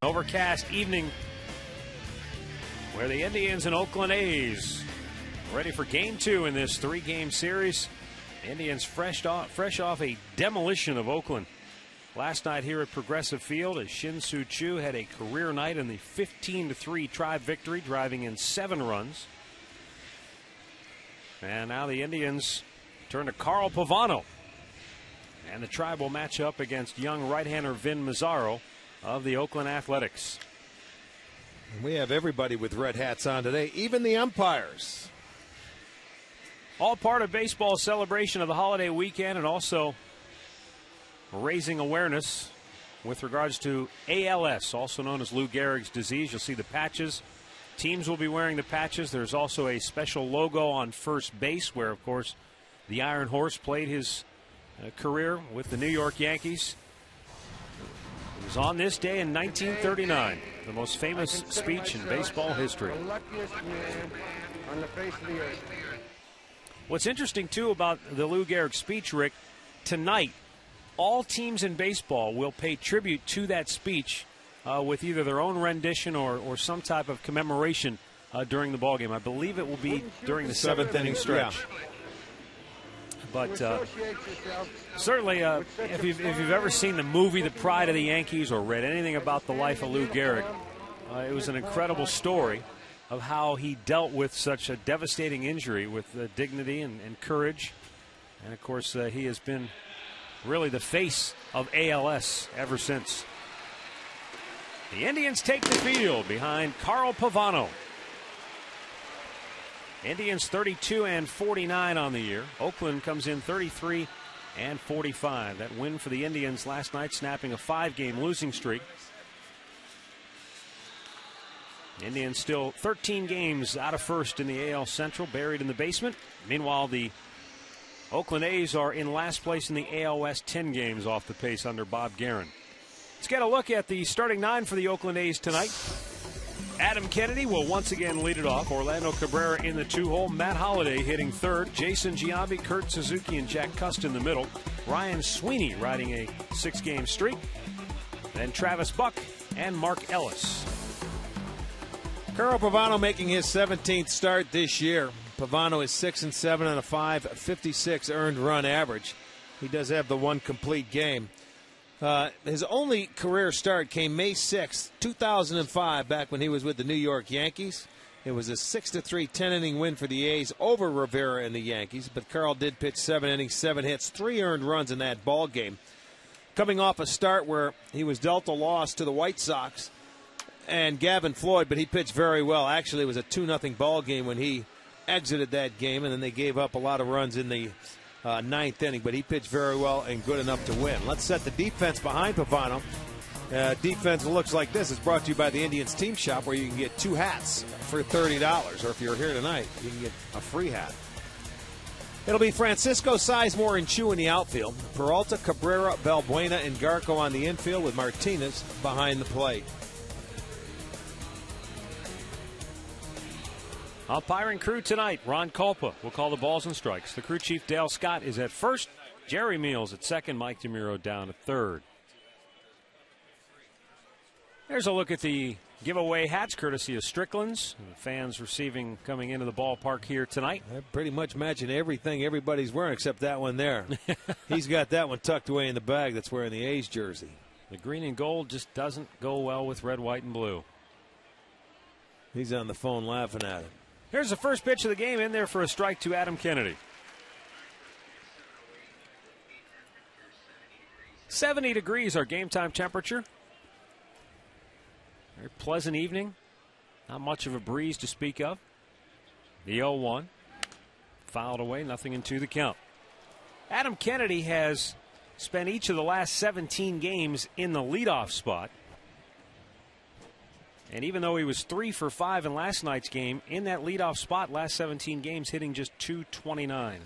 Overcast evening where the Indians and Oakland A's ready for Game 2 in this 3-game series. Indians fresh off a demolition of Oakland last night here at Progressive Field as Shin-Soo Choo had a career night in the 15-3 Tribe victory, driving in 7 runs. And now the Indians turn to Carl Pavano. And the Tribe will match up against young right-hander Vin Mazzaro of the Oakland Athletics. We have everybody with red hats on today, even the umpires. All part of baseball's celebration of the holiday weekend and also raising awareness with regards to ALS, also known as Lou Gehrig's disease. You'll see the patches. Teams will be wearing the patches. There's also a special logo on first base where, of course, the Iron Horse played his career with the New York Yankees. It was on this day in 1939, the most famous speech in baseball history. What's interesting, too, about the Lou Gehrig speech, Rick, tonight, all teams in baseball will pay tribute to that speech with either their own rendition or some type of commemoration during the ballgame. I believe it will be during the 7th inning stretch. Yeah. But certainly, if you've ever seen the movie The Pride of the Yankees or read anything about the life of Lou Gehrig, it was an incredible story of how he dealt with such a devastating injury with dignity and courage. And, of course, he has been really the face of ALS ever since. The Indians take the field behind Carl Pavano. Indians 32-49 on the year. Oakland comes in 33-45. That win for the Indians last night, snapping a 5-game losing streak. Indians still 13 games out of first in the AL Central, buried in the basement. Meanwhile, the Oakland A's are in last place in the AL West, 10 games off the pace under Bob Guerin. Let's get a look at the starting 9 for the Oakland A's tonight. Adam Kennedy will once again lead it off. Orlando Cabrera in the 2-hole. Matt Holliday hitting third. Jason Giambi, Kurt Suzuki, and Jack Cust in the middle. Ryan Sweeney riding a 6-game streak. Then Travis Buck and Mark Ellis. Carl Pavano making his 17th start this year. Pavano is 6-7 on a .556 earned run average. He does have the one complete game. His only career start came May 6th, 2005, back when he was with the New York Yankees. It was a 6-3 10-inning win for the A's over Rivera and the Yankees, but Carl did pitch 7 innings, 7 hits, 3 earned runs in that ball game. Coming off a start where he was dealt a loss to the White Sox and Gavin Floyd, but he pitched very well. Actually, it was a 2-0 ball game when he exited that game, and then they gave up a lot of runs in the 9th inning, but he pitched very well and good enough to win. Let's set the defense behind Pavano. Defense looks like this. It's brought to you by the Indians Team Shop, where you can get 2 hats for $30, or if you're here tonight, you can get a free hat. It'll be Francisco, Sizemore, and Chu in the outfield. Peralta, Cabrera, Balbuena, and Garco on the infield, with Martinez behind the plate. Umpiring crew tonight, Ron Culpa will call the balls and strikes. The crew chief, Dale Scott, is at first. Jerry Meals at second. Mike DeMuro down at third. There's a look at the giveaway hats, courtesy of Strickland's. The fans receiving coming into the ballpark here tonight. I pretty much matching everything everybody's wearing except that one there. He's got that one tucked away in the bag that's wearing the A's jersey. The green and gold just doesn't go well with red, white, and blue. He's on the phone laughing at it. Here's the first pitch of the game, in there for a strike to Adam Kennedy. 70 degrees our game time temperature. Very pleasant evening. Not much of a breeze to speak of. The 0-1. Fouled away, nothing in 2 the count. Adam Kennedy has spent each of the last 17 games in the leadoff spot. And even though he was 3 for 5 in last night's game, in that leadoff spot, last 17 games, hitting just .229.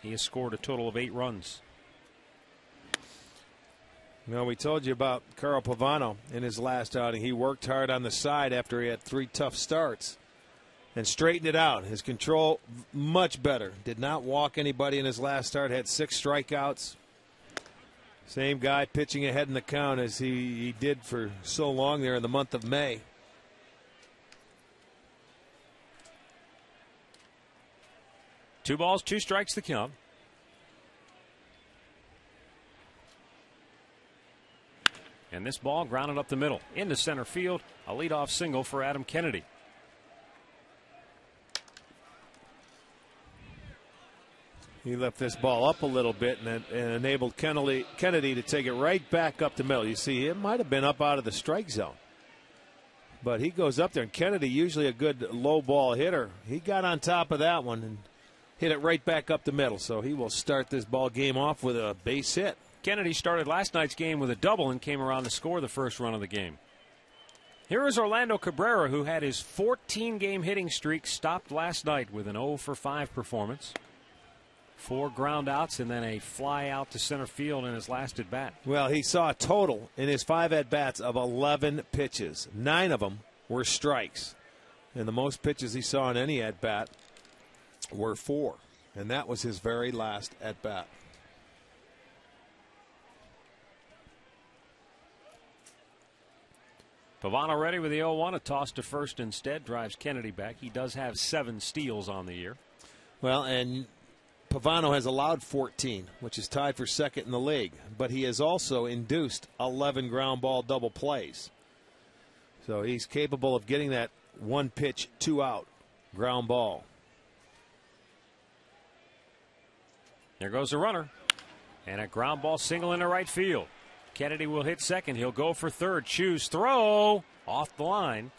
He has scored a total of 8 runs. Well, we told you about Carl Pavano in his last outing. He worked hard on the side after he had 3 tough starts and straightened it out. His control much better. Did not walk anybody in his last start. Had 6 strikeouts. Same guy pitching ahead in the count as he did for so long there in the month of May. Two balls, two strikes the count. And this ball grounded up the middle into center field. A leadoff single for Adam Kennedy. He left this ball up a little bit and enabled Kennedy to take it right back up the middle. You see, it might have been up out of the strike zone. But he goes up there, and Kennedy, usually a good low ball hitter, he got on top of that one and hit it right back up the middle. So he will start this ball game off with a base hit. Kennedy started last night's game with a double and came around to score the first run of the game. Here is Orlando Cabrera, who had his 14-game hitting streak stopped last night with an 0-for-5 performance. 4 ground outs and then a fly out to center field in his last at bat. Well, he saw a total in his 5 at bats of 11 pitches. 9 of them were strikes. And the most pitches he saw in any at bat were 4. And that was his very last at bat. Pavano ready with the 0-1. A toss to first instead drives Kennedy back. He does have 7 steals on the year. Well, and Pavano has allowed 14, which is tied for second in the league. But he has also induced 11 ground ball double plays. So he's capable of getting that 1 pitch, 2 out ground ball. There goes the runner. And a ground ball single into right field. Kennedy will hit second. He'll go for third. Choose throw off the line.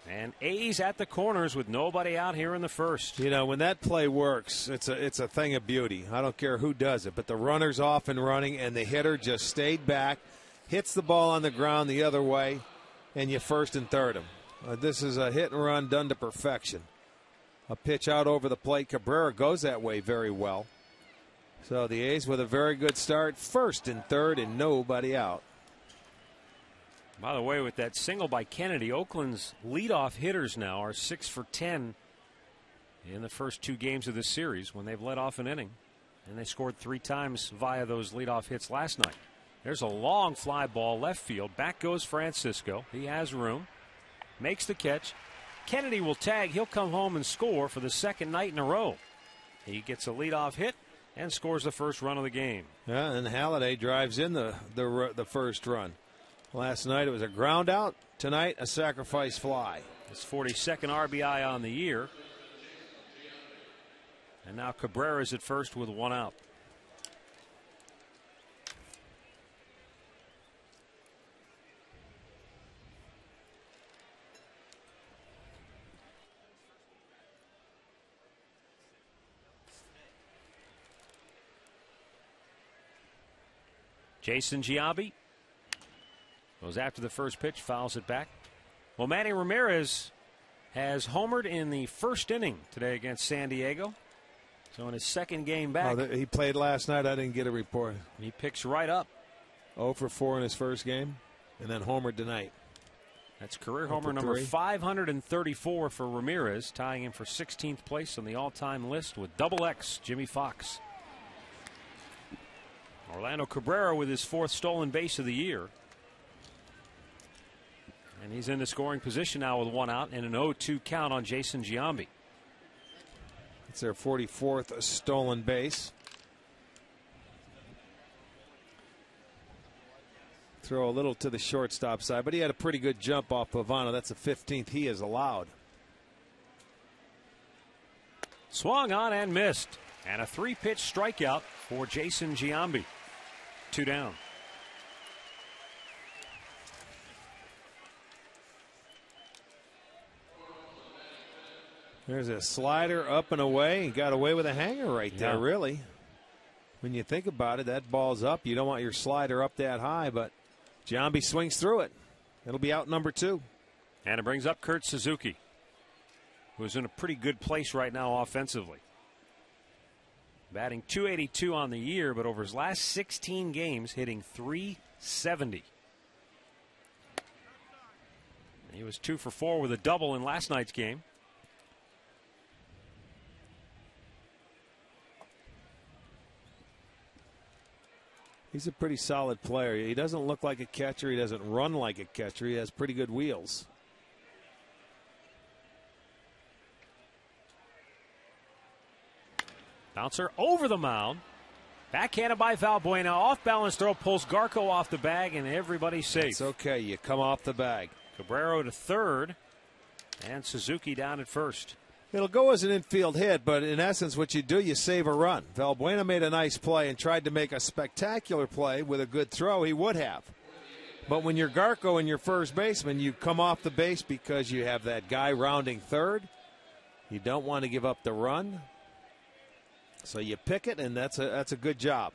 And A's at the corners with nobody out here in the first. You know, when that play works, it's a thing of beauty. I don't care who does it, but the runner's off and running, and the hitter just stayed back, hits the ball on the ground the other way, and you first and third him. This is a hit and run done to perfection. A pitch out over the plate. Cabrera goes that way very well. So the A's with a very good start, first and third, and nobody out. By the way, with that single by Kennedy, Oakland's leadoff hitters now are 6 for 10 in the first 2 games of this series when they've led off an inning. And they scored 3 times via those leadoff hits last night. There's a long fly ball left field. Back goes Francisco. He has room. Makes the catch. Kennedy will tag. He'll come home and score for the second night in a row. He gets a leadoff hit and scores the first run of the game. Yeah, and Halladay drives in the first run. Last night it was a ground out. Tonight a sacrifice fly. His 42nd RBI on the year. And now Cabrera's at first with 1 out. Jason Giambi goes after the first pitch, fouls it back. Well, Manny Ramirez has homered in the first inning today against San Diego. So in his second game back. Oh, he played last night. I didn't get a report. He picks right up. 0 for 4 in his first game, and then homered tonight. That's career homer number 534 for Ramirez, tying him for 16th place on the all-time list with Double X, Jimmy Fox. Orlando Cabrera with his 4th stolen base of the year. And he's in the scoring position now with 1 out and an 0-2 count on Jason Giambi. It's their 44th stolen base. Throw a little to the shortstop side, but he had a pretty good jump off Pavano. That's the 15th he has allowed. Swung on and missed. And a 3-pitch strikeout for Jason Giambi. 2 down. There's a slider up and away. He got away with a hanger right there, really. When you think about it, that ball's up. You don't want your slider up that high, but Giambi swings through it. It'll be out number 2. And it brings up Kurt Suzuki, who's in a pretty good place right now offensively. Batting .282 on the year, but over his last 16 games, hitting .370. He was 2 for 4 with a double in last night's game. He's a pretty solid player. He doesn't look like a catcher. He doesn't run like a catcher. He has pretty good wheels. Bouncer over the mound. Backhanded by Valbuena. Off balance throw pulls Garco off the bag, and everybody's safe. It's okay. You come off the bag. Cabrera to third, and Suzuki down at first. It'll go as an infield hit, but in essence, what you do, you save a run. Valbuena made a nice play and tried to make a spectacular play with a good throw. He would have. But when you're Garco and you're first baseman, you come off the base because you have that guy rounding third. You don't want to give up the run. So you pick it, and that's a good job.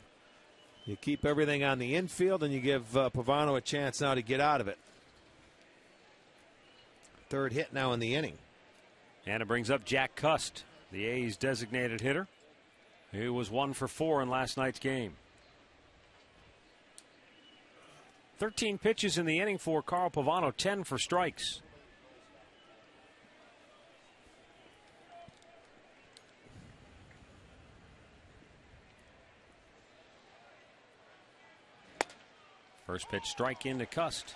You keep everything on the infield, and you give Pavano a chance now to get out of it. Third hit now in the inning. And it brings up Jack Cust, the A's designated hitter, who was 1 for 4 in last night's game. 13 pitches in the inning for Carl Pavano, 10 for strikes. First pitch strike into Cust.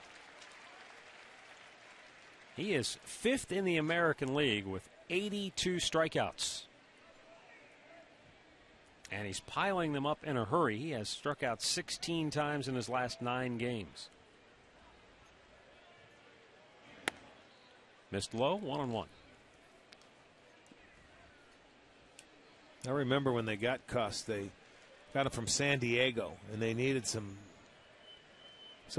He is 5th in the American League with 82 strikeouts. And he's piling them up in a hurry. He has struck out 16 times in his last 9 games. Missed low, 1-1. I remember when they got Cust, they got him from San Diego, and they needed some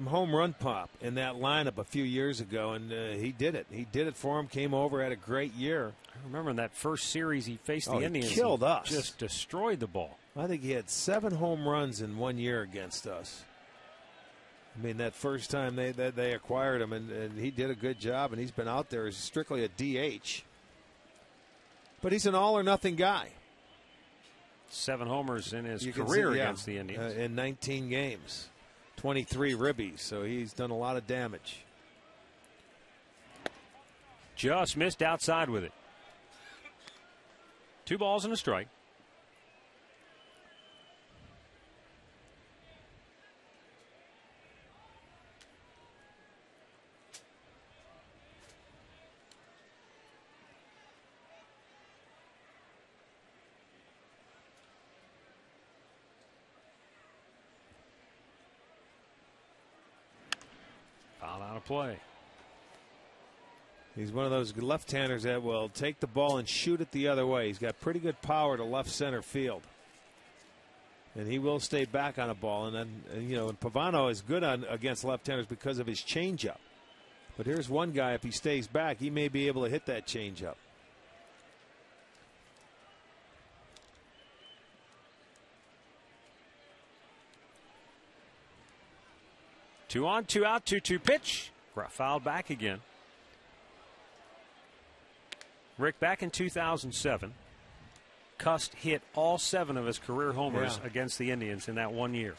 home run pop in that lineup a few years ago, and he did it. He did it for him, came over, had a great year. I remember in that first series he faced the Indians. He killed us. Just destroyed the ball. I think he had 7 home runs in 1 year against us. I mean, that first time they acquired him, and he did a good job, and he's been out there as strictly a DH. But he's an all-or-nothing guy. 7 homers in his career against the Indians. In 19 games. 23 ribbies, so he's done a lot of damage. Just missed outside with it. 2 balls and a strike. Foul out of play. He's one of those left-handers that will take the ball and shoot it the other way. He's got pretty good power to left center field. And he will stay back on a ball. And then, and Pavano is good against left-handers because of his changeup. But here's one guy, if he stays back, he may be able to hit that changeup. Two on, 2 out, 2-2 pitch. Fouled back again. Rick, back in 2007, Cust hit all 7 of his career homers against the Indians in that 1 year.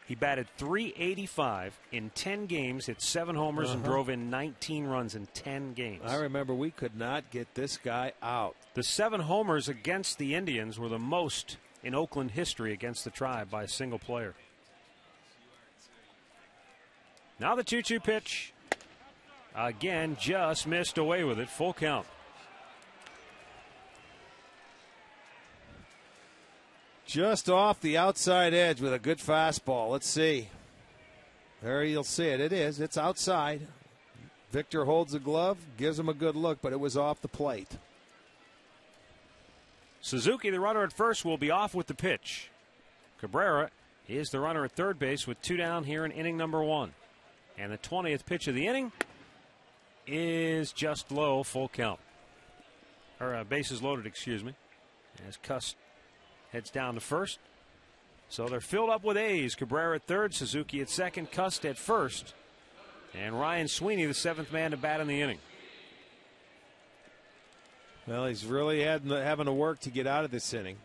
He batted .385 in 10 games, hit 7 homers, and drove in 19 runs in 10 games. I remember we could not get this guy out. The 7 homers against the Indians were the most in Oakland history against the Tribe by a single player. Now the 2-2 pitch. Again, just missed away with it. Full count. Just off the outside edge with a good fastball. Let's see. There you'll see it. It is. It's outside. Victor holds the glove, gives him a good look, but it was off the plate. Suzuki, the runner at first, will be off with the pitch. Cabrera is the runner at third base with 2 down here in inning number 1. And the 20th pitch of the inning is just low, full count. Or bases loaded, excuse me. As Cust heads down to first. So they're filled up with A's. Cabrera at third, Suzuki at second, Cust at first. And Ryan Sweeney, the 7th man to bat in the inning. Well, he's really having to work to get out of this inning.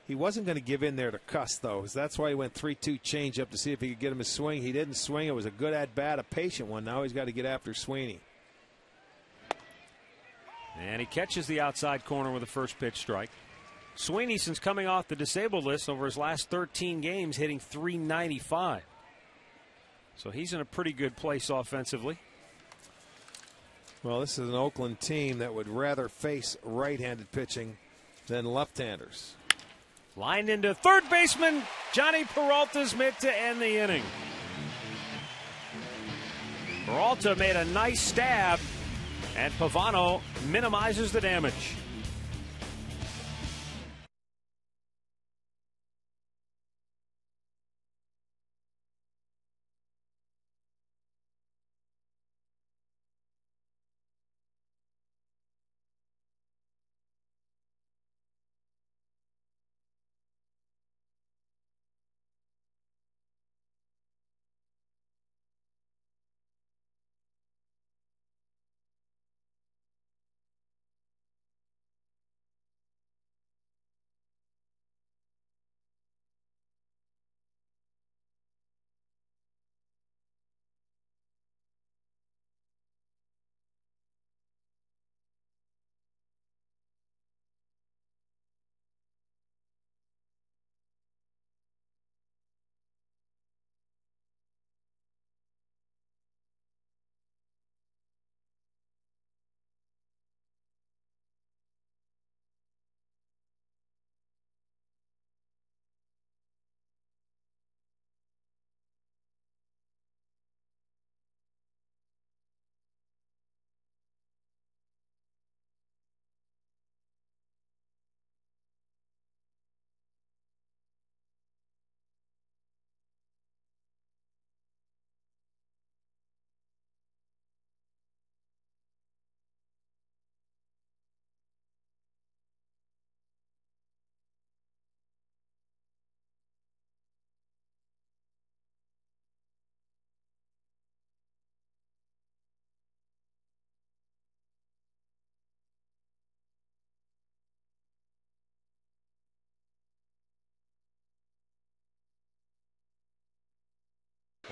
He wasn't going to give in there to Cust, though. That's why he went 3-2 changeup to see if he could get him to swing. He didn't swing. It was a good at-bat, a patient one. Now he's got to get after Sweeney. And he catches the outside corner with a first pitch strike. Sweeney, since coming off the disabled list over his last 13 games, hitting .395. So he's in a pretty good place offensively. Well, this is an Oakland team that would rather face right-handed pitching than left-handers. Lined into third baseman Johnny Peralta's mitt to end the inning. Peralta made a nice stab, and Pavano minimizes the damage.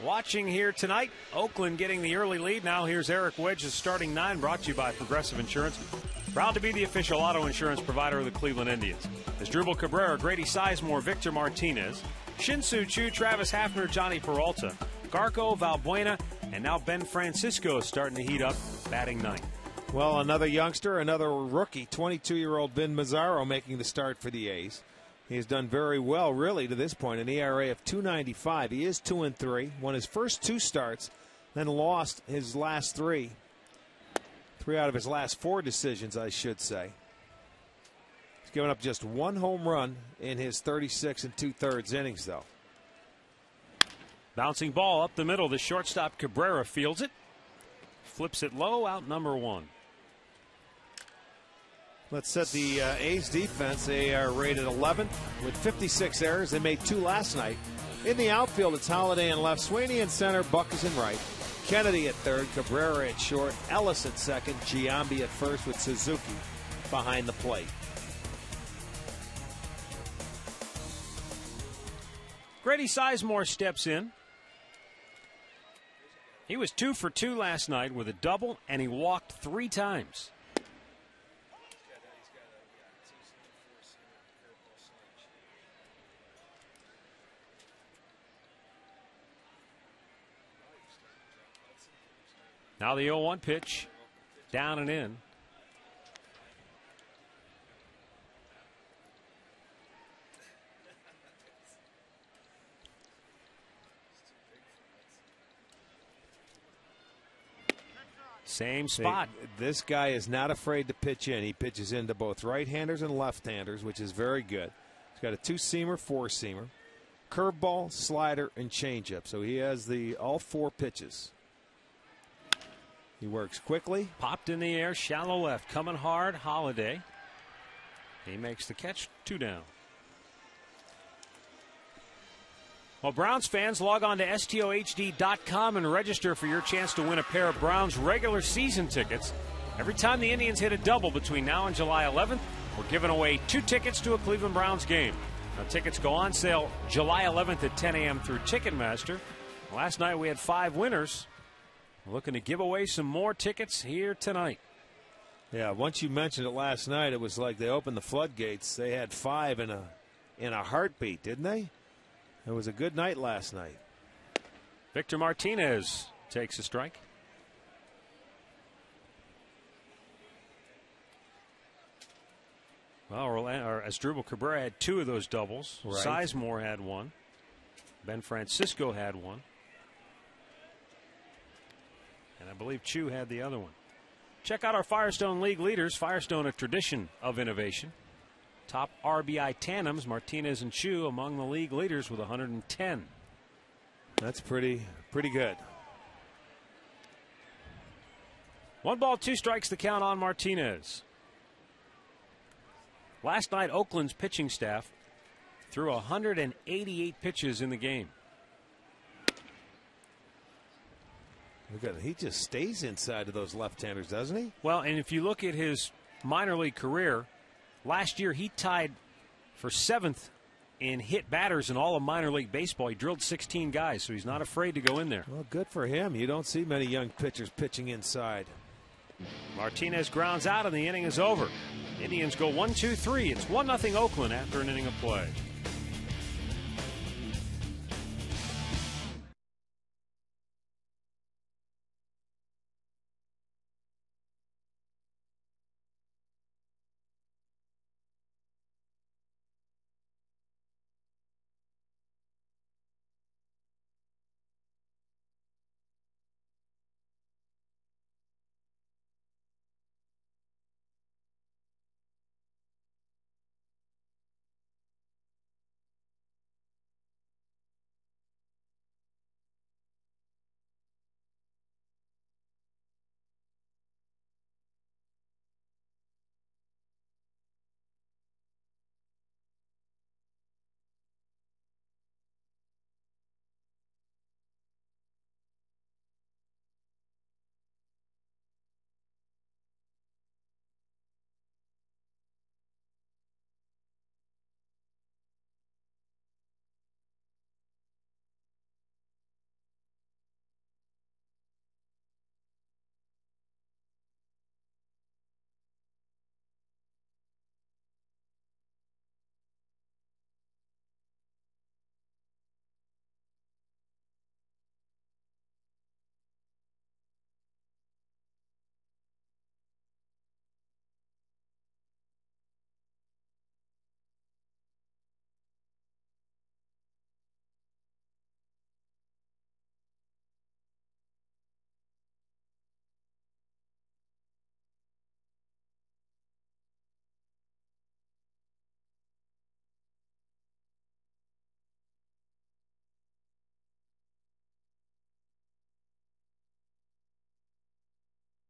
Watching here tonight, Oakland getting the early lead. Now here's Eric Wedge's starting nine, brought to you by Progressive Insurance. Proud to be the official auto insurance provider of the Cleveland Indians. As Drupal Cabrera, Grady Sizemore, Victor Martinez, Shin-Soo Choo, Travis Hafner, Johnny Peralta, Garco, Valbuena, and now Ben Francisco is starting to heat up, batting ninth. Well, another youngster, another rookie, 22-year-old Ben Mazzaro making the start for the A's. He has done very well, really, to this point, an ERA of .295. He is 2-3, won his first two starts, then lost his last three. Three out of his last four decisions, I should say. He's given up just one home run in his 36 2/3 innings, though. Bouncing ball up the middle. The shortstop Cabrera fields it. Flips it low, out number one. Let's set the A's defense. They are rated 11th with 56 errors. They made two last night. In the outfield, it's Holiday in left, Sweeney in center, Buck is in right, Kennedy at third, Cabrera at short, Ellis at second, Giambi at first with Suzuki behind the plate. Grady Sizemore steps in. He was 2 for 2 last night with a double, and he walked 3 times. Now the 0-1 pitch, down and in. Same spot. This guy is not afraid to pitch in. He pitches into both right-handers and left-handers, which is very good. He's got a two-seamer, four-seamer, curveball, slider, and changeup. So he has all 4 pitches. He works quickly. Popped in the air, shallow left, coming hard, Holiday. He makes the catch, 2 down. Well, Browns fans, log on to STOHD.com and register for your chance to win a pair of Browns regular season tickets. Every time the Indians hit a double between now and July 11th, we're giving away 2 tickets to a Cleveland Browns game. Now, tickets go on sale July 11th at 10 a.m. through Ticketmaster. Last night we had 5 winners. We're looking to give away some more tickets here tonight. Yeah, once you mentioned it last night, it was like they opened the floodgates. They had 5 in a heartbeat, didn't they? It was a good night last night. Victor Martinez takes a strike. Well, Asdrubal Cabrera had 2 of those doubles. Right. Sizemore had 1. Ben Francisco had 1. And I believe Chu had the other one. Check out our Firestone League leaders. Firestone, a tradition of innovation. Top RBI tandems, Martinez and Chu among the league leaders with 110. That's pretty good. 1 ball, 2 strikes, the count on Martinez. Last night, Oakland's pitching staff threw 188 pitches in the game. He just stays inside of those left-handers, doesn't he? Well, and if you look at his minor league career, last year he tied for 7th in hit batters in all of minor league baseball. He drilled 16 guys, so he's not afraid to go in there. Well, good for him. You don't see many young pitchers pitching inside. Martinez grounds out, and the inning is over. Indians go 1-2-3. It's 1-0 Oakland after an inning of play.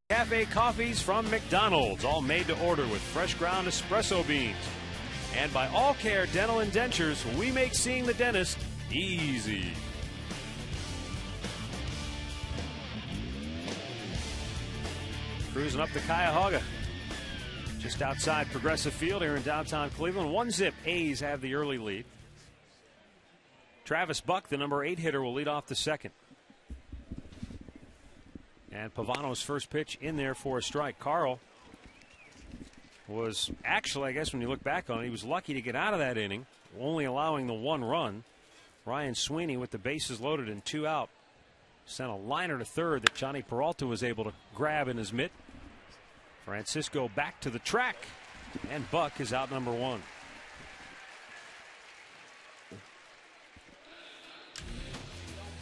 Cafe coffees from McDonald's, all made to order with fresh ground espresso beans. And by All Care Dental and Dentures, we make seeing the dentist easy. Cruising up the Cuyahoga, just outside Progressive Field here in downtown Cleveland. 1-0, A's have the early lead. Travis Buck, the number 8 hitter, will lead off the second. And Pavano's first pitch in there for a strike. Carl was actually, I guess when you look back on it, he was lucky to get out of that inning, only allowing the 1 run. Ryan Sweeney with the bases loaded and 2 out sent a liner to third that Johnny Peralta was able to grab in his mitt. Francisco back to the track, and Buck is out number 1.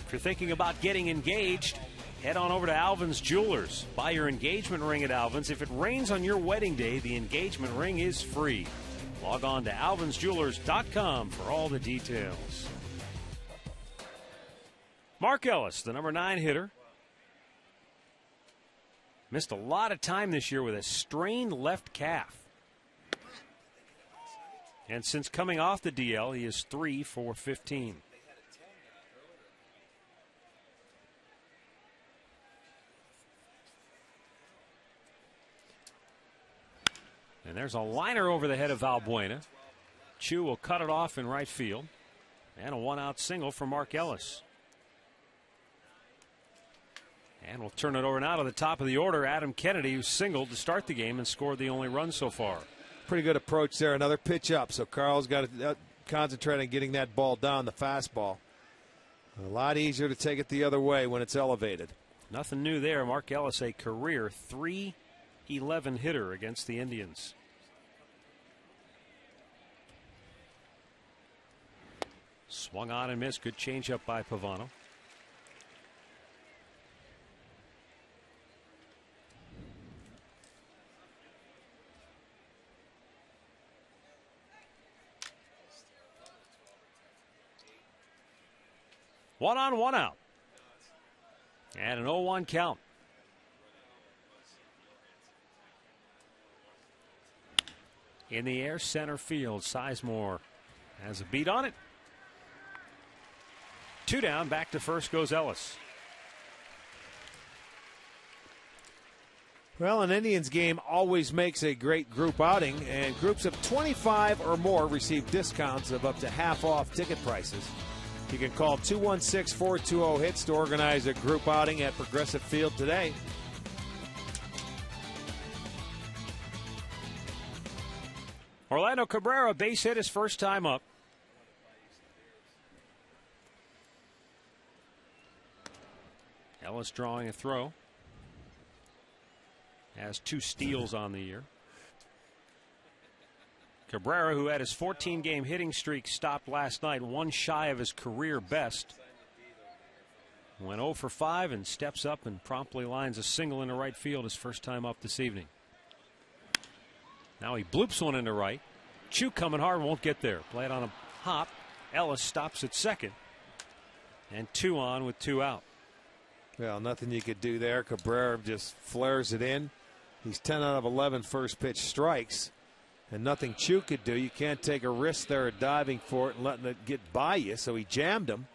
If you're thinking about getting engaged, head on over to Alvin's Jewelers. Buy your engagement ring at Alvin's. If it rains on your wedding day, the engagement ring is free. Log on to alvinsjewelers.com for all the details. Mark Ellis, the number 9 hitter, missed a lot of time this year with a strained left calf. And since coming off the DL, he is 3 for 15. And there's a liner over the head of Valbuena. Chu will cut it off in right field. And a 1-out single for Mark Ellis. And we'll turn it over now to the top of the order. Adam Kennedy, who singled to start the game and scored the only run so far. Pretty good approach there. Another pitch up. So Carl's got to concentrate on getting that ball down, the fastball. A lot easier to take it the other way when it's elevated. Nothing new there. Mark Ellis, a career .311 hitter against the Indians. Swung on and missed. Good changeup by Pavano. One on, one out. And an 0-1 count. In the air, center field. Sizemore has a beat on it. 2 down. Back to first goes Ellis. Well, an Indians game always makes a great group outing, and groups of 25 or more receive discounts of up to half off ticket prices. You can call 216-420-HITS to organize a group outing at Progressive Field today. Orlando Cabrera, base hit his first time up. Ellis drawing a throw. Has 2 steals on the year. Cabrera, who had his 14-game hitting streak stopped last night, 1 shy of his career best, went 0 for 5 and steps up and promptly lines a single into right field his first time up this evening. Now he bloops one into right. Chu coming hard, won't get there. Play it on a hop. Ellis stops at second. And 2 on with 2 out. Well, nothing you could do there. Cabrera just flares it in. He's 10 out of 11 first pitch strikes. And nothing Chu could do. You can't take a risk there at diving for it and letting it get by you. So he jammed him.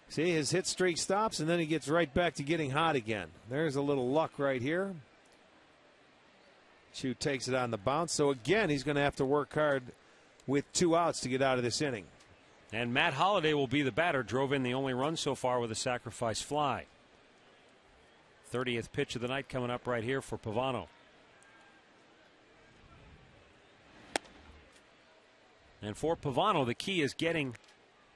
See, his hit streak stops, and then he gets right back to getting hot again. There's a little luck right here. Chu takes it on the bounce. So again, he's going to have to work hard with 2 outs to get out of this inning. And Matt Holliday will be the batter. Drove in the only run so far with a sacrifice fly. 30th pitch of the night coming up right here for Pavano. And for Pavano, the key is getting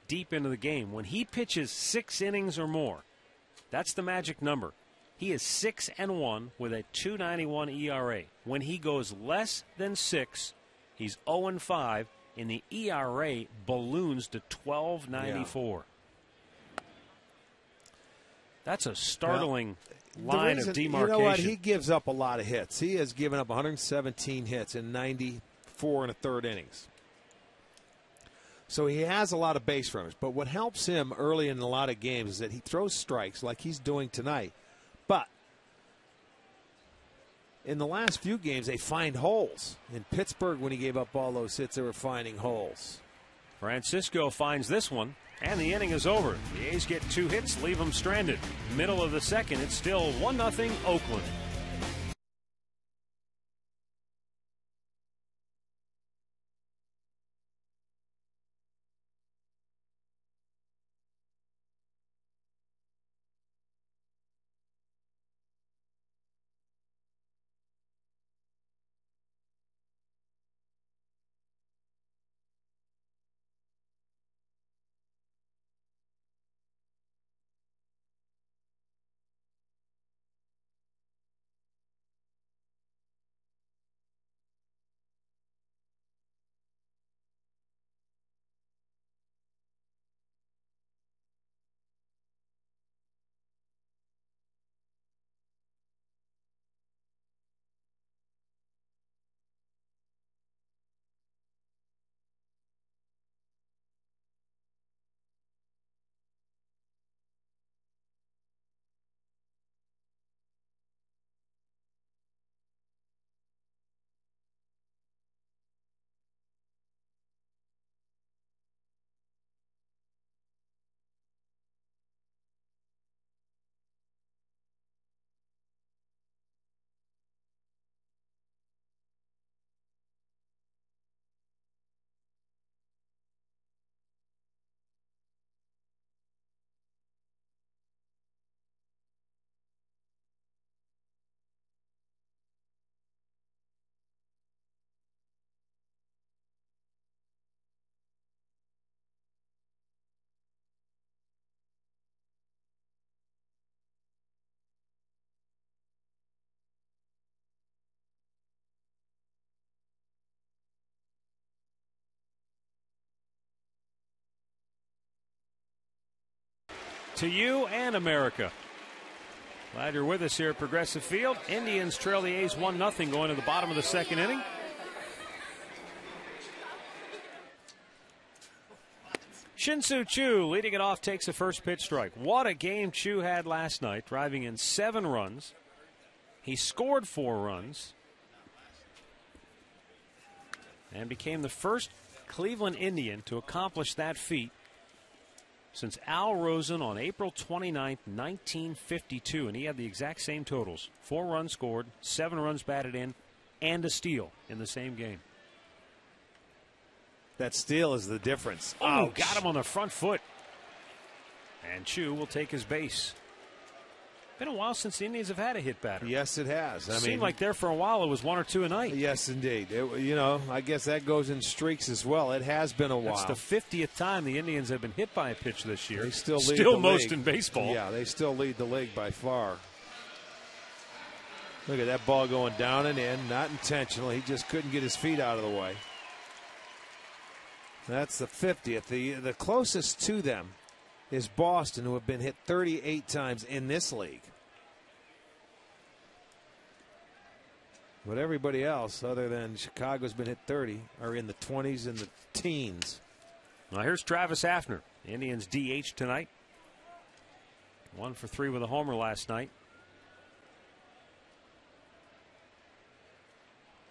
deep into the game. When he pitches 6 innings or more, that's the magic number. He is 6-1 with a .291 ERA. When he goes less than 6, he's 0-5, and the ERA balloons to 12.94. That's a startling line of demarcation. You know what? He gives up a lot of hits. He has given up 117 hits in 94 1/3 innings. So he has a lot of base runners. But what helps him early in a lot of games is that he throws strikes like he's doing tonight. But in the last few games, they find holes. In Pittsburgh, when he gave up all those hits, they were finding holes. Francisco finds this one, and the inning is over. The A's get 2 hits, leave them stranded. Middle of the second, it's still 1-0 Oakland. to you and America. Glad you're with us here at Progressive Field. Indians trail the A's 1-0 going to the bottom of the second inning. Shin-Soo Choo leading it off, takes the first pitch strike. What a game Choo had last night, driving in 7 runs. He scored 4 runs and became the first Cleveland Indian to accomplish that feat since Al Rosen on April 29th, 1952. And he had the exact same totals. 4 runs scored, 7 runs batted in, and a steal in the same game. That steal is the difference. Oh, got him on the front foot. And Choo will take his base. Been a while since the Indians have had a hit batter. Yes, it has. I mean, seemed like there for a while it was 1 or 2 a night. Yes, indeed. I guess that goes in streaks as well. It has been a while. It's the 50th time the Indians have been hit by a pitch this year. They still lead the most league. In baseball. Yeah, they still lead the league by far. Look at that ball going down and in, not intentional. He just couldn't get his feet out of the way. That's the 50th. The closest to them is Boston, who have been hit 38 times in this league. But everybody else, other than Chicago's been hit 30, are in the 20s and the teens. Now here's Travis Hafner. The Indians DH tonight. 1 for 3 with a homer last night.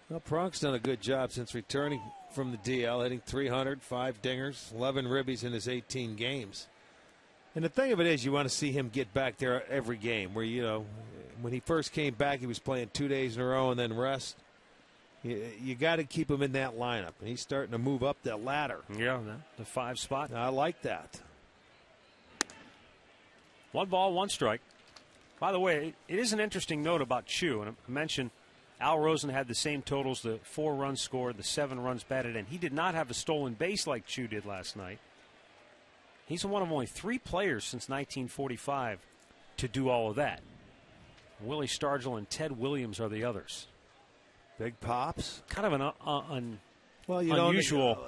Well, Pronk's done a good job since returning from the DL, hitting 300, 5 dingers, 11 ribbies in his 18 games. And the thing of it is, you want to see him get back there every game. Where, when he first came back, he was playing 2 days in a row and then rest. You got to keep him in that lineup. And he's starting to move up that ladder. Yeah, the 5 spot. I like that. 1 ball, 1 strike. By the way, it is an interesting note about Choo. And I mentioned Al Rosen had the same totals, the 4 runs scored, the 7 runs batted in. He did not have a stolen base like Choo did last night. He's one of only 3 players since 1945 to do all of that. Willie Stargell and Ted Williams are the others. Big pops. Kind of an unusual.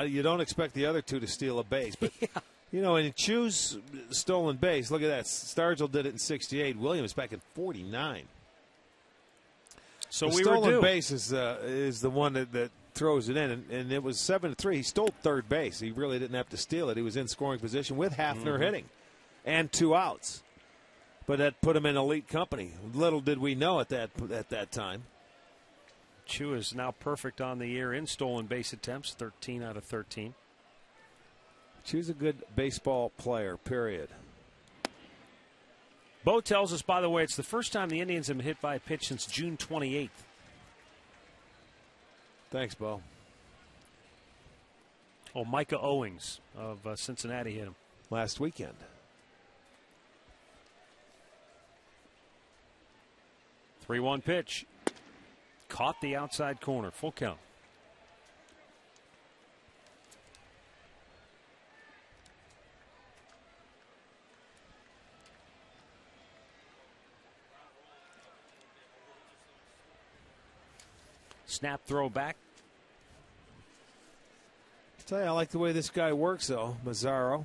You don't expect the other 2 to steal a base, but yeah. In Choo's stolen base, look at that. Stargell did it in '68. Williams back in '49. So the stolen base is the one that throws it in, and it was 7-3. He stole third base. He really didn't have to steal it. He was in scoring position with Hafner hitting, and 2 outs. But that put him in elite company. Little did we know at that time. Choo is now perfect on the year in stolen base attempts, 13 out of 13. Choo's a good baseball player, period. Bo tells us, by the way, it's the first time the Indians have been hit by a pitch since June 28th. Thanks, Bo. Oh, Micah Owings of Cincinnati hit him last weekend. The 3-1 pitch. Caught the outside corner. Full count. Snap throw back. I'll tell you, I like the way this guy works, though, Mazzaro.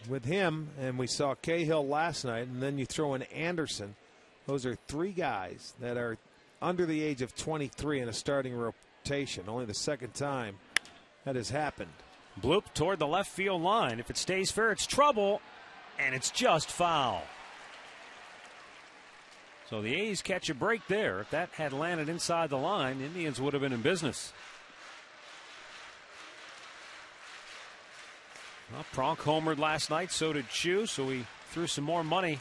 With him, and we saw Cahill last night, and then you throw in Anderson. Those are 3 guys that are under the age of 23 in a starting rotation. Only the second time that has happened. Bloop toward the left field line. If it stays fair, it's trouble, and it's just foul. So the A's catch a break there. If that had landed inside the line, Indians would have been in business. Well, Pronk homered last night, so did Choo, so he threw some more money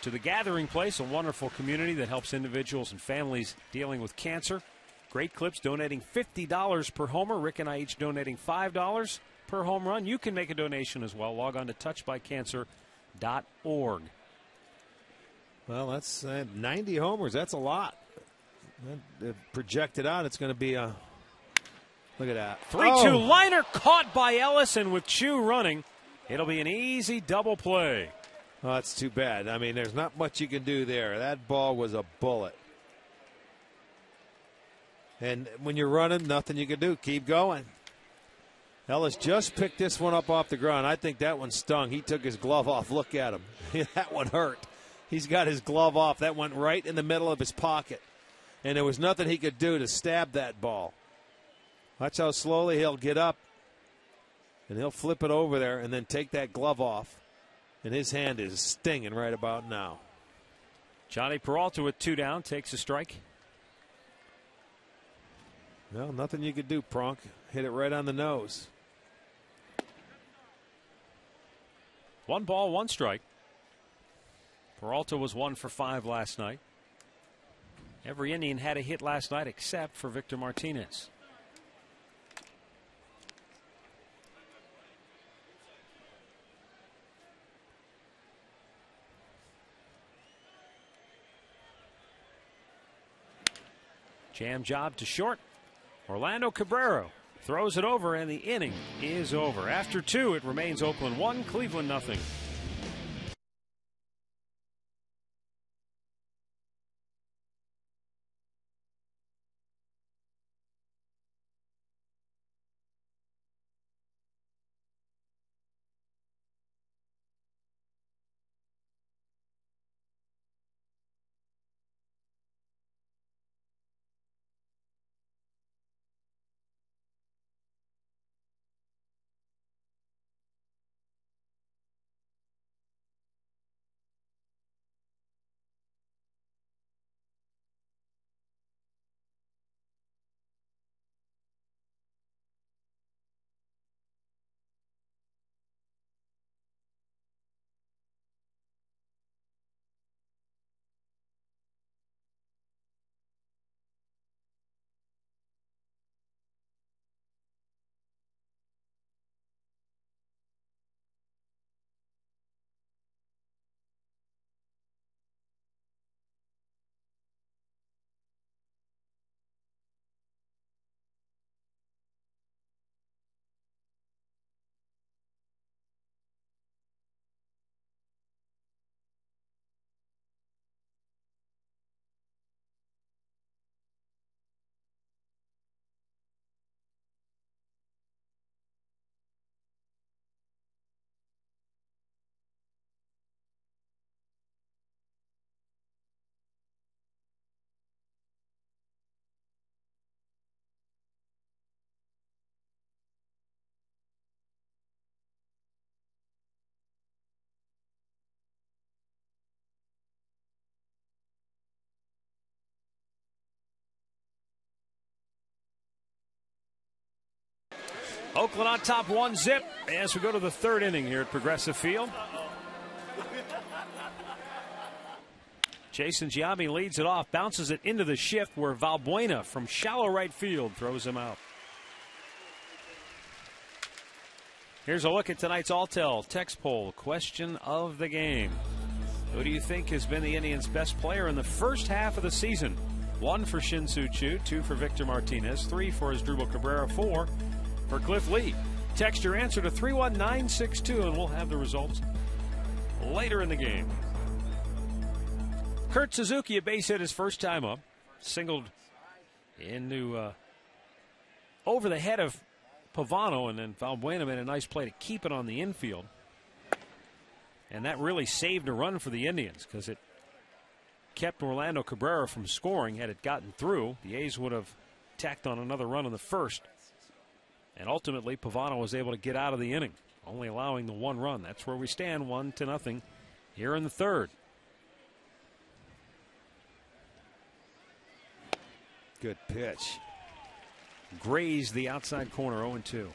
to the Gathering Place, a wonderful community that helps individuals and families dealing with cancer. Great clips, donating $50 per homer. Rick and I each donating $5 per home run. You can make a donation as well. Log on to touchedbycancer.org. Well, that's 90 homers. That's a lot. Projected out, it's going to be a look at that. 3-2 liner caught by Ellison with Choo running. It'll be an easy double play. Oh, that's too bad. I mean, there's not much you can do there. That ball was a bullet. And when you're running, nothing you can do. Keep going. Ellis just picked this one up off the ground. I think that one stung. He took his glove off. Look at him. That one hurt. He's got his glove off. That went right in the middle of his pocket. And there was nothing he could do to stab that ball. Watch how slowly he'll get up. And he'll flip it over there and then take that glove off. And his hand is stinging right about now. Johnny Peralta with 2 down takes a strike. Well, nothing you could do, Pronk. Hit it right on the nose. 1 ball, 1 strike. Peralta was 1 for 5 last night. Every Indian had a hit last night except for Victor Martinez. Jam job to short. Orlando Cabrera throws it over, and the inning is over. After 2, it remains Oakland 1, Cleveland nothing. Oakland on top 1-0 as we go to the 3rd inning here at Progressive Field. Jason Giambi leads it off, bounces it into the shift where Valbuena from shallow right field throws him out. Here's a look at tonight's Alltel text poll question of the game. Who do you think has been the Indians' best player in the first half of the season? 1 for Shin-Soo Choo, 2 for Victor Martinez, 3 for Asdrubal Cabrera, 4 for Cliff Lee. Text your answer to 31962 and we'll have the results later in the game. Kurt Suzuki, a base hit his first time up, singled into over the head of Pavano, and then Valbuena made a nice play to keep it on the infield. And that really saved a run for the Indians because it kept Orlando Cabrera from scoring. Had it gotten through, the A's would have tacked on another run in the first. And ultimately, Pavano was able to get out of the inning, only allowing the 1 run. That's where we stand, 1-0 here in the 3rd. Good pitch. Grazed the outside corner, 0-2.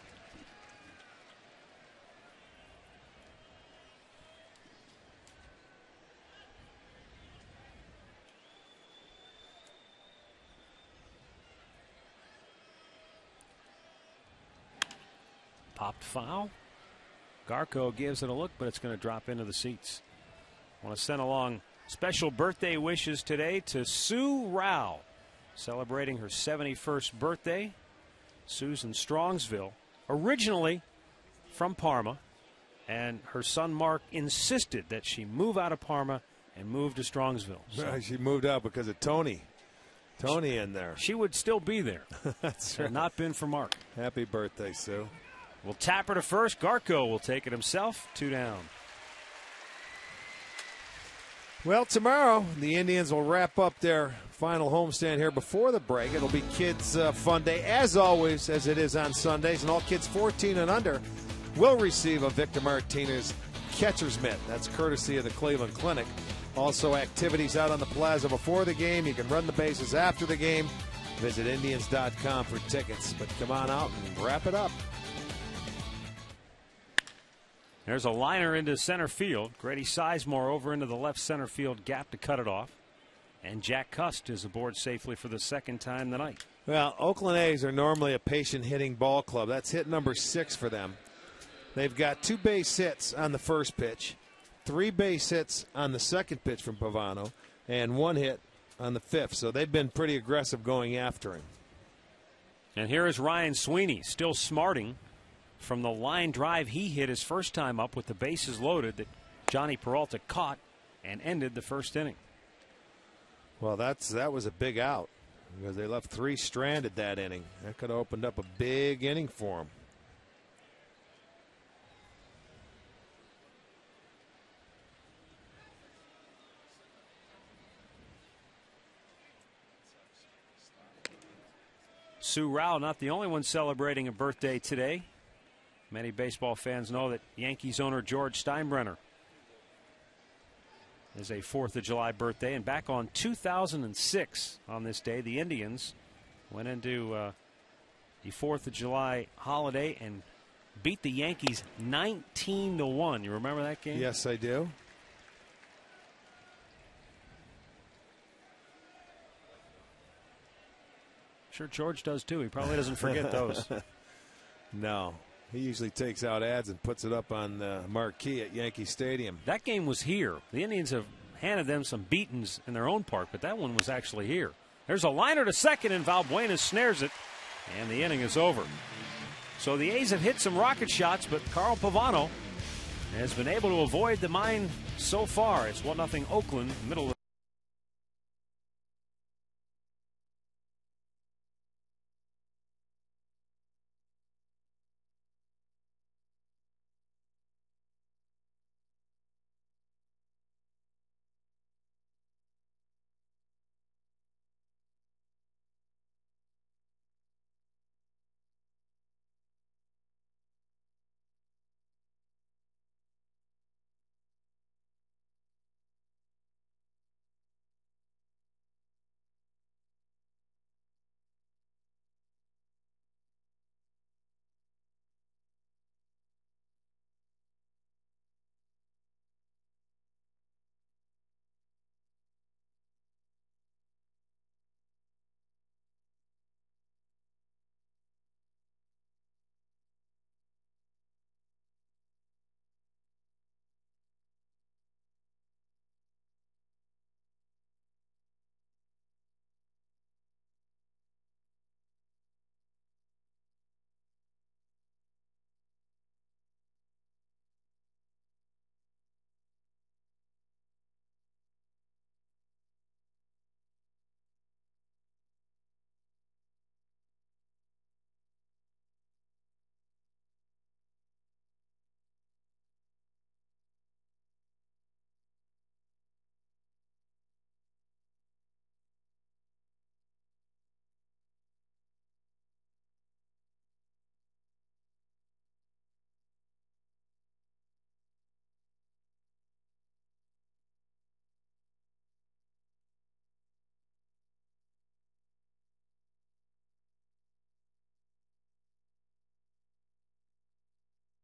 Popped foul. Garco gives it a look, but it's going to drop into the seats. I want to send along special birthday wishes today to Sue Rao, celebrating her 71st birthday. Sue's in Strongsville, originally from Parma, and her son Mark insisted that she move out of Parma and move to Strongsville. So she moved out because of Tony in there. She would still be there. That's had right. not been for Mark. Happy birthday, Sue. will tap her to first. Garco will take it himself. 2 down. Well, tomorrow the Indians will wrap up their final homestand here before the break. It'll be Kids Fun Day, as always, as it is on Sundays. And all kids 14 and under will receive a Victor Martinez catcher's mitt. That's courtesy of the Cleveland Clinic. Also, activities out on the plaza before the game. You can run the bases after the game. Visit Indians.com for tickets. But come on out and wrap it up. There's a liner into center field. Grady Sizemore over into the left center field gap to cut it off. And Jack Cust is aboard safely for the second time tonight. Well, Oakland A's are normally a patient hitting ball club. That's hit number 6 for them. They've got 2 base hits on the first pitch, 3 base hits on the second pitch from Pavano, and 1 hit on the 5th. So they've been pretty aggressive going after him. And here is Ryan Sweeney still smarting from the line drive he hit his first time up with the bases loaded that Johnny Peralta caught and ended the first inning. Well, that was a big out because they left 3 stranded that inning. That could have opened up a big inning for him. Sue Rao not the only one celebrating a birthday today. Many baseball fans know that Yankees owner George Steinbrenner is a 4th of July birthday. And back on 2006 on this day, the Indians went into the 4th of July holiday and beat the Yankees 19-1. You remember that game? Yes, I do. Sure, George does too. He probably doesn't forget those. No. He usually takes out ads and puts it up on the marquee at Yankee Stadium. That game was here. The Indians have handed them some beatings in their own park, but that one was actually here. There's a liner to second, and Valbuena snares it, and the inning is over. So the A's have hit some rocket shots, but Carl Pavano has been able to avoid the mine so far. It's 1-0 Oakland, middle of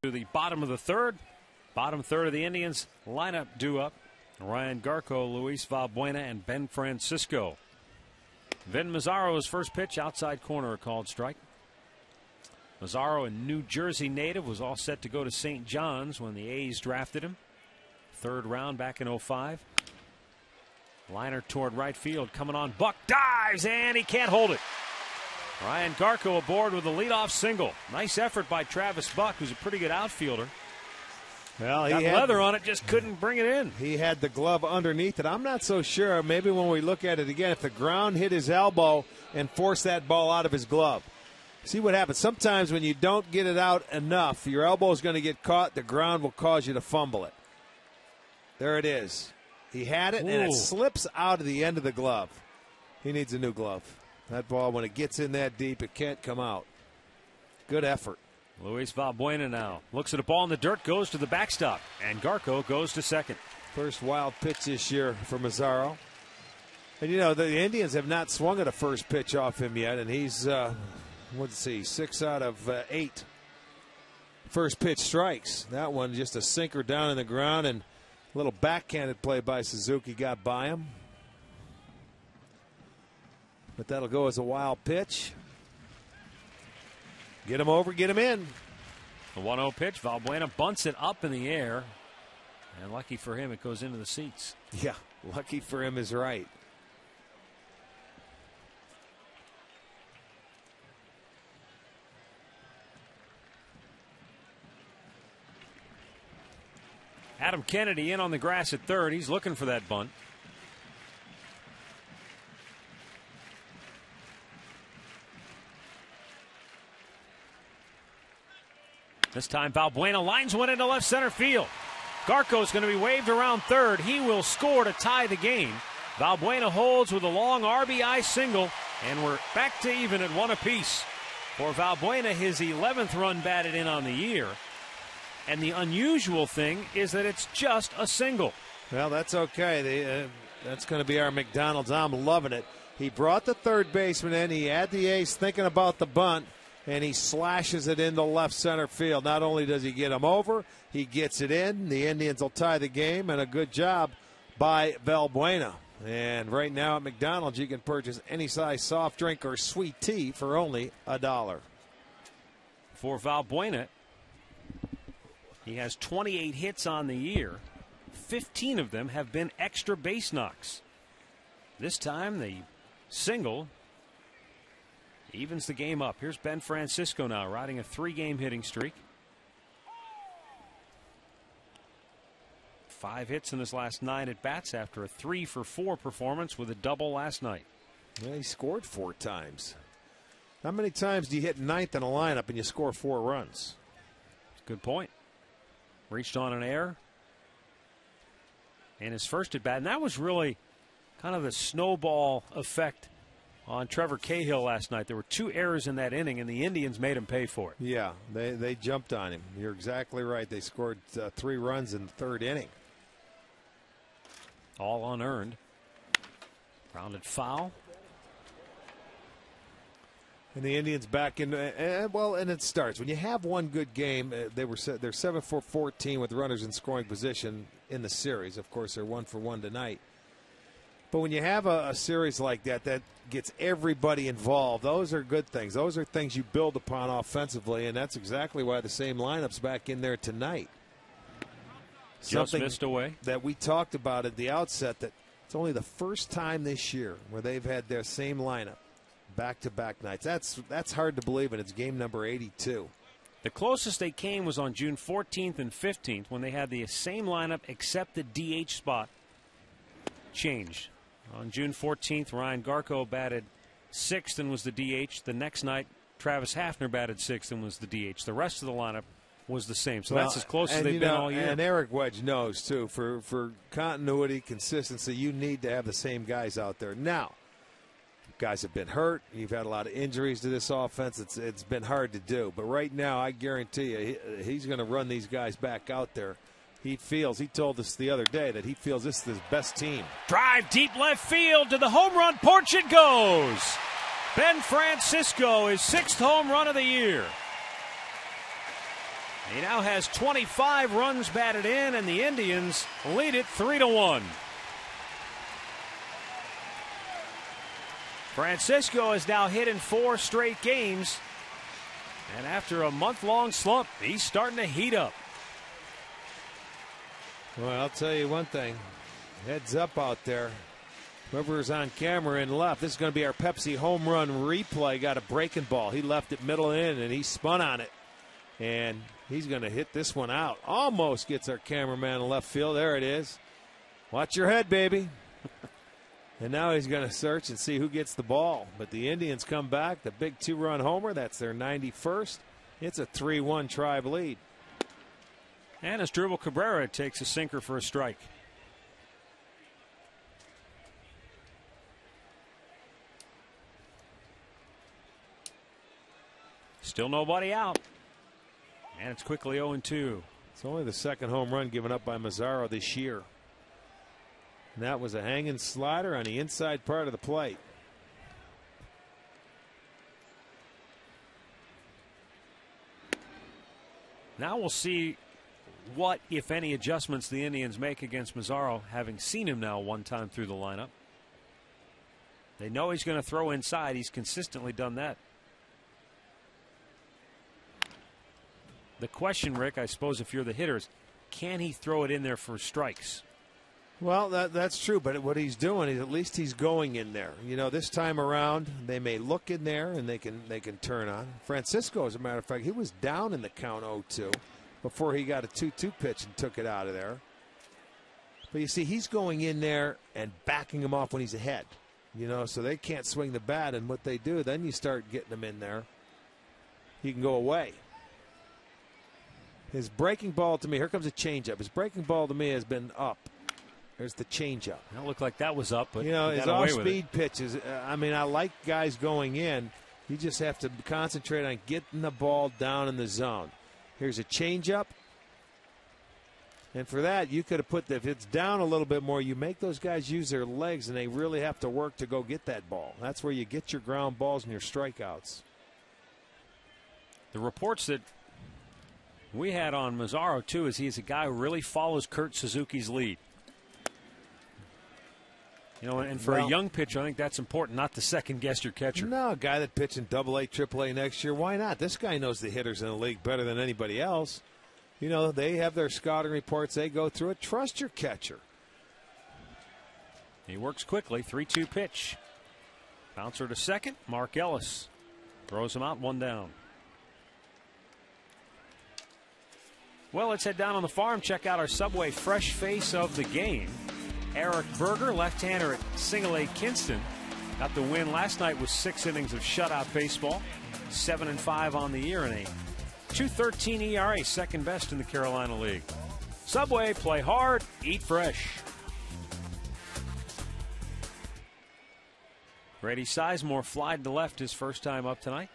to the bottom of the third. Bottom third of the Indians lineup due up. Ryan Garco, Luis Valbuena, and Ben Francisco. Vin Mazzaro's first pitch, outside corner, a called strike. Mazzaro, a New Jersey native, was all set to go to St. John's when the A's drafted him. 3rd round back in 05. Liner toward right field, coming on. Buck dives, and he can't hold it. Ryan Garco aboard with a leadoff single. Nice effort by Travis Buck, who's a pretty good outfielder. Well, got leather on it, just couldn't bring it in. He had the glove underneath it. I'm not so sure. Maybe when we look at it again, if the ground hit his elbow and forced that ball out of his glove. See what happens. Sometimes when you don't get it out enough, your elbow is going to get caught. The ground will cause you to fumble it. There it is. He had it, and it slips out of the end of the glove. He needs a new glove. That ball, when it gets in that deep, it can't come out. Good effort. Luis Valbuena now looks at a ball in the dirt, goes to the backstop, and Garco goes to second. First wild pitch this year for Mazzaro. And, you know, the Indians have not swung at a first pitch off him yet, and he's, let's see, 6 out of 8 first pitch strikes. That one just a sinker down in the ground, and a little backhanded play by Suzuki got by him. But that'll go as a wild pitch. Get him over, get him in. The 1-0 pitch. Valbuena bunts it up in the air. And lucky for him, it goes into the seats. Yeah, lucky for him is right. Adam Kennedy in on the grass at third. He's looking for that bunt. This time Valbuena lines one into left center field. Garco's going to be waved around third. He will score to tie the game. Valbuena holds with a long RBI single, and we're back to even at 1 apiece. For Valbuena, his 11th run batted in on the year. And the unusual thing is that it's just a single. Well, that's okay. That's going to be our McDonald's. I'm loving it. He brought the third baseman in. He had the ace thinking about the bunt, and he slashes it into left center field. Not only does he get him over, he gets it in. The Indians will tie the game, and a good job by Valbuena. And right now at McDonald's, you can purchase any size soft drink or sweet tea for only $1. For Valbuena, he has 28 hits on the year. 15 of them have been extra base knocks. This time the single evens the game up. Here's Ben Francisco now riding a 3-game hitting streak. 5 hits in his last 9 at bats after a 3-for-4 performance with a double last night. Yeah, he scored 4 times. How many times do you hit 9th in a lineup and you score 4 runs? Good point. Reached on an error in his first at bat, and that was really kind of the snowball effect on Trevor Cahill last night. There were 2 errors in that inning, and the Indians made him pay for it. Yeah, they jumped on him. You're exactly right. They scored 3 runs in the 3rd inning. All unearned. Grounded foul. And the Indians back in, and it starts. When you have one good game, they're 7 for 14 with runners in scoring position in the series. Of course, they're 1 for 1 tonight. But when you have a series like that gets everybody involved, those are good things. Those are things you build upon offensively, and that's exactly why the same lineup's back in there tonight. Just missed away. That we talked about at the outset, that it's only the first time this year where they've had their same lineup back-to-back nights. That's hard to believe, and it's game number 82. The closest they came was on June 14th and 15th when they had the same lineup except the DH spot changed. On June 14th, Ryan Garco batted 6th and was the DH. The next night, Travis Hafner batted 6th and was the DH. The rest of the lineup was the same. So that's as close as they've been all year. And Eric Wedge knows, too, for continuity, consistency, you need to have the same guys out there. Now, guys have been hurt. You've had a lot of injuries to this offense. It's been hard to do. But right now, I guarantee you, he's going to run these guys back out there. He told us the other day that he feels this is his best team. Drive deep left field to the home run porch it goes. Ben Francisco, his 6th home run of the year. He now has 25 runs batted in, and the Indians lead it 3-1. Francisco has now hit in 4 straight games, and after a month-long slump, he's starting to heat up. Well, I'll tell you one thing. Heads up out there. Whoever's on camera in left, this is going to be our Pepsi home run replay. Got a breaking ball. He left it middle in, and he spun on it. And he's going to hit this one out. Almost gets our cameraman in left field. There it is. Watch your head, baby. And now he's going to search and see who gets the ball. But the Indians come back. The big 2-run homer. That's their 91st. It's a 3-1 Tribe lead. And Asdrubal Cabrera takes a sinker for a strike. Still nobody out. And it's quickly 0-2. It's only the second home run given up by Mazzaro this year. And that was a hanging slider on the inside part of the plate. Now we'll see what, if any, adjustments the Indians make against Mazzaro, having seen him now one time through the lineup. They know he's going to throw inside. He's consistently done that. The question, Rick, I suppose if you're the hitters, can he throw it in there for strikes? Well, that's true, but what he's doing is at least he's going in there. You know, this time around they may look in there and they can turn on. Francisco, as a matter of fact, he was down in the count 0-2 before he got a 2-2 pitch and took it out of there. But you see, he's going in there and backing him off when he's ahead. You know, so they can't swing the bat, and what they do, then you start getting him in there. He can go away. His breaking ball to me, here comes a changeup. His breaking ball to me has been up. There's the changeup. It looked like that was up, but you know, his off-speed pitches. I mean, I like guys going in. You just have to concentrate on getting the ball down in the zone. Here's a changeup, and for that, you could have put if it's down a little bit more, you make those guys use their legs, and they really have to work to go get that ball. That's where you get your ground balls and your strikeouts. The reports that we had on Mazzaro too is he's a guy who really follows Kurt Suzuki's lead. You know, and for a young pitcher, I think that's important, not to second guess your catcher. No, a guy that pitched in AA, AAA next year, why not? This guy knows the hitters in the league better than anybody else. You know, they have their scouting reports. They go through it. Trust your catcher. He works quickly. 3-2 pitch. Bouncer to second. Mark Ellis throws him out, one down. Well, let's head down on the farm. Check out our Subway fresh face of the game. Eric Berger, left-hander at Single A Kinston, got the win last night with 6 innings of shutout baseball, 7-5 on the year, and a 2.13 ERA, second best in the Carolina League. Subway, play hard, eat fresh. Grady Sizemore flied to left his first time up tonight,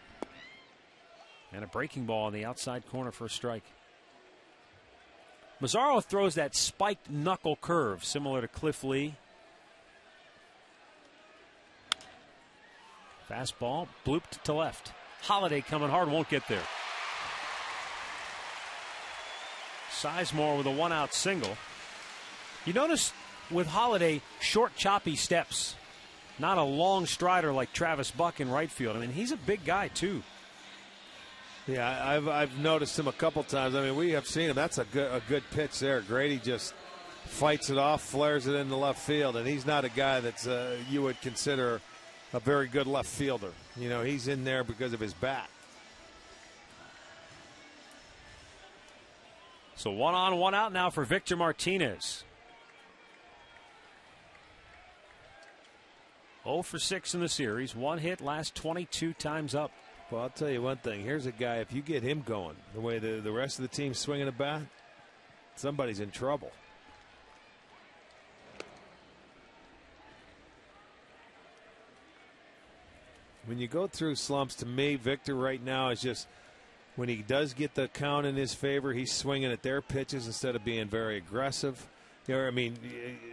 and a breaking ball on the outside corner for a strike. Mazzaro throws that spiked knuckle curve, similar to Cliff Lee. Fastball, blooped to left. Holiday coming hard, won't get there. Sizemore with a one-out single. You notice with Holiday, short, choppy steps. Not a long strider like Travis Buck in right field. I mean, he's a big guy, too. Yeah, I've noticed him a couple times. I mean, we have seen him. That's a good pitch there. Grady just fights it off, flares it into left field, and he's not a guy that's you would consider a very good left fielder. You know, he's in there because of his bat. So 1 on, 1 out now for Victor Martinez. 0 for 6 in the series. 1 hit, last 22 times up. Well, I'll tell you one thing. Here's a guy, if you get him going, the way the rest of the team's swinging a bat, somebody's in trouble. When you go through slumps, to me, Victor right now is just, when he does get the count in his favor, he's swinging at their pitches instead of being very aggressive. You know, I mean,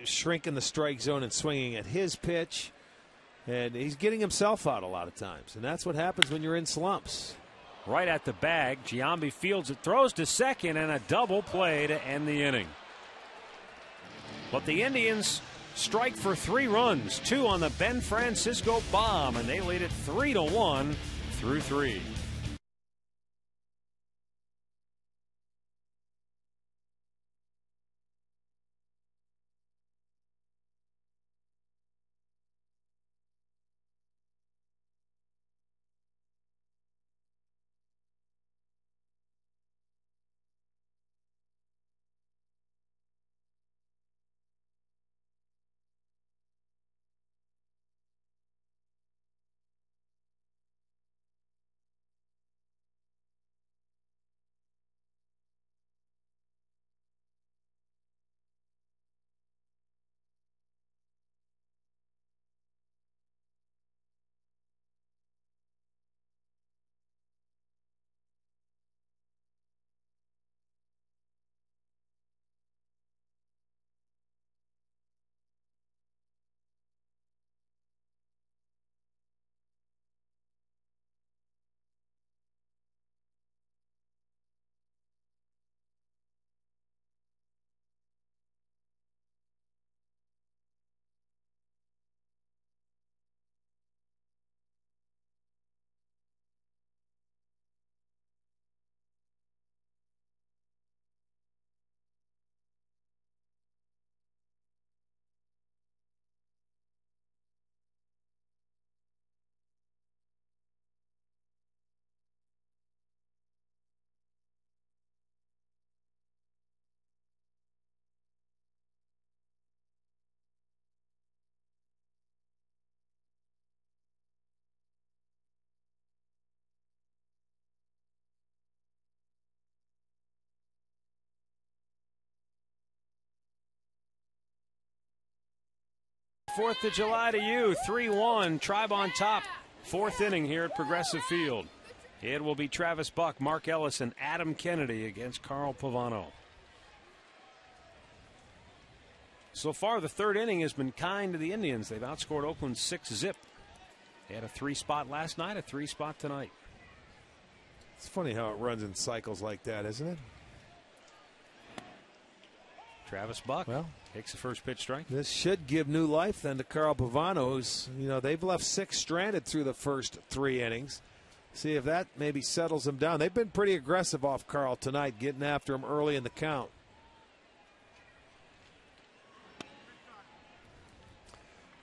shrinking the strike zone and swinging at his pitch. And he's getting himself out a lot of times. And that's what happens when you're in slumps. Right at the bag. Giambi fields it, throws to second, and a double play to end the inning. But the Indians strike for 3 runs, 2 on the Ben Francisco bomb, and they lead it 3-1 through 3. 4th of July to you. 3-1, Tribe on top. 4th inning here at Progressive Field. It will be Travis Buck, Mark Ellis, and Adam Kennedy against Carl Pavano. So far, the 3rd inning has been kind to the Indians. They've outscored Oakland 6-zip. They had a 3-spot last night, a 3-spot tonight. It's funny how it runs in cycles like that, isn't it? Travis Buck takes the first pitch strike. This should give new life then to Carl Pavano, who's, they've left 6 stranded through the first 3 innings. See if that maybe settles him down. They've been pretty aggressive off Carl tonight, getting after him early in the count.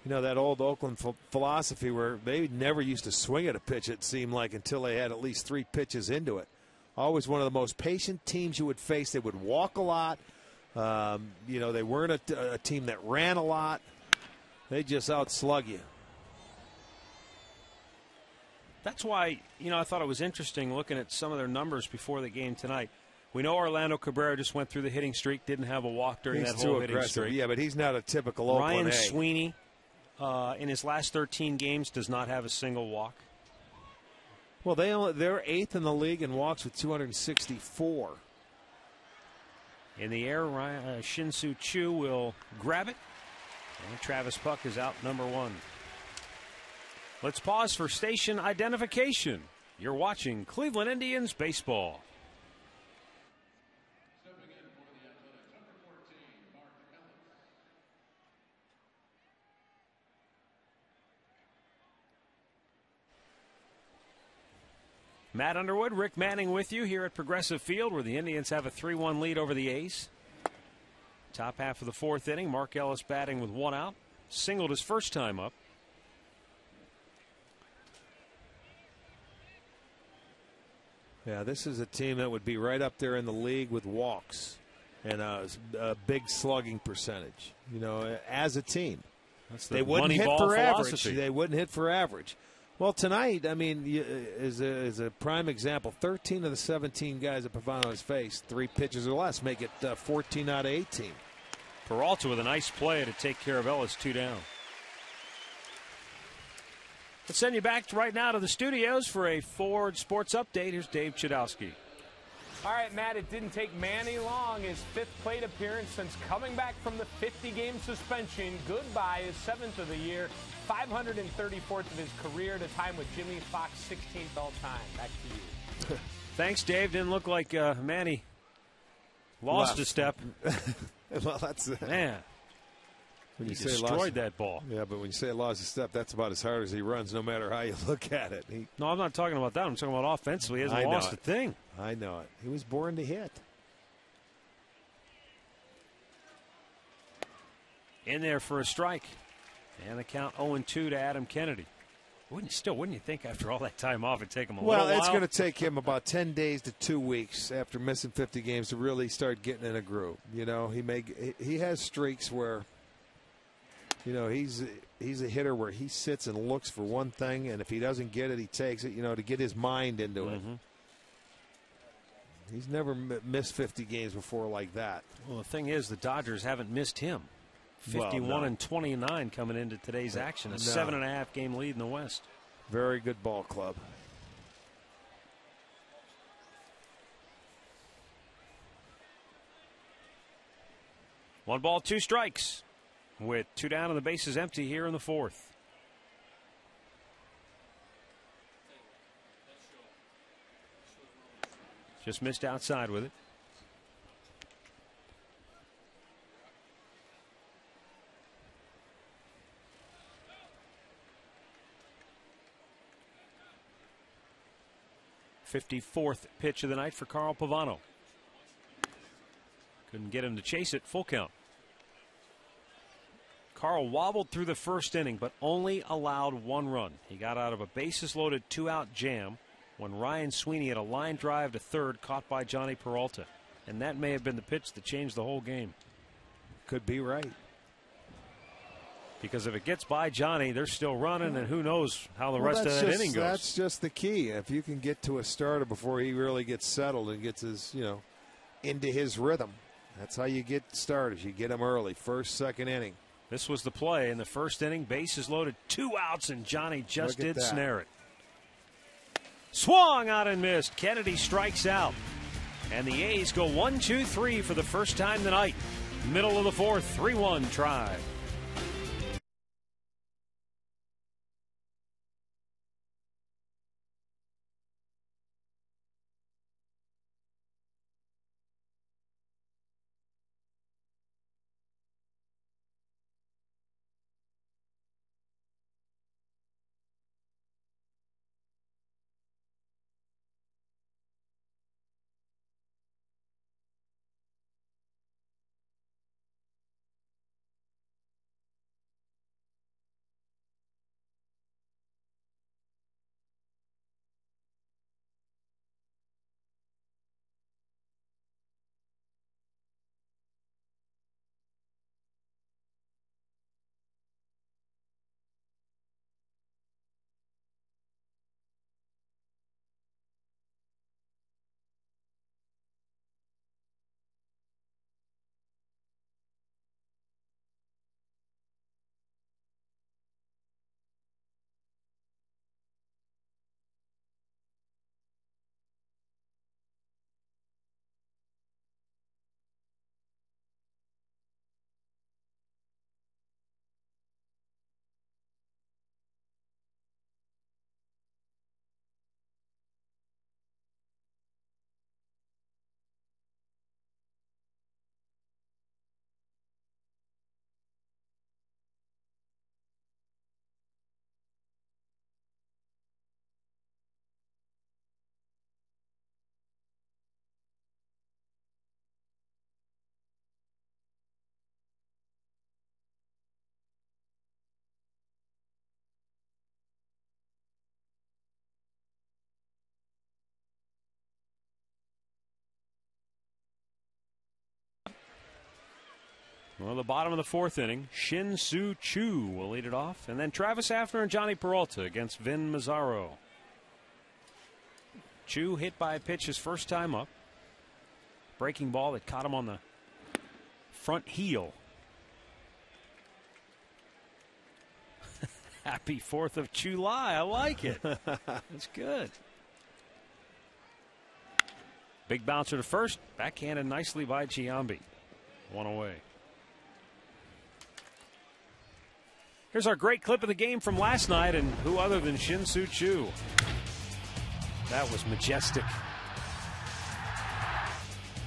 That old Oakland philosophy where they never used to swing at a pitch, it seemed like, until they had at least 3 pitches into it. Always one of the most patient teams you would face. They would walk a lot. They weren't a team that ran a lot. They just outslug you. That's why, I thought it was interesting looking at some of their numbers before the game tonight. We know Orlando Cabrera just went through the hitting streak, didn't have a walk during that whole hitting streak. Yeah, but he's not a typical Oakland Ryan A. Sweeney, in his last 13 games, does not have a single walk. Well, they're 8th in the league in walks with 264. In the air, Shin-Soo Choo will grab it. And Travis Buck is out number 1. Let's pause for station identification. You're watching Cleveland Indians baseball. Matt Underwood, Rick Manning with you here at Progressive Field, where the Indians have a 3-1 lead over the A's. Top half of the 4th inning, Mark Ellis batting with 1 out. Singled his first time up. Yeah, this is a team that would be right up there in the league with walks and a big slugging percentage. As a team, they wouldn't hit for average. They wouldn't hit for average. Well, tonight, is a prime example. 13 of the 17 guys that Pavano has faced, 3 pitches or less, make it 14 out of 18. Peralta with a nice play to take care of Ellis, 2 down. Let's send you back right now to the studios for a Ford Sports Update. Here's Dave Chudowski. All right, Matt, it didn't take Manny long. His 5th plate appearance since coming back from the 50-game suspension. Goodbye, his 7th of the year, 534th of his career, to time with Jimmy Fox, 16th all-time. Back to you. Thanks, Dave. Didn't look like Manny lost a step. Well, that's man. When he destroyed that ball. Yeah, but when you say lost a step, that's about as hard as he runs, no matter how you look at it. No, I'm not talking about that. I'm talking about offensively. He hasn't lost a thing. I know it. He was born to hit. In there for a strike. And the count 0-2 to Adam Kennedy. Wouldn't you think after all that time off it'd take him a little while? Well, it's going to take him about 10 days to 2 weeks after missing 50 games to really start getting in a groove. He has streaks where he's a hitter where he sits and looks for one thing, and if he doesn't get it, he takes it, to get his mind into it. He's never missed 50 games before like that. Well, the thing is, the Dodgers haven't missed him. 51-29 coming into today's action. A 7.5 game lead in the West. Very good ball club. One ball, 2 strikes. With 2 down and the bases empty here in the 4th. Just missed outside with it. .54th pitch of the night for Carl Pavano. Couldn't get him to chase it. Full count. Carl wobbled through the first inning, but only allowed 1 run. He got out of a bases-loaded 2-out jam when Ryan Sweeney had a line drive to third caught by Johnny Peralta. And that may have been the pitch that changed the whole game. Could be right. Because if it gets by Johnny, they're still running, and who knows how the rest of that inning goes. That's just the key. If you can get to a starter before he really gets settled and gets his, into his rhythm, that's how you get starters. You get him early, first, second inning. This was the play in the first inning. Bases loaded, 2 outs, and Johnny just did snare it. Swung out and missed. Kennedy strikes out. And the A's go 1-2-3 for the first time tonight. Middle of the fourth, 3-1 try. Well, the bottom of the fourth inning, Shin-Soo Choo will lead it off. And then Travis Hafner and Johnny Peralta against Vin Mazzaro. Choo hit by a pitch his first time up. Breaking ball that caught him on the front heel. Happy 4th of July. I like it. That's good. Big bouncer to first. Backhanded nicely by Giambi. 1 away. Here's our great clip of the game from last night, and who other than Shin-Soo Choo. That was majestic.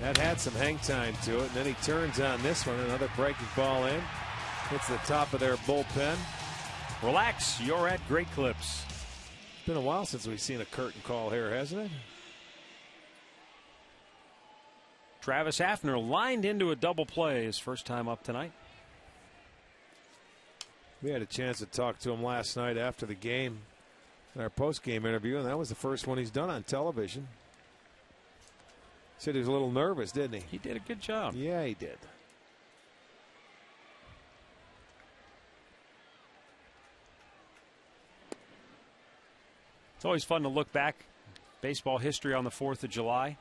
That had some hang time to it, and then he turns on this one. Another breaking ball in. Hits the top of their bullpen. Relax, you're at Great Clips. It's been a while since we've seen a curtain call here, hasn't it? Travis Hafner lined into a double play his first time up tonight. We had a chance to talk to him last night after the game in our post-game interview, and that was the first one he's done on television. Said he was a little nervous, didn't he? He did a good job. Yeah, he did. It's always fun to look back baseball history on the 4th of July.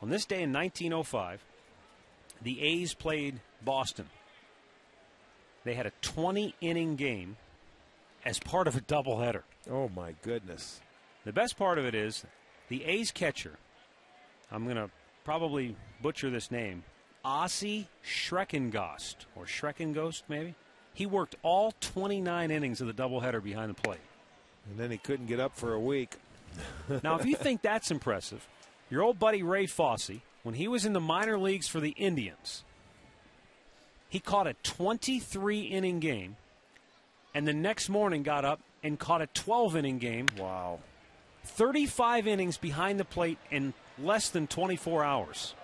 On this day in 1905, the A's played Boston. They had a 20-inning game as part of a doubleheader. Oh, my goodness. The best part of it is the A's catcher, I'm going to probably butcher this name, Ossie Schreckengost, or Schreckengost maybe. He worked all 29 innings of the doubleheader behind the plate. And then he couldn't get up for a week. Now, if you think that's impressive, your old buddy Ray Fosse, when he was in the minor leagues for the Indians, he caught a 23-inning game, and the next morning got up and caught a 12-inning game. Wow. 35 innings behind the plate in less than 24 hours.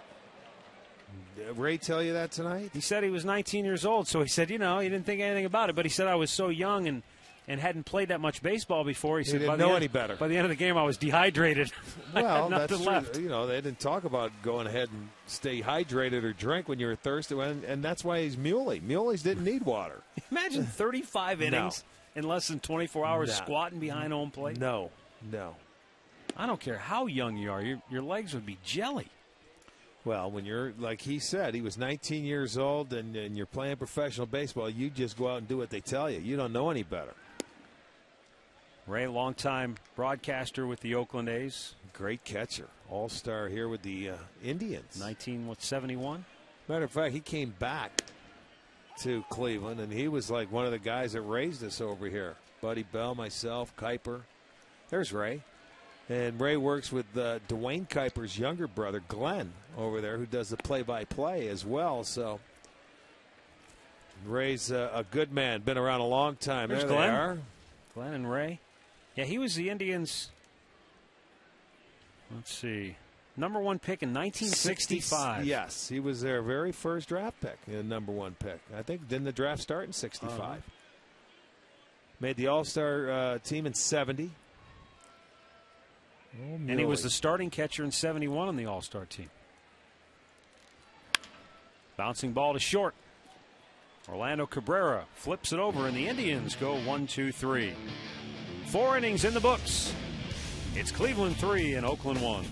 Did Ray tell you that tonight? He said he was 19 years old, so he said, he didn't think anything about it, but he said, I was so young and hadn't played that much baseball before. He said, didn't know any better. By the end of the game, I was dehydrated. Well, I had that's nothing left. true. They didn't talk about going ahead and stay hydrated or drink when you were thirsty, and that's why he's muley. Muleys didn't need water. Imagine 35 innings in less than 24 hours squatting behind home plate. No. I don't care how young you are. Your legs would be jelly. Well, when you're, like he said, he was 19 years old and you're playing professional baseball, you just go out and do what they tell you. You don't know any better. Ray, longtime broadcaster with the Oakland A's. Great catcher. All-star here with the Indians. 1971. Matter of fact, he came back to Cleveland, and he was like one of the guys that raised us over here. Buddy Bell, myself, Kuiper. There's Ray. And Ray works with Dwayne Kuiper's younger brother, Glenn, over there, who does the play-by-play as well. So Ray's a good man. Been around a long time. There's there Glenn. they are. Glenn and Ray. Yeah, he was the Indians', let's see, #1 pick in 1965. Yes, he was their very first draft pick, #1 pick. I think, didn't the draft start in 65? Made the All-Star team in 70. Oh, and he was the starting catcher in 71 on the All-Star team. Bouncing ball to short. Orlando Cabrera flips it over, and the Indians go 1-2-3. 4 innings in the books. It's Cleveland 3 and Oakland 1.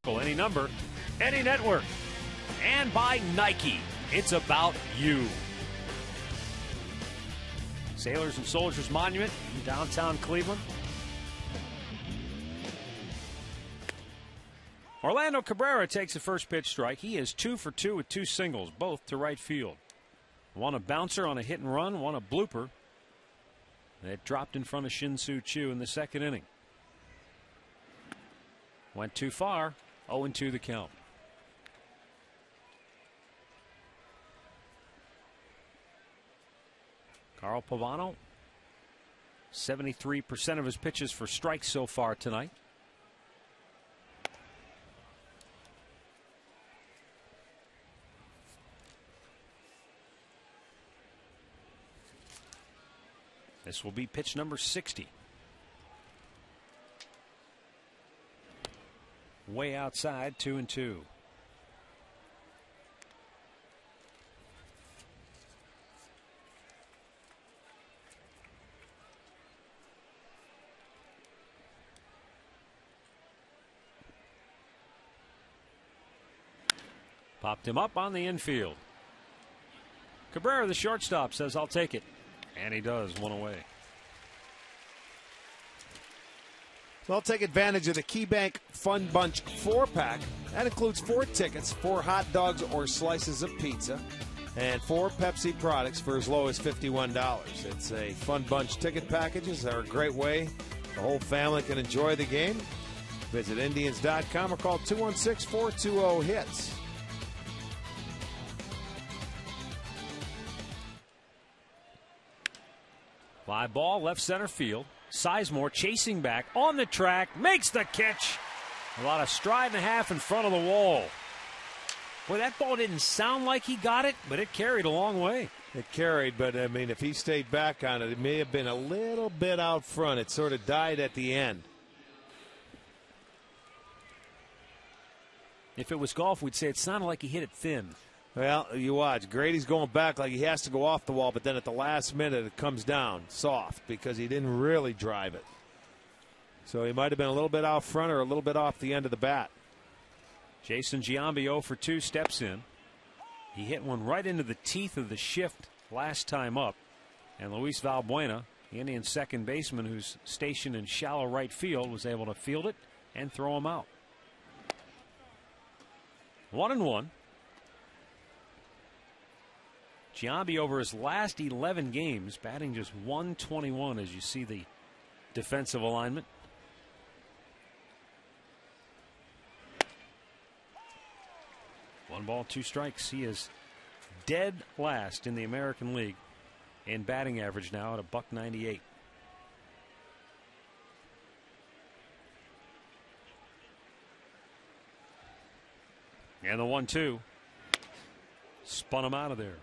Any number, any network, and by Nike. It's about you. Sailors and Soldiers Monument in downtown Cleveland. Orlando Cabrera takes the first pitch strike. He is 2 for 2 with 2 singles, both to right field. One a bouncer on a hit and run, one a blooper. It dropped in front of Shin-Soo Choo in the second inning. Went too far. 0-2 the count. Carl Pavano, 73% of his pitches for strikes so far tonight. This will be pitch number 60. Way outside, 2-2. Popped him up on the infield. Cabrera, the shortstop, says, "I'll take it." And he does, 1 away. So I'll take advantage of the KeyBank Fun Bunch 4-pack. That includes 4 tickets, 4 hot dogs or slices of pizza, and 4 Pepsi products for as low as $51. It's a Fun Bunch ticket packages. Are a great way the whole family can enjoy the game. Visit Indians.com or call 216-420-HITS. Fly ball, left center field. Sizemore chasing back on the track, makes the catch. About a stride and a half in front of the wall. Boy, that ball didn't sound like he got it, but it carried a long way. It carried, but I mean, if he stayed back on it, it may have been a little bit out front. It sort of died at the end. If it was golf, we'd say it sounded like he hit it thin. Well, you watch. Grady's going back like he has to go off the wall, but then at the last minute it comes down soft because he didn't really drive it. So he might have been a little bit out front or a little bit off the end of the bat. Jason Giambi 0 for 2 steps in. He hit one right into the teeth of the shift last time up. And Luis Valbuena, the Indian second baseman who's stationed in shallow right field, was able to field it and throw him out. 1-1. Giambi over his last 11 games batting just .121 as you see the defensive alignment. One ball, 2 strikes. He is dead last in the American League in batting average now at $1.98. And the 1-2 spun him out of there.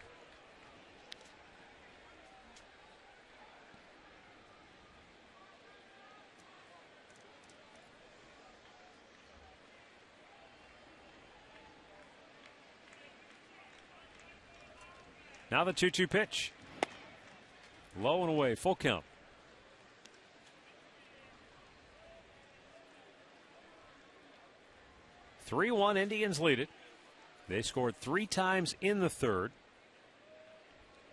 Now the 2-2 pitch. Low and away, full count. (3-1) Indians lead it. They scored 3 times in the third.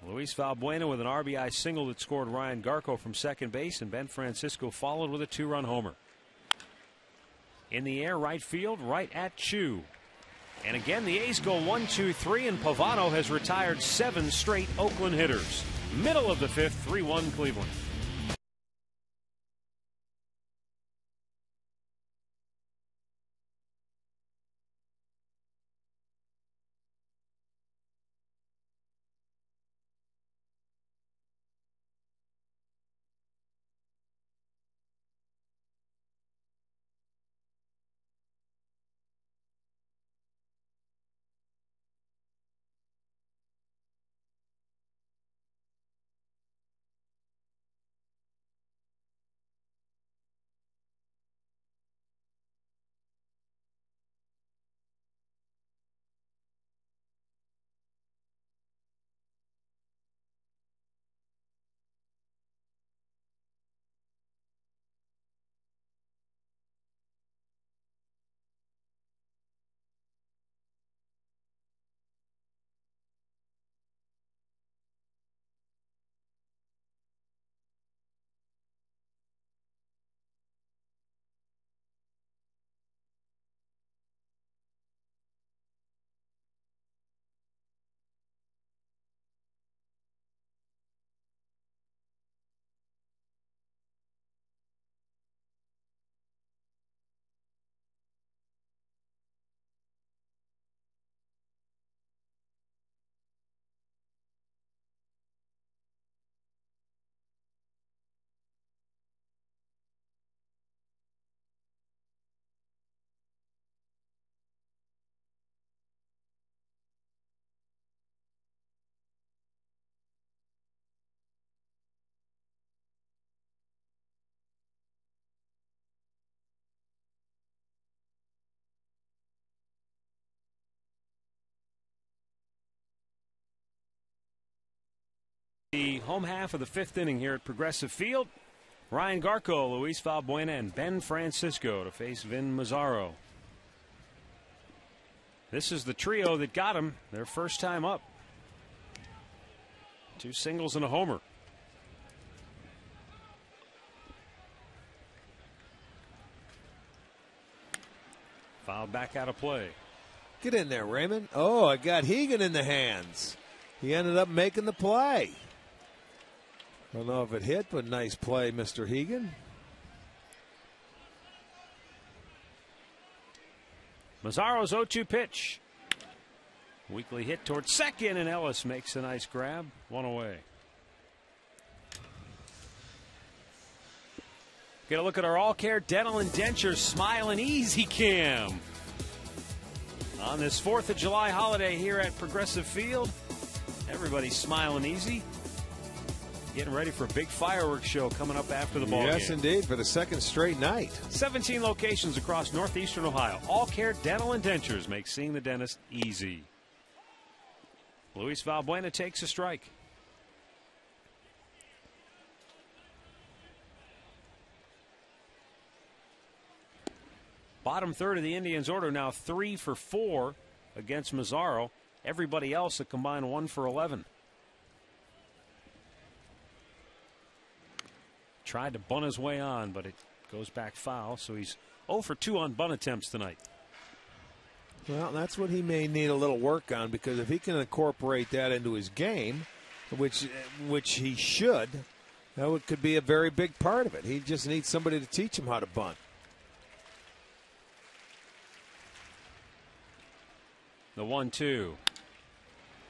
Luis Valbuena with an RBI single that scored Ryan Garco from second base, and Ben Francisco followed with a 2-run homer. In the air, right field, right at Chu. And again, the A's go 1-2-3, and Pavano has retired 7 straight Oakland hitters. Middle of the 5th, 3-1 Cleveland. The home half of the 5th inning here at Progressive Field. Ryan Garco, Luis Valbuena, and Ben Francisco to face Vin Mazzaro. This is the trio that got him their first time up. 2 singles and a homer. Fouled back out of play. Get in there, Raymond. Oh, I got Hegan in the hands. He ended up making the play. I don't know if it hit, but nice play, Mr. Hegan. Mazzaro's 0-2 pitch. Weakly hit towards second, and Ellis makes a nice grab. 1 away. Get a look at our All Care Dental and Dentures Smile and Easy Cam. On this 4th of July holiday here at Progressive Field, everybody's smiling easy. Getting ready for a big fireworks show coming up after the ball game. Yes, indeed, for the second straight night. 17 locations across northeastern Ohio. All Care Dental and Dentures make seeing the dentist easy. Luis Valbuena takes a strike. Bottom third of the Indians' order now 3 for 4 against Mazzaro. Everybody else a combined 1 for 11. Tried to bunt his way on, but it goes back foul, so he's 0 for 2 on bunt attempts tonight. Well, that's what he may need a little work on, because if he can incorporate that into his game, which he should, that could be a very big part of it. He just needs somebody to teach him how to bunt. The 1-2.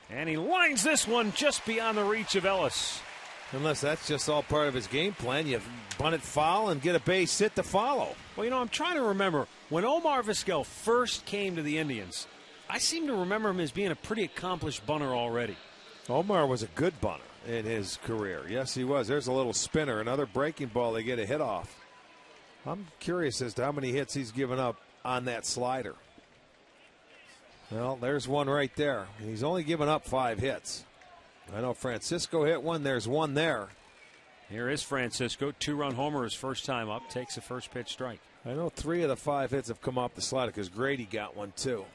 And he lines this one just beyond the reach of Ellis. Unless that's just all part of his game plan. You bunt it foul and get a base hit to follow. Well, you know, I'm trying to remember. When Omar Vizquel first came to the Indians, I seem to remember him as being a pretty accomplished bunter already. Omar was a good bunter in his career. Yes, he was. There's a little spinner. Another breaking ball they get a hit off. I'm curious as to how many hits he's given up on that slider. Well, there's one right there. He's only given up 5 hits. I know Francisco hit one. There's one there. Here is Francisco. 2-run homer his first time up. Takes the first pitch strike. I know 3 of the 5 hits have come off the slider because Grady got one too.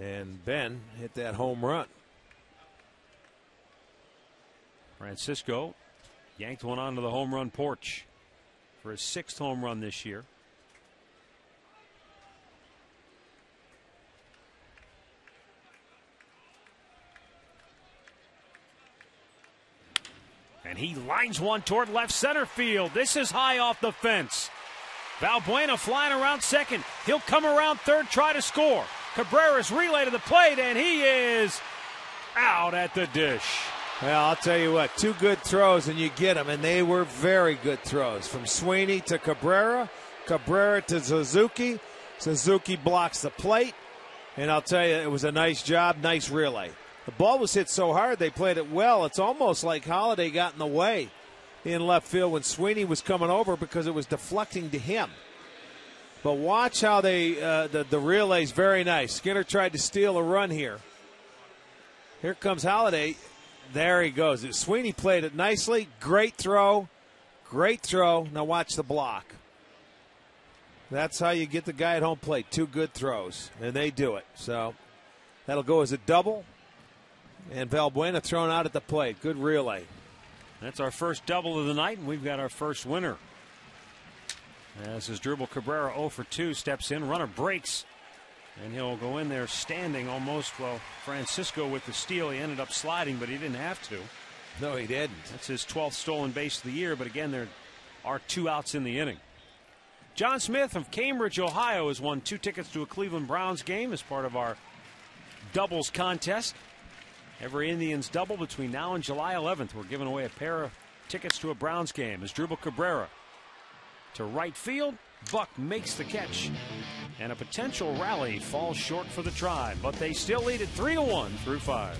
And Ben hit that home run. Francisco yanked one onto the home run porch for his 6th home run this year. And he lines one toward left center field. This is high off the fence. Valbuena flying around second. He'll come around third, try to score. Cabrera's relay to the plate, and he is out at the dish. Well, I'll tell you what, 2 good throws and you get them, and they were very good throws. From Sweeney to Cabrera, Cabrera to Suzuki. Suzuki blocks the plate, and I'll tell you, it was a nice job, nice relay. The ball was hit so hard, they played it well. It's almost like Holiday got in the way in left field when Sweeney was coming over because it was deflecting to him. But watch how they the relay's very nice. Skinner tried to steal a run here. Here comes Holiday. There he goes. Sweeney played it nicely. Great throw. Great throw. Now watch the block. That's how you get the guy at home plate. 2 good throws, and they do it. So that'll go as a double. And Valbuena thrown out at the plate. Good relay. That's our first double of the night, and we've got our first winner. As Asdrubal Cabrera 0 for 2 steps in. Runner breaks, and he'll go in there standing almost. Well, Francisco with the steal. He ended up sliding, but he didn't have to. No, he didn't. That's his 12th stolen base of the year, but again, there are 2 outs in the inning. John Smith of Cambridge, Ohio, has won 2 tickets to a Cleveland Browns game as part of our doubles contest. Every Indians double between now and July 11th. We're giving away a pair of tickets to a Browns game. Asdrubal Cabrera to right field. Buck makes the catch. And a potential rally falls short for the Tribe, but they still lead it 3-1 through 5.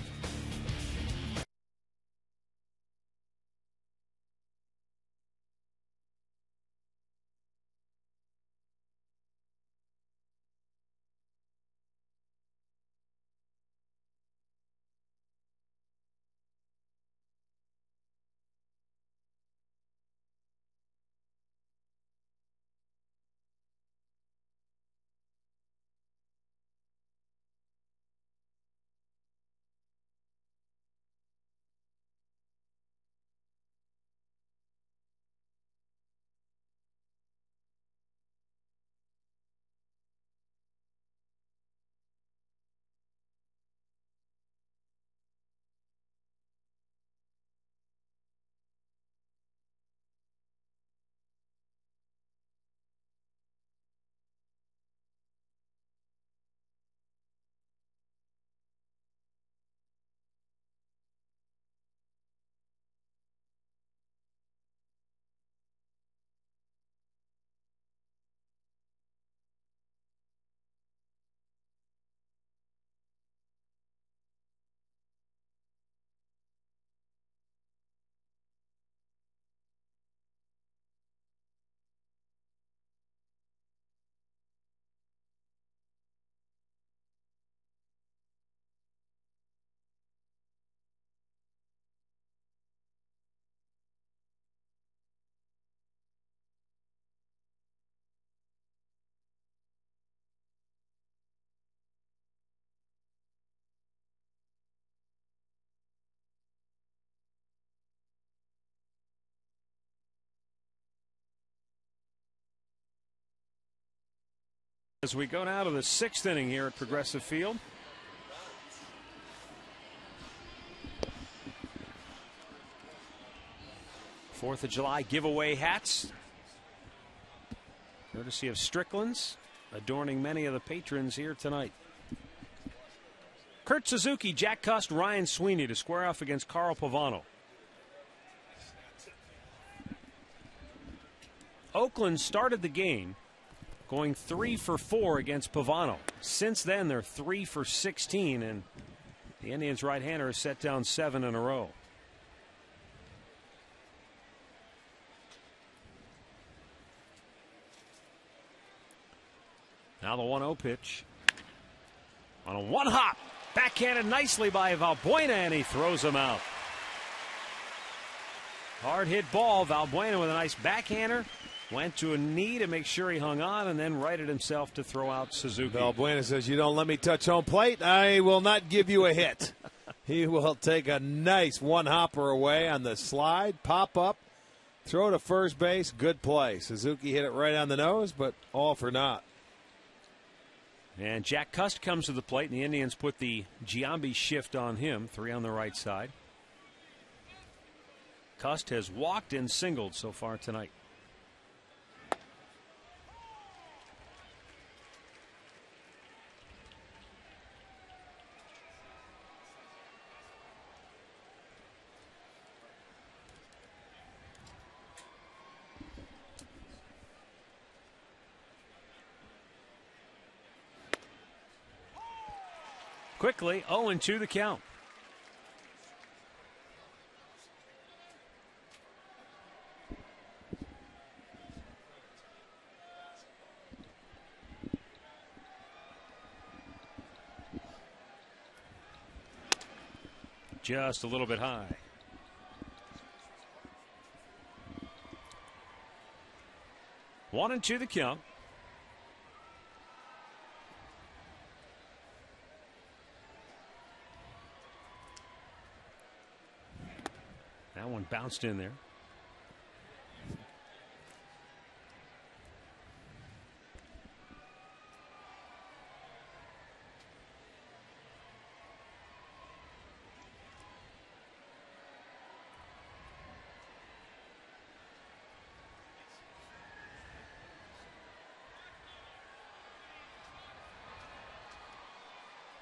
As we go now to the 6th inning here at Progressive Field. Fourth of July giveaway hats, courtesy of Strickland's, adorning many of the patrons here tonight. Kurt Suzuki, Jack Cust, Ryan Sweeney to square off against Carl Pavano. Oakland started the game going 3 for 4 against Pavano. Since then, they're 3 for 16, and the Indians' right-hander has set down 7 in a row. Now the 1-0 pitch. On a one-hop. Backhanded nicely by Valbuena, and he throws him out. Hard hit ball. Valbuena with a nice backhander. Went to a knee to make sure he hung on, and then righted himself to throw out Suzuki. Valbuena says, "You don't let me touch home plate, I will not give you a hit." He will take a nice one-hopper away on the slide, pop up, throw to first base. Good play. Suzuki hit it right on the nose, but all for naught. And Jack Cust comes to the plate, and the Indians put the Giambi shift on him, 3 on the right side. Cust has walked and singled so far tonight. Quickly, 0-2 the count. Just a little bit high. One and 2 the count. That one bounced in there.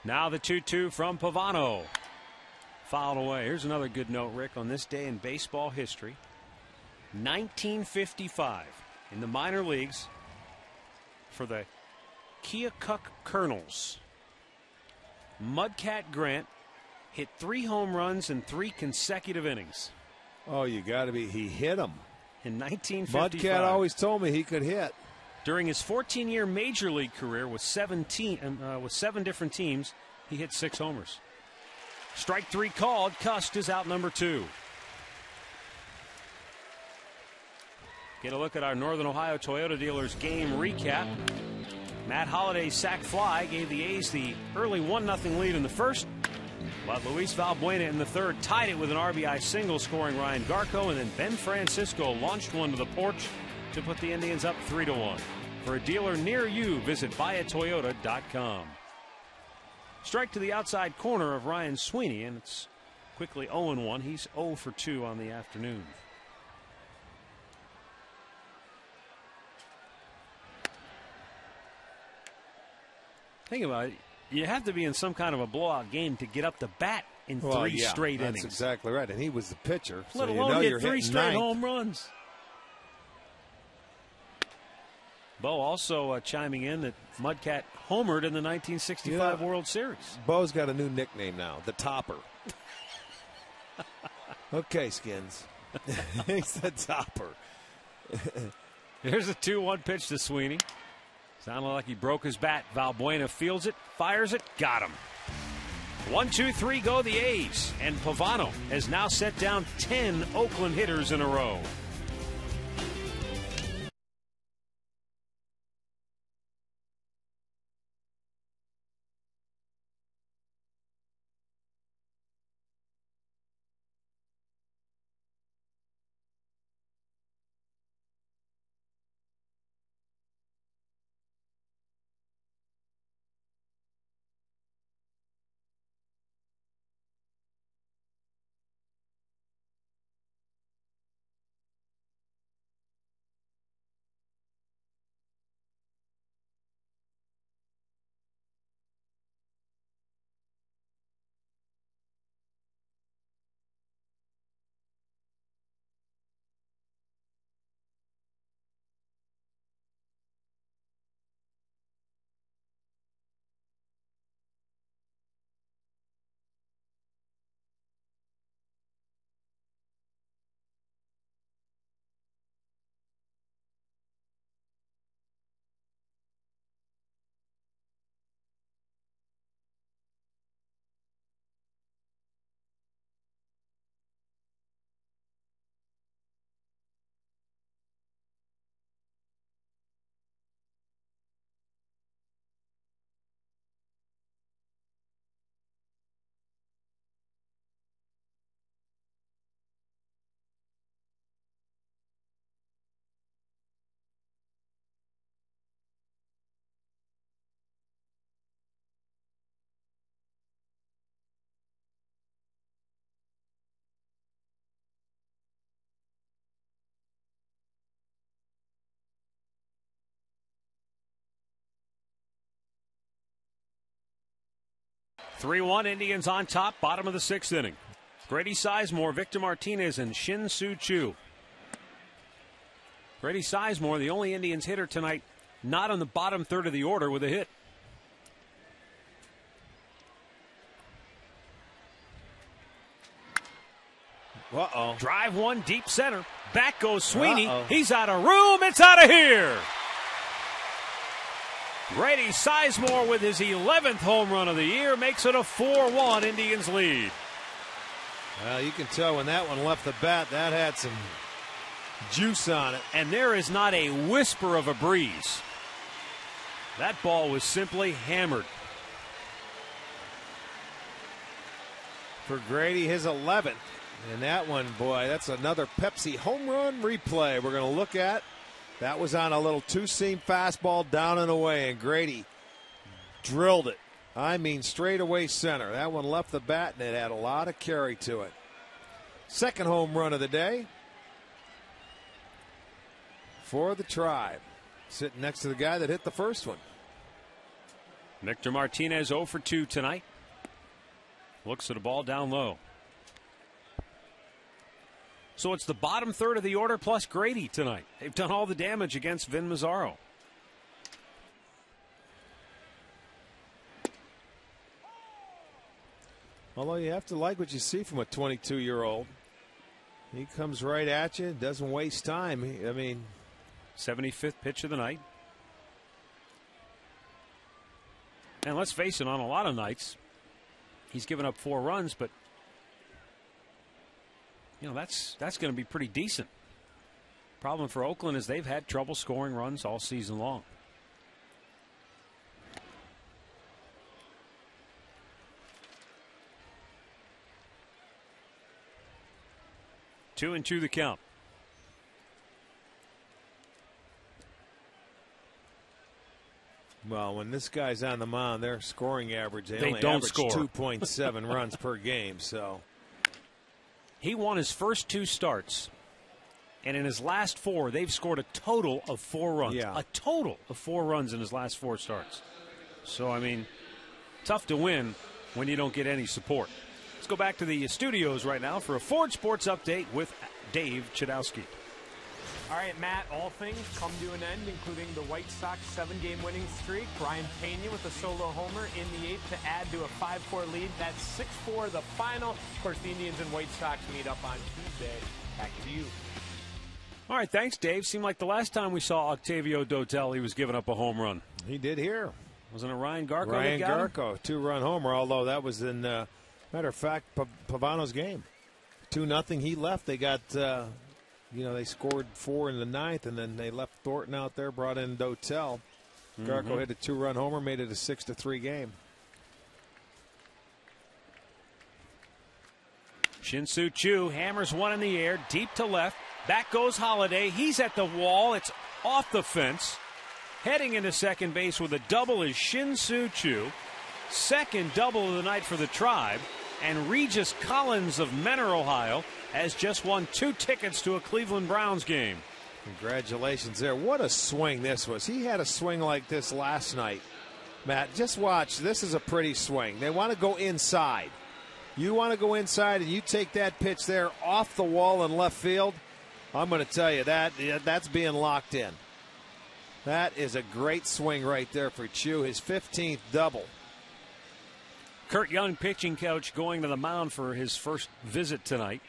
Now the 2-2 from Pavano. Fouled away. Here's another good note, Rick, on this day in baseball history. 1955 in the minor leagues for the Keokuk Colonels. Mudcat Grant hit 3 home runs in 3 consecutive innings. Oh, you got to be. He hit him. In 1955. Mudcat always told me he could hit. During his 14-year major league career with 7 different teams, he hit 6 homers. Strike 3 called. Cust is out number 2. Get a look at our Northern Ohio Toyota dealers game recap. Matt Holliday's sac fly gave the A's the early 1-0 lead in the first, but Luis Valbuena in the third tied it with an RBI single, scoring Ryan Garco, and then Ben Francisco launched one to the porch to put the Indians up 3-1. For a dealer near you, visit buyatoyota.com. Strike to the outside corner of Ryan Sweeney, and it's quickly 0-1. He's 0 for 2 on the afternoon. Think about it. You have to be in some kind of a blowout game to get up the bat in 3 straight innings. That's exactly right. And he was the pitcher. Let so alone you're hit 3 straight 9th. home runs. Bo also chiming in that Mudcat homered in the 1965 World Series. Bo's got a new nickname now, the Topper. Okay, Skins. He's the Topper. Here's a 2-1 pitch to Sweeney. Sounded like he broke his bat. Valbuena fields it, fires it, got him. 1-2-3 go the A's, and Pavano has now set down 10 Oakland hitters in a row. 3-1 Indians on top, bottom of the 6th inning. Grady Sizemore, Victor Martinez, and Shin-Soo Choo. Grady Sizemore, the only Indians hitter tonight, not on the bottom third of the order with a hit. Uh-oh. Drive one deep center. Back goes Sweeney. He's out of room. It's out of here. Grady Sizemore with his 11th home run of the year makes it a 4-1 Indians lead. Well, you can tell when that one left the bat, that had some juice on it. And there is not a whisper of a breeze. That ball was simply hammered. For Grady, his 11th. And that one, boy, that's another Pepsi home run replay we're going to look at. That was on a little two-seam fastball down and away, and Grady drilled it. I mean, straight away center. That one left the bat, and it had a lot of carry to it. Second home run of the day for the Tribe. Sitting next to the guy that hit the first one. Victor Martinez 0 for 2 tonight. Looks at a ball down low. So it's the bottom third of the order plus Grady tonight. They've done all the damage against Vin Mazzaro. Although you have to like what you see from a 22-year-old. He comes right at you, doesn't waste time. I mean, 75th pitch of the night. And let's face it, on a lot of nights, he's given up 4 runs, but you know, that's going to be pretty decent. Problem for Oakland is they've had trouble scoring runs all season long. Two and two the count. Well, when this guy's on the mound, their scoring average, they only don't average score 2.7 runs per game. So he won his first 2 starts, and in his last 4, they've scored a total of 4 runs. Yeah. A total of 4 runs in his last 4 starts. So, I mean, tough to win when you don't get any support. Let's go back to the studios right now for a Ford Sports Update with Dave Chudowski. All right, Matt, all things come to an end, including the White Sox 7-game winning streak. Brian Pena with a solo homer in the 8th to add to a 5-4 lead. That's 6-4 the final. Of course, the Indians and White Sox meet up on Tuesday. Back to you. All right, thanks, Dave. Seemed like the last time we saw Octavio Dotel, he was giving up a home run. he did here. Wasn't it Ryan Garco? Ryan that got him? Garco, 2-run homer, although that was in, matter of fact, Pavano's game. 2-0, he left. They got, they scored 4 in the 9th, and then they left Thornton out there, brought in Dotel. Garco hit a 2-run homer, made it a 6-3 game. Shin-Soo Choo hammers one in the air, deep to left. Back goes Holiday. He's at the wall. It's off the fence. Heading into second base with a double is Shin-Soo Choo. Second double of the night for the Tribe. And Regis Collins of Menor, Ohio, has just won 2 tickets to a Cleveland Browns game. Congratulations there. What a swing this was. He had a swing like this last night. Matt, just watch. This is a pretty swing. They want to go inside. You want to go inside and you take that pitch there off the wall in left field. I'm going to tell you that's being locked in. That is a great swing right there for Choo. His 15th double. Kurt Young, pitching coach, going to the mound for his first visit tonight.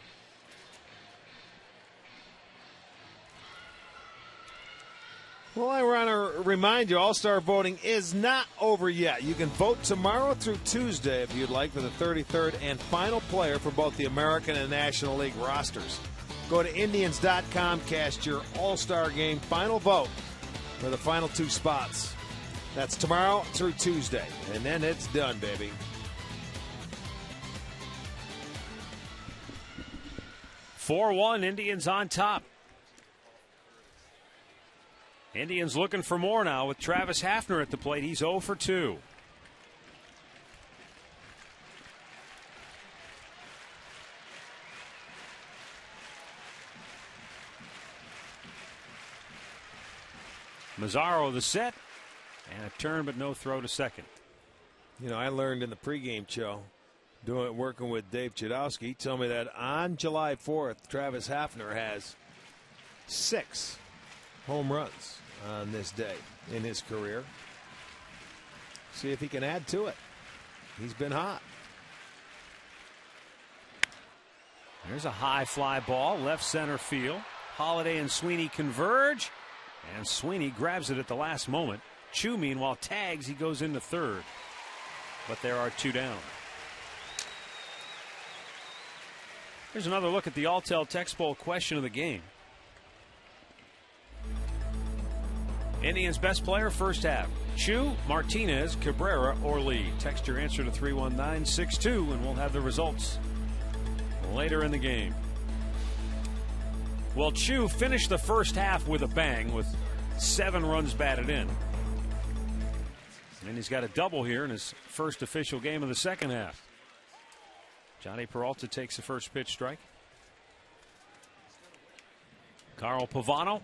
Well, I want to remind you, All-Star voting is not over yet. You can vote tomorrow through Tuesday if you'd like for the 33rd and final player for both the American and National League rosters. Go to Indians.com, cast your All-Star Game final vote for the final 2 spots. That's tomorrow through Tuesday, and then it's done, baby. (4-1) Indians on top. Indians looking for more now with Travis Hafner at the plate. He's 0 for 2. Mazzaro the set, and a turn but no throw to second. You know, I learned in the pregame show, working with Dave Chudowski, he told me that on July 4th, Travis Hafner has 6 home runs on this day in his career. See if he can add to it. He's been hot. There's a high fly ball, left center field. Holiday and Sweeney converge, and Sweeney grabs it at the last moment. Chu, meanwhile, tags. He goes into third, but there are 2 down. Here's another look at the Alltel Text Bowl question of the game. Indians' best player first half: Chu, Martinez, Cabrera, or Lee. Text your answer to 31962, and we'll have the results later in the game. Well, Chu finished the first half with a bang with 7 runs batted in. And he's got a double here in his first official game of the second half. Johnny Peralta takes the first pitch strike. Carl Pavano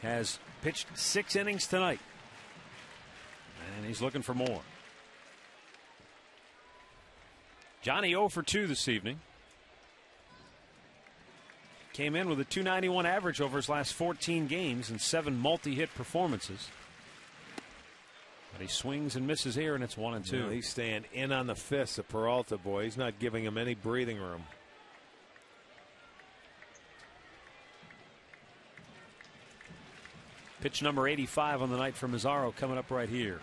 has pitched 6 innings tonight, and he's looking for more. Johnny 0 for 2 this evening. Came in with a .291 average over his last 14 games and 7 multi-hit performances. But he swings and misses here, and it's 1-2. You know, he's staying in on the fists of Peralta, boy. He's not giving him any breathing room. Pitch number 85 on the night for Mazzaro coming up right here.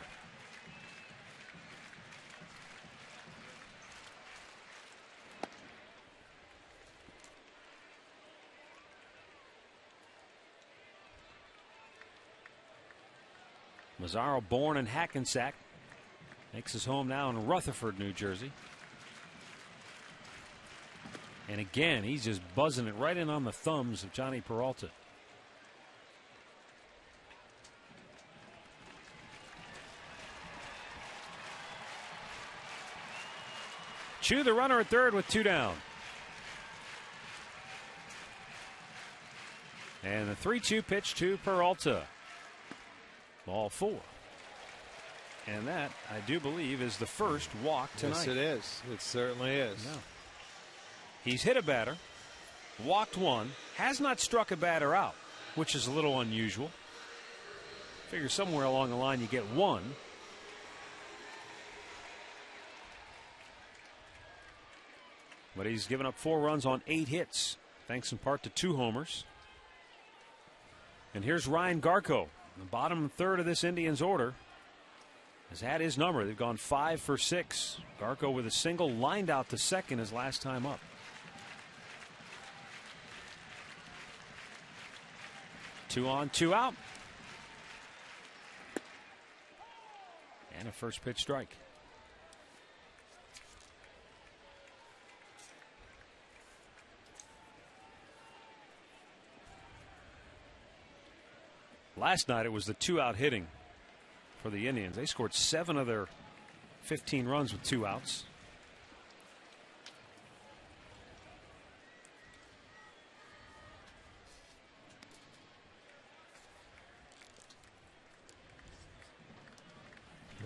Mazzaro, born in Hackensack, makes his home now in Rutherford, New Jersey. And again, he's just buzzing it right in on the thumbs of Johnny Peralta. Chu, the runner at third with 2 down. And the 3-2 pitch to Peralta. Ball 4. And that, I do believe, is the first walk tonight. Yes, it is. It certainly is. Yeah. He's hit a batter, walked 1, has not struck a batter out, which is a little unusual. Figure somewhere along the line you get 1. But he's given up 4 runs on 8 hits, thanks in part to 2 homers. And here's Ryan Garco. The bottom third of this Indians order has had his number. They've gone 5 for 6. Garco with a single, lined out to second his last time up. Two on, 2 out. And a first pitch strike. Last night it was the 2-out hitting for the Indians. They scored 7 of their 15 runs with 2 outs.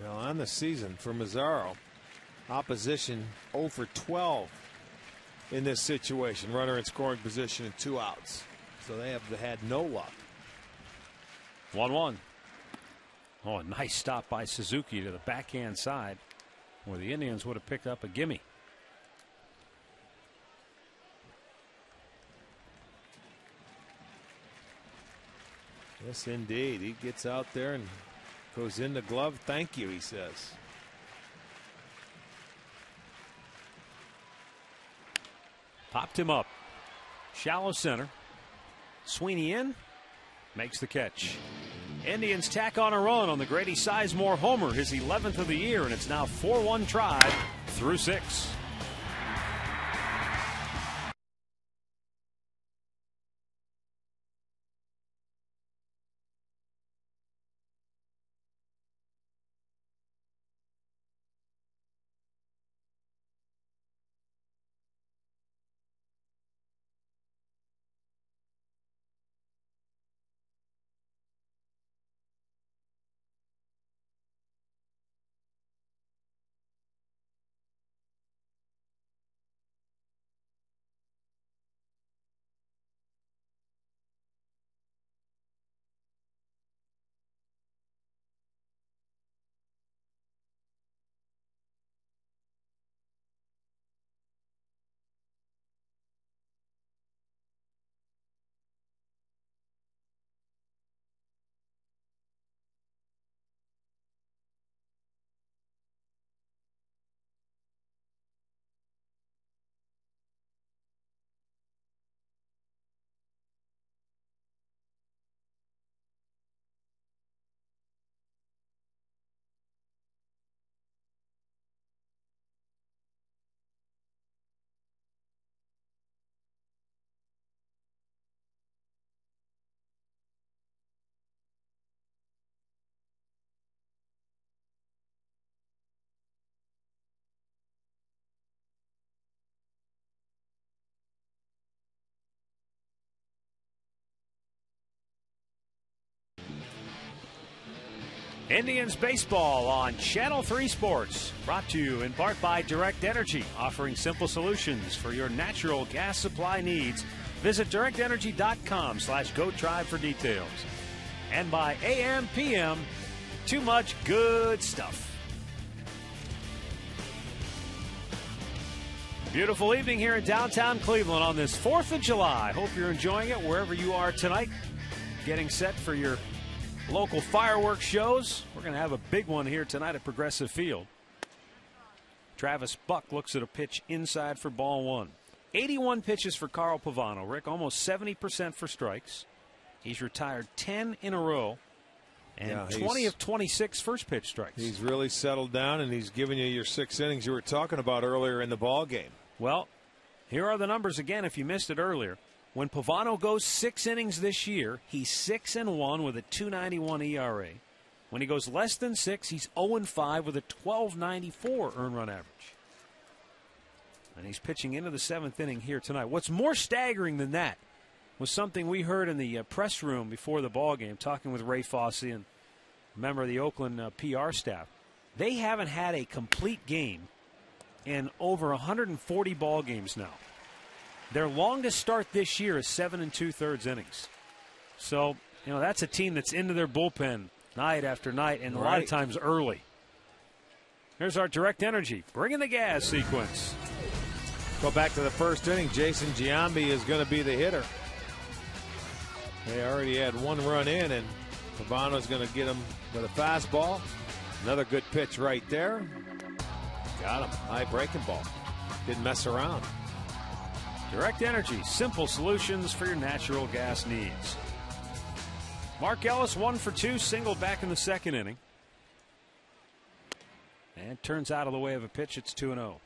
Well, on the season for Mazzaro, opposition 0 for 12 in this situation. Runner in scoring position and 2 outs. So they have had no luck. 1-1. Oh, a nice stop by Suzuki to the backhand side, where the Indians would have picked up a gimme. Yes, indeed. He gets out there and goes in the glove. Thank you, he says. Popped him up. Shallow center. Sweeney in. Makes the catch. Indians tack on a run on the Grady Sizemore homer, his 11th of the year, and it's now 4-1 Tribe through 6. Indians baseball on Channel 3 Sports, brought to you in part by Direct Energy, offering simple solutions for your natural gas supply needs. Visit directenergy.com/GoTribe for details. And by AM PM, too much good stuff. Beautiful evening here in downtown Cleveland on this 4th of July. Hope you're enjoying it wherever you are tonight. Getting set for your local fireworks shows. We're going to have a big one here tonight at Progressive Field. Travis Buck looks at a pitch inside for ball one. 81 pitches for Carl Pavano. Rick, almost 70% for strikes. He's retired 10 in a row. And 20 of 26 first pitch strikes. He's really settled down, and he's given you your 6 innings you were talking about earlier in the ball game. Well, here are the numbers again if you missed it earlier. When Pavano goes 6 innings this year, he's 6-1 with a 2.91 ERA. When he goes less than 6, he's 0-5 with a 12.94 earned run average. And he's pitching into the 7th inning here tonight. What's more staggering than that was something we heard in the press room before the ball game, talking with Ray Fosse and a member of the Oakland PR staff. They haven't had a complete game in over 140 ball games now. Their longest start this year is 7 2/3 innings. So, that's a team that's into their bullpen night after night, and a lot of times early. Here's our Direct Energy bringing the gas sequence. Go back to the first inning. Jason Giambi is going to be the hitter. They already had 1 run in, and Pavano's going to get him with a fastball. Another good pitch right there. Got him. High breaking ball. Didn't mess around. Direct Energy, simple solutions for your natural gas needs. Mark Ellis 1 for 2, single back in the 2nd inning. And turns out of the way of a pitch. It's 2-0.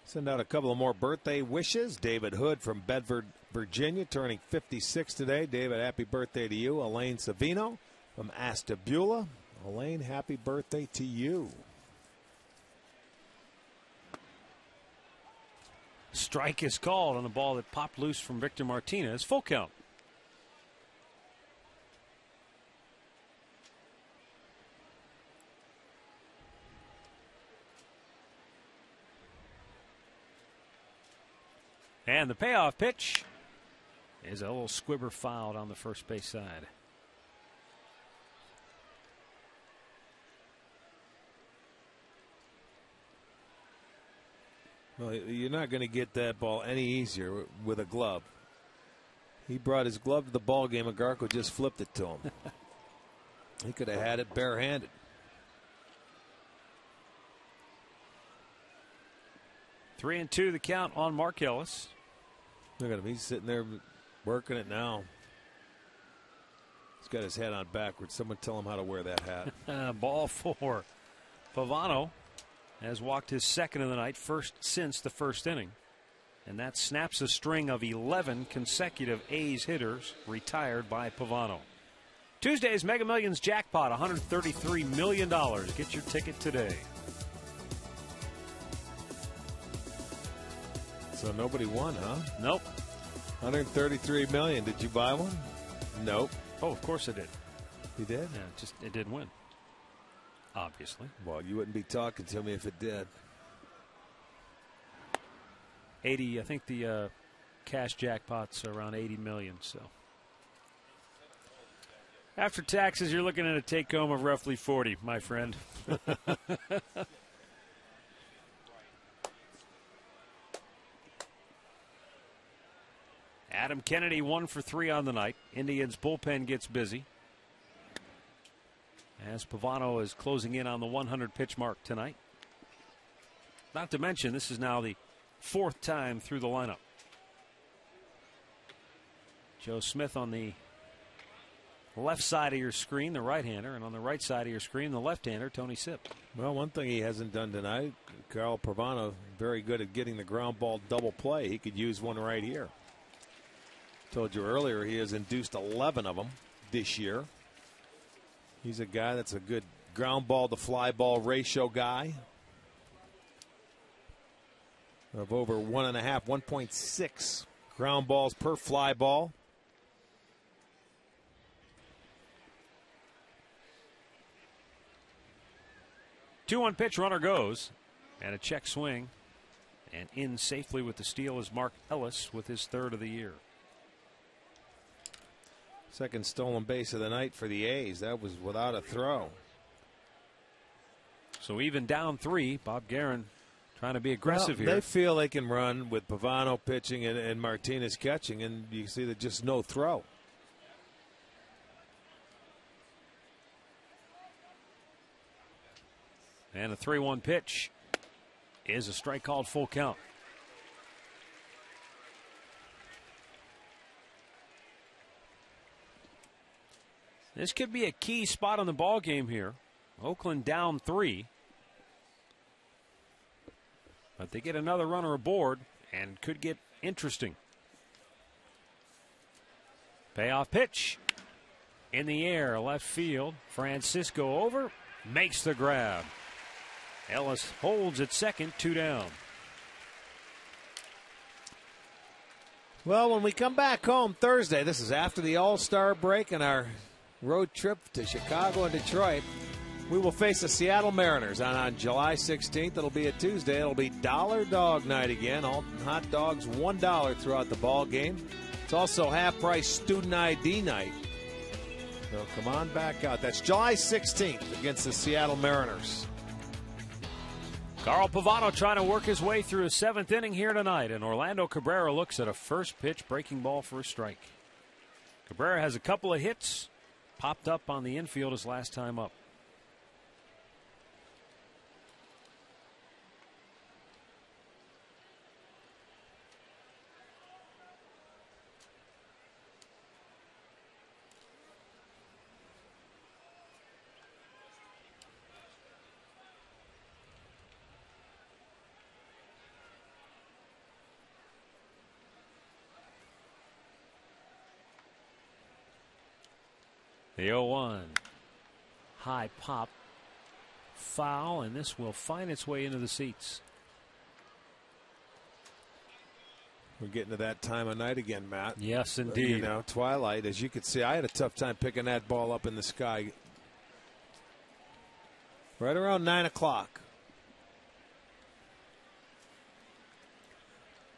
Send out a couple of more birthday wishes. David Hood from Bedford, Virginia, turning 56 today. David, happy birthday to you. Elaine Savino from Ashtabula. Elaine, happy birthday to you. Strike is called on a ball that popped loose from Victor Martinez. Full count. And the payoff pitch is a little squibber fouled on the first base side. Well, you're not going to get that ball any easier with a glove. He brought his glove to the ball game, and Garco just flipped it to him. He could have had it barehanded. 3-2 the count on Mark Ellis. Look at him. He's sitting there working it now. He's got his head on backwards. Someone tell him how to wear that hat. Ball 4. Pavano has walked his 2nd of the night, first since the 1st inning. And that snaps a string of 11 consecutive A's hitters retired by Pavano. Tuesday's Mega Millions jackpot, $133 million. Get your ticket today. So nobody won, huh? Nope. $133 million. Did you buy one? Nope. Oh, of course I did. You did? Yeah, it didn't win. Obviously. Well, you wouldn't be talking to me if it did. 80. I think the cash jackpot's around 80 million. So after taxes, you're looking at a take home of roughly 40, my friend. Adam Kennedy 1 for 3 on the night. Indians bullpen gets busy as Pavano is closing in on the 100 pitch mark tonight. Not to mention, this is now the 4th time through the lineup. Joe Smith on the left side of your screen, the right-hander, and on the right side of your screen, the left-hander, Tony Sipp. Well, one thing he hasn't done tonight, Carl Pavano, very good at getting the ground ball double play. He could use one right here. Told you earlier he has induced 11 of them this year. He's a guy that's a good ground ball to fly ball ratio guy of over 1.6 ground balls per fly ball. Two-one pitch, runner goes, and a check swing, and in safely with the steal is Mark Ellis with his third of the year. Second stolen base of the night for the A's. That was without a throw. So even down 3, Bob Guerin trying to be aggressive here. They feel they can run with Pavano pitching and Martinez catching, and you see that just no throw. And a 3-1 pitch is a strike called full count. This could be a key spot on the ball game here. Oakland down 3. But they get another runner aboard and could get interesting. Payoff pitch. In the air, left field. Francisco over, makes the grab. Ellis holds at second, 2 down. Well, when we come back home Thursday, this is after the All-Star break and our road trip to Chicago and Detroit, we will face the Seattle Mariners on July 16th. It'll be a Tuesday. It'll be Dollar Dog Night again. All hot dogs $1 throughout the ball game. It's also half-price student ID night. So come on back out. That's July 16th against the Seattle Mariners. Carl Pavano trying to work his way through a 7th inning here tonight, and Orlando Cabrera looks at a first pitch breaking ball for a strike. Cabrera has a couple of hits, popped up on the infield his last time up. The 0-1. High pop. Foul, and this will find its way into the seats. We're getting to that time of night again, Matt. Yes, indeed. You know, twilight. As you can see, I had a tough time picking that ball up in the sky. Right around 9 o'clock.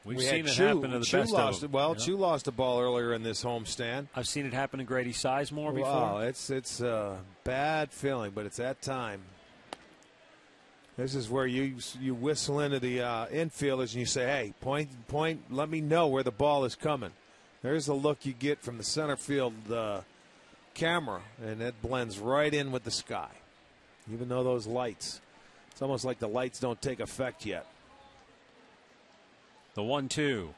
We've seen it happen to the best of them. Well, Chu lost a ball earlier in this homestand. I've seen it happen to Grady Sizemore before. Wow, it's a bad feeling, but it's that time. This is where you whistle into the infielders and you say, hey, point, let me know where the ball is coming. There's the look you get from the center field camera, and it blends right in with the sky. Even though those lights, it's almost like the lights don't take effect yet. The 1-2.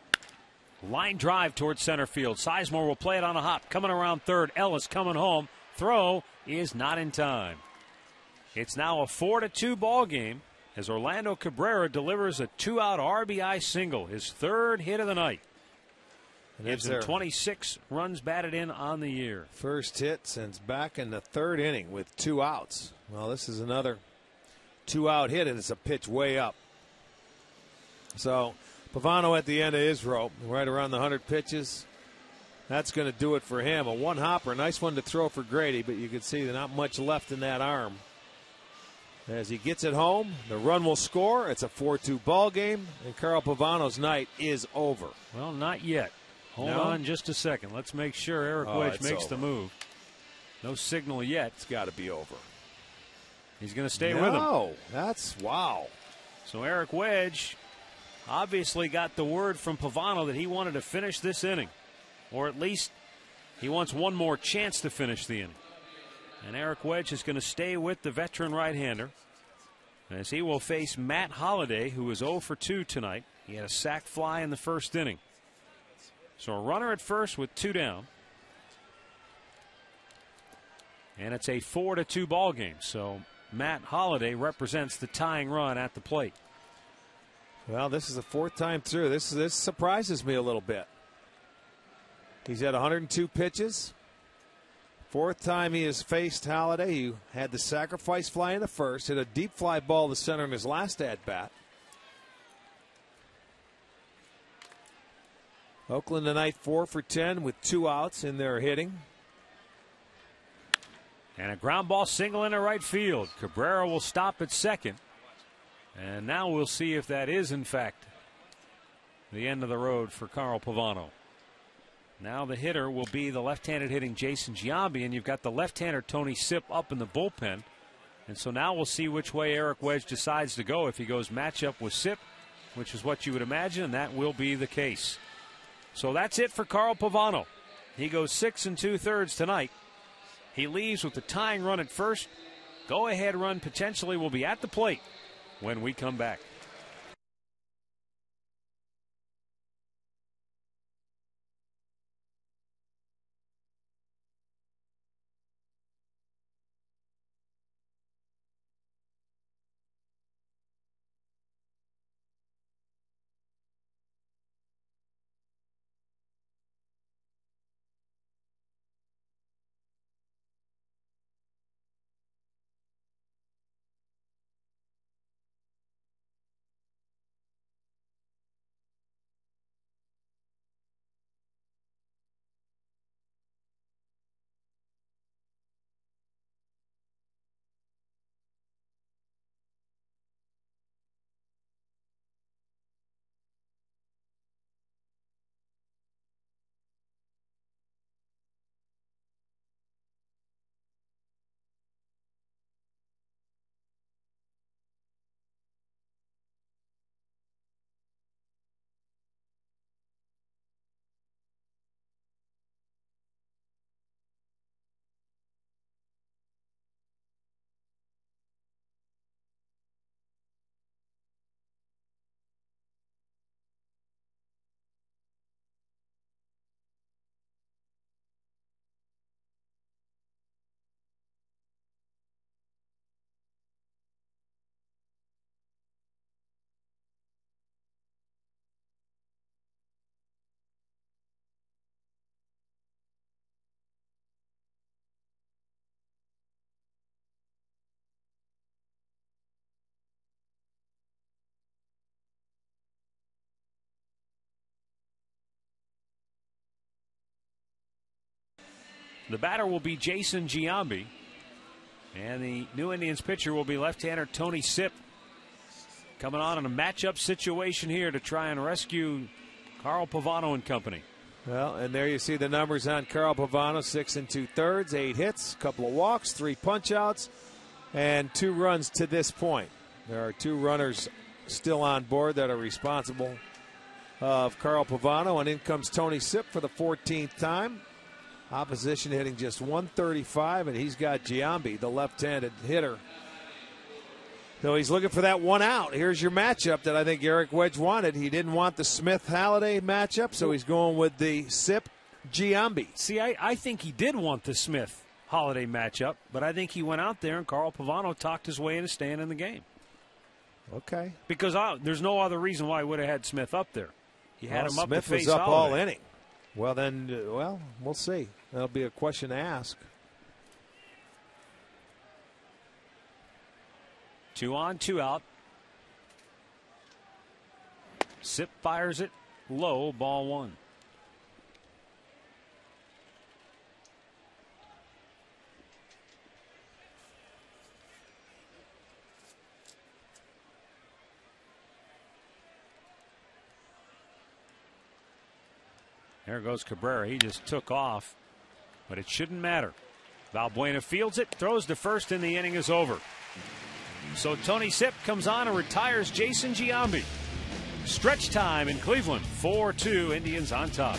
Line drive towards center field. Sizemore will play it on a hop. Coming around third. Ellis coming home. Throw is not in time. It's now a 4-2 ball game as Orlando Cabrera delivers a 2-out RBI single, his third hit of the night. Gives him 26 runs batted in on the year. First hit since back in the 3rd inning with 2 outs. Well, this is another 2-out hit, and it's a pitch way up. So Pavano at the end of his rope, right around the 100 pitches. That's going to do it for him. A one-hopper, nice one to throw for Grady, but you can see there's not much left in that arm. As he gets it home, the run will score. It's a 4-2 ball game, and Carl Pavano's night is over. Well, not yet. Hold on just a second. Let's make sure Eric Wedge makes the move. No signal yet. It's got to be over. He's going to stay with him. No, that's wow. So Eric Wedge obviously got the word from Pavano that he wanted to finish this inning, or at least he wants one more chance to finish the inning. And Eric Wedge is going to stay with the veteran right-hander as he will face Matt Holliday, who is 0 for 2 tonight. He had a sac fly in the first inning. So a runner at first with 2 down. And it's a 4-2 ball game. So Matt Holliday represents the tying run at the plate. Well, this is the fourth time through. This surprises me a little bit. He's had 102 pitches. Fourth time he has faced Holliday. He had the sacrifice fly in the first, hit a deep fly ball to center in his last at bat. Oakland tonight 4 for 10 with 2 outs in their hitting. And a ground ball single into right field. Cabrera will stop at second. And now we'll see if that is, in fact, the end of the road for Carl Pavano. Now the hitter will be the left-handed hitting Jason Giambi, and you've got the left-hander Tony Sipp up in the bullpen. And so now we'll see which way Eric Wedge decides to go. If he goes matchup with Sipp, which is what you would imagine, and that will be the case. So that's it for Carl Pavano. He goes 6 2/3 tonight. He leaves with the tying run at first. Go-ahead run potentially will be at the plate when we come back. The batter will be Jason Giambi. And the New Indians pitcher will be left-hander Tony Sipp. Coming on in a matchup situation here to try and rescue Carl Pavano and company. Well, and there you see the numbers on Carl Pavano. 6 2/3, 8 hits, couple of walks, 3 punch-outs, and 2 runs to this point. There are 2 runners still on board that are responsible of Carl Pavano. And in comes Tony Sipp for the 14th time. Opposition hitting just 135, and he's got Giambi, the left-handed hitter. So he's looking for that 1 out. Here's your matchup that I think Eric Wedge wanted. He didn't want the Smith-Halliday matchup, so he's going with the Sipp-Giambi. See, I think he did want the Smith-Holiday matchup, but I think he went out there and Carl Pavano talked his way into staying in the game. Okay. Because there's no other reason why he would have had Smith up there. He had him up Smith to face was up Holiday. all inning. Well, then, we'll see. That'll be a question to ask. 2 on, 2 out. Sipp fires it low, ball 1. There goes Cabrera. He just took off, but it shouldn't matter. Valbuena fields it, throws to first, and the inning is over. So Tony Sipp comes on and retires Jason Giambi. Stretch time in Cleveland. 4-2, Indians on top.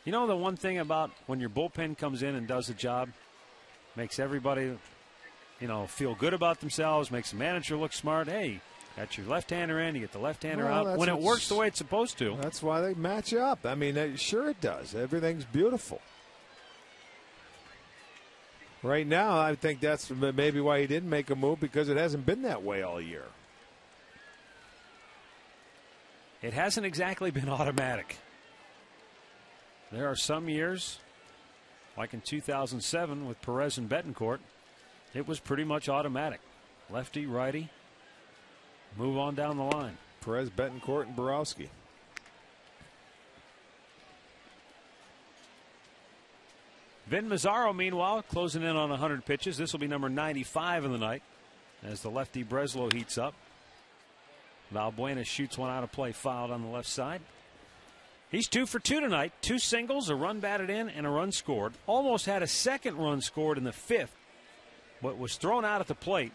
You know, the one thing about when your bullpen comes in and does the job, makes everybody, feel good about themselves, makes the manager look smart. Hey, got your left-hander in, you get the left-hander out. When it works the way it's supposed to. That's why they match up. I mean, sure it does. Everything's beautiful. Right now, I think that's maybe why he didn't make a move, because it hasn't been that way all year. It hasn't exactly been automatic. There are some years, like in 2007 with Perez and Betancourt, it was pretty much automatic. Lefty, righty, move on down the line. Perez, Betancourt, and Borowski. Vin Mazzaro, meanwhile, closing in on 100 pitches. This will be number 95 in the night as the lefty Breslow heats up. Valbuena shoots one out of play, fouled on the left side. He's 2 for 2 tonight. 2 singles, a run batted in, and a run scored. Almost had a second run scored in the 5th, but was thrown out at the plate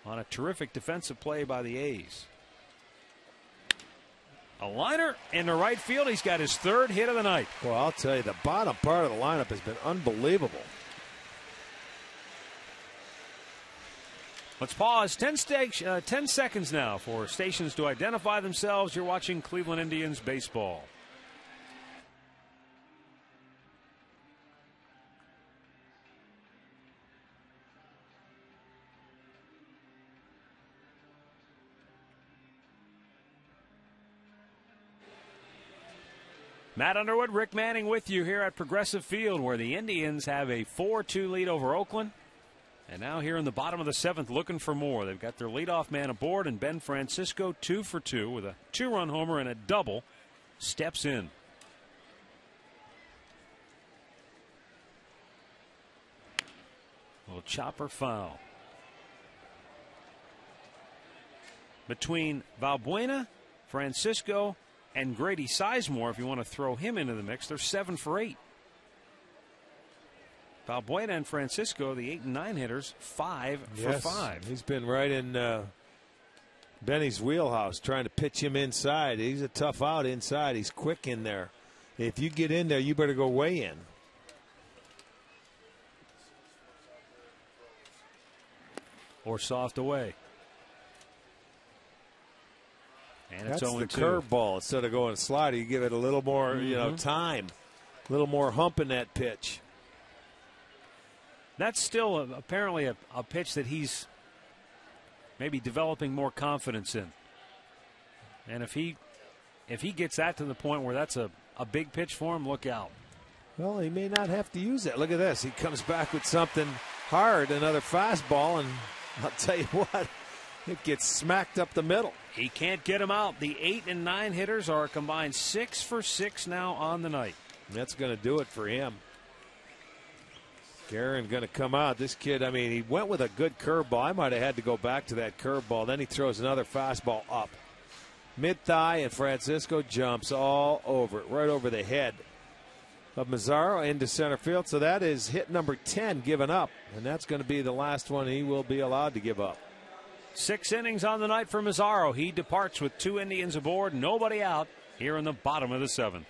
on a terrific defensive play by the A's. A liner into right field. He's got his 3rd hit of the night. Well, I'll tell you, the bottom part of the lineup has been unbelievable. Let's pause 10 seconds now for stations to identify themselves. You're watching Cleveland Indians baseball. Matt Underwood, Rick Manning with you here at Progressive Field, where the Indians have a 4-2 lead over Oakland. And now here in the bottom of the 7th, looking for more. They've got their leadoff man aboard, and Ben Francisco 2 for 2 with a 2-run homer and a double. Steps in. Little chopper foul. Between Valbuena, Francisco, and Grady Sizemore, if you want to throw him into the mix, they're 7 for 8. Valbuena and Francisco, the 8 and 9 hitters, 5 for 5. He's been right in Benny's wheelhouse, trying to pitch him inside. He's a tough out inside. He's quick in there. If you get in there, you better go way in. Or soft away. And it's That's 0-2. the curveball. Instead of going slider, you give it a little more, time, a little more hump in that pitch. That's still apparently a pitch that he's maybe developing more confidence in. And if he gets that to the point where that's a big pitch for him, look out. Well, he may not have to use it. Look at this. He comes back with something hard, another fastball, and I'll tell you what, it gets smacked up the middle. He can't get him out. The 8 and 9 hitters are a combined 6 for 6 now on the night. That's going to do it for him. Guerin going to come out. This kid, I mean, he went with a good curveball. I might have had to go back to that curveball. Then he throws another fastball up. Mid-thigh, and Francisco jumps all over it, right over the head of Mazzaro into center field. So that is hit number 10 given up, and that's going to be the last one he will be allowed to give up. 6 innings on the night for Mazzaro. He departs with 2 Indians aboard, nobody out here in the bottom of the 7th.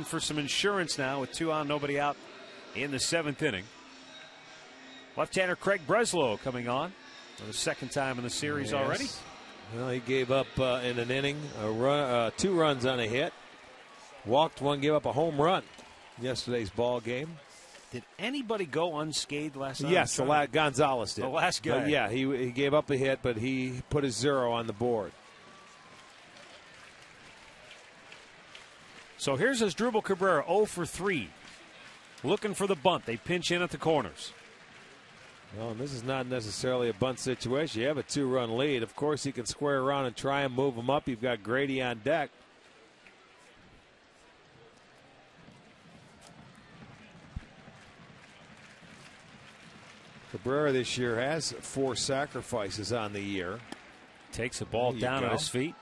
for some insurance now with 2 on, nobody out in the 7th inning. Left-hander Craig Breslow coming on for the 2nd time in the series already. Well, he gave up in an inning 2 runs on a hit. Walked 1, gave up a home run yesterday's ball game. Did anybody go unscathed last night? Yes, Gonzalez did. The last guy. But yeah, he gave up a hit, but he put a 0 on the board. So here's Asdrubal Cabrera, 0 for 3. Looking for the bunt. They pinch in at the corners. Well, and this is not necessarily a bunt situation. You have a 2-run lead. Of course, you can square around and try and move them up. You've got Grady on deck. Cabrera this year has 4 sacrifices on the year. Takes the ball down at his feet.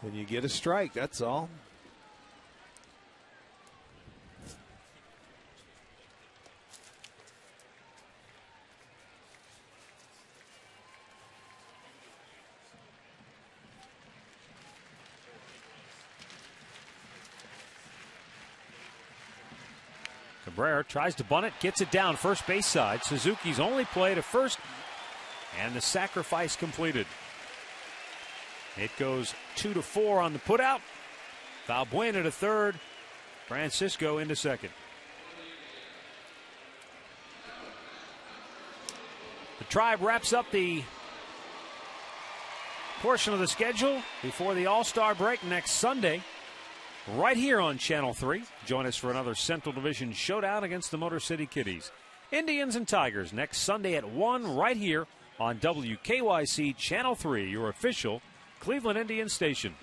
And you get a strike, that's all. Cabrera tries to bunt it, gets it down first base side. Suzuki's only play to first, and the sacrifice completed. It goes 2-4 on the putout. Valbuena to third. Francisco into second. The Tribe wraps up the portion of the schedule before the All-Star break next Sunday. Right here on Channel 3. Join us for another Central Division showdown against the Motor City Kitties. Indians and Tigers next Sunday at 1 right here on WKYC Channel 3, your official Cleveland Indians station.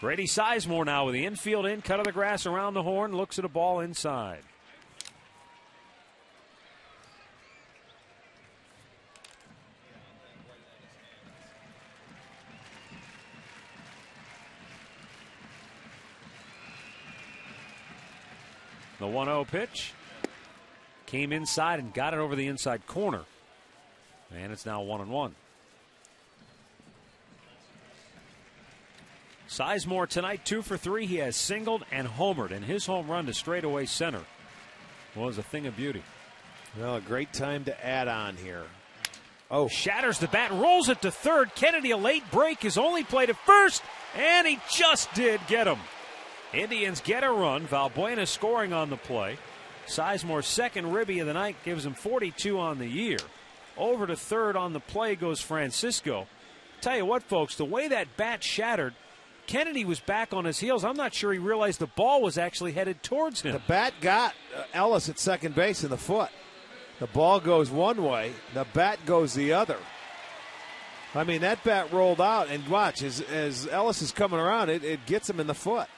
Grady Sizemore now with the infield in, cut of the grass around the horn, looks at a ball inside. The 1-0 pitch came inside and got it over the inside corner. And it's now 1-1. Sizemore tonight 2 for 3. He has singled and homered, and his home run to straightaway center was a thing of beauty. Well, a great time to add on here. Oh, shatters the bat, rolls it to third. Kennedy, a late break, his only play to first, and he just did get him. Indians get a run. Valbuena scoring on the play. Sizemore's second ribby of the night gives him 42 on the year. Over to third on the play goes Francisco. Tell you what, folks, the way that bat shattered, Kennedy was back on his heels. I'm not sure he realized the ball was actually headed towards him. The bat got Ellis at second base in the foot. The ball goes one way, the bat goes the other. I mean, that bat rolled out, and watch, as Ellis is coming around, it gets him in the foot.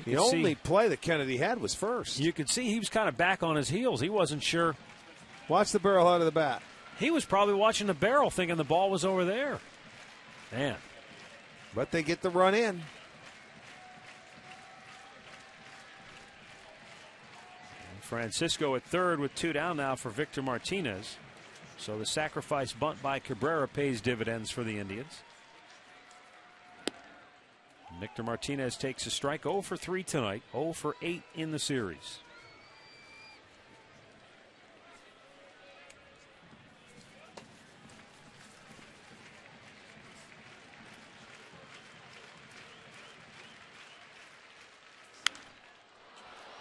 The only play that Kennedy had was first. You could see he was kind of back on his heels. He wasn't sure. Watch the barrel out of the bat. He was probably watching the barrel thinking the ball was over there. Man. But they get the run in. Francisco at third with 2 down now for Victor Martinez. So the sacrifice bunt by Cabrera pays dividends for the Indians. Victor Martinez takes a strike, 0 for 3 tonight, 0 for 8 in the series.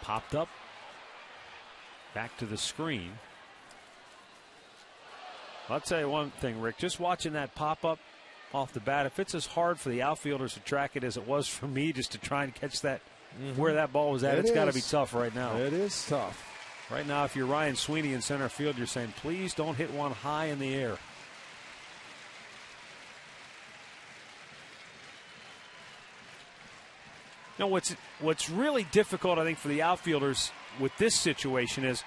Popped up, back to the screen. I'll tell you one thing, Rick, just watching that pop up off the bat, if it's as hard for the outfielders to track it as it was for me just to try and catch that where that ball was at, it's got to be tough right now. It is tough. Right now, if you're Ryan Sweeney in center field, you're saying, please don't hit one high in the air. Now, what's really difficult, I think, for the outfielders with this situation is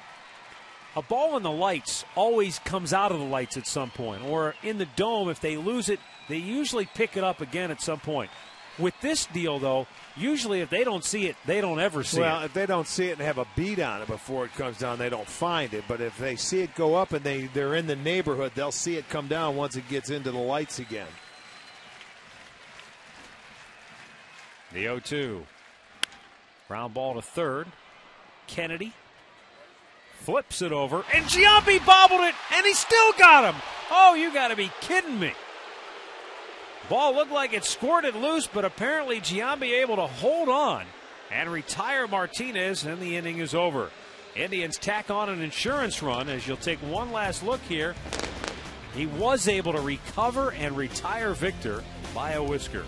a ball in the lights always comes out of the lights at some point, or in the dome, if they lose it, they usually pick it up again at some point. With this deal, though, usually if they don't see it, they don't ever see it. Well, if they don't see it and have a beat on it before it comes down, they don't find it. But if they see it go up and they're in the neighborhood, they'll see it come down once it gets into the lights again. The 0-2. Ground ball to third. Kennedy flips it over, and Giambi bobbled it, and he still got him. Oh, you got to be kidding me. Ball looked like it squirted loose, but apparently Giambi able to hold on and retire Martinez, and the inning is over. Indians tack on an insurance run as you'll take one last look here. He was able to recover and retire Victor by a whisker.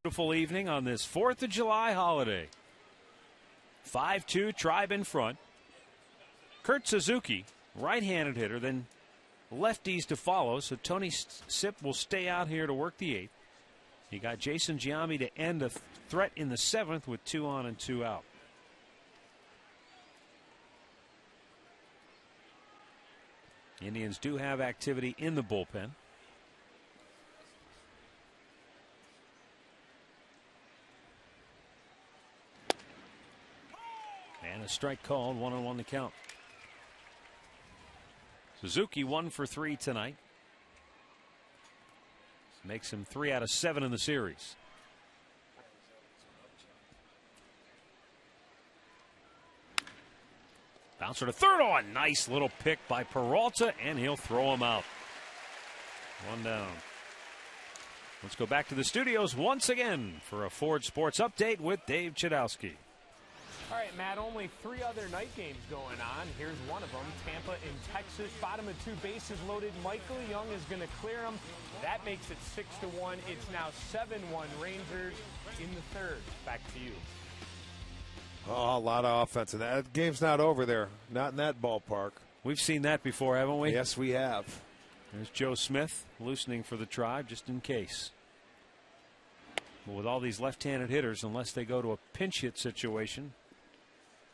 Beautiful evening on this 4th of July holiday. 5-2 Tribe in front. Kurt Suzuki, right-handed hitter, then lefties to follow. So Tony Sipp will stay out here to work the 8th. You got Jason Giambi to end a threat in the 7th with 2 on and 2 out. Indians do have activity in the bullpen. And a strike called, 1-1 to count. Suzuki 1 for 3 tonight. Makes him 3 out of 7 in the series. Bouncer to third. Oh, a nice little pick by Peralta, and he'll throw him out. 1 down. Let's go back to the studios once again for a Ford Sports update with Dave Chudowski. All right, Matt, only 3 other night games going on. Here's one of them, Tampa in Texas. Bottom of 2, bases loaded. Michael Young is going to clear them. That makes it 6-1. It's now 7-1 Rangers in the 3rd. Back to you. Oh, a lot of offense. And that game's not over there. Not in that ballpark. We've seen that before, haven't we? Yes, we have. There's Joe Smith loosening for the Tribe just in case. But with all these left-handed hitters, unless they go to a pinch hit situation,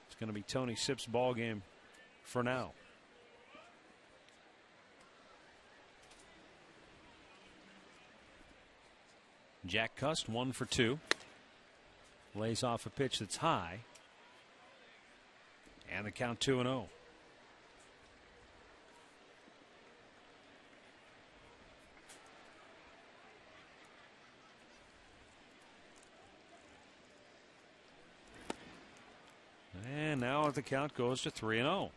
it's going to be Tony Sipp's ball game for now. Jack Cust 1 for 2. Lays off a pitch that's high. And the count 2-0. And now the count goes to 3-0.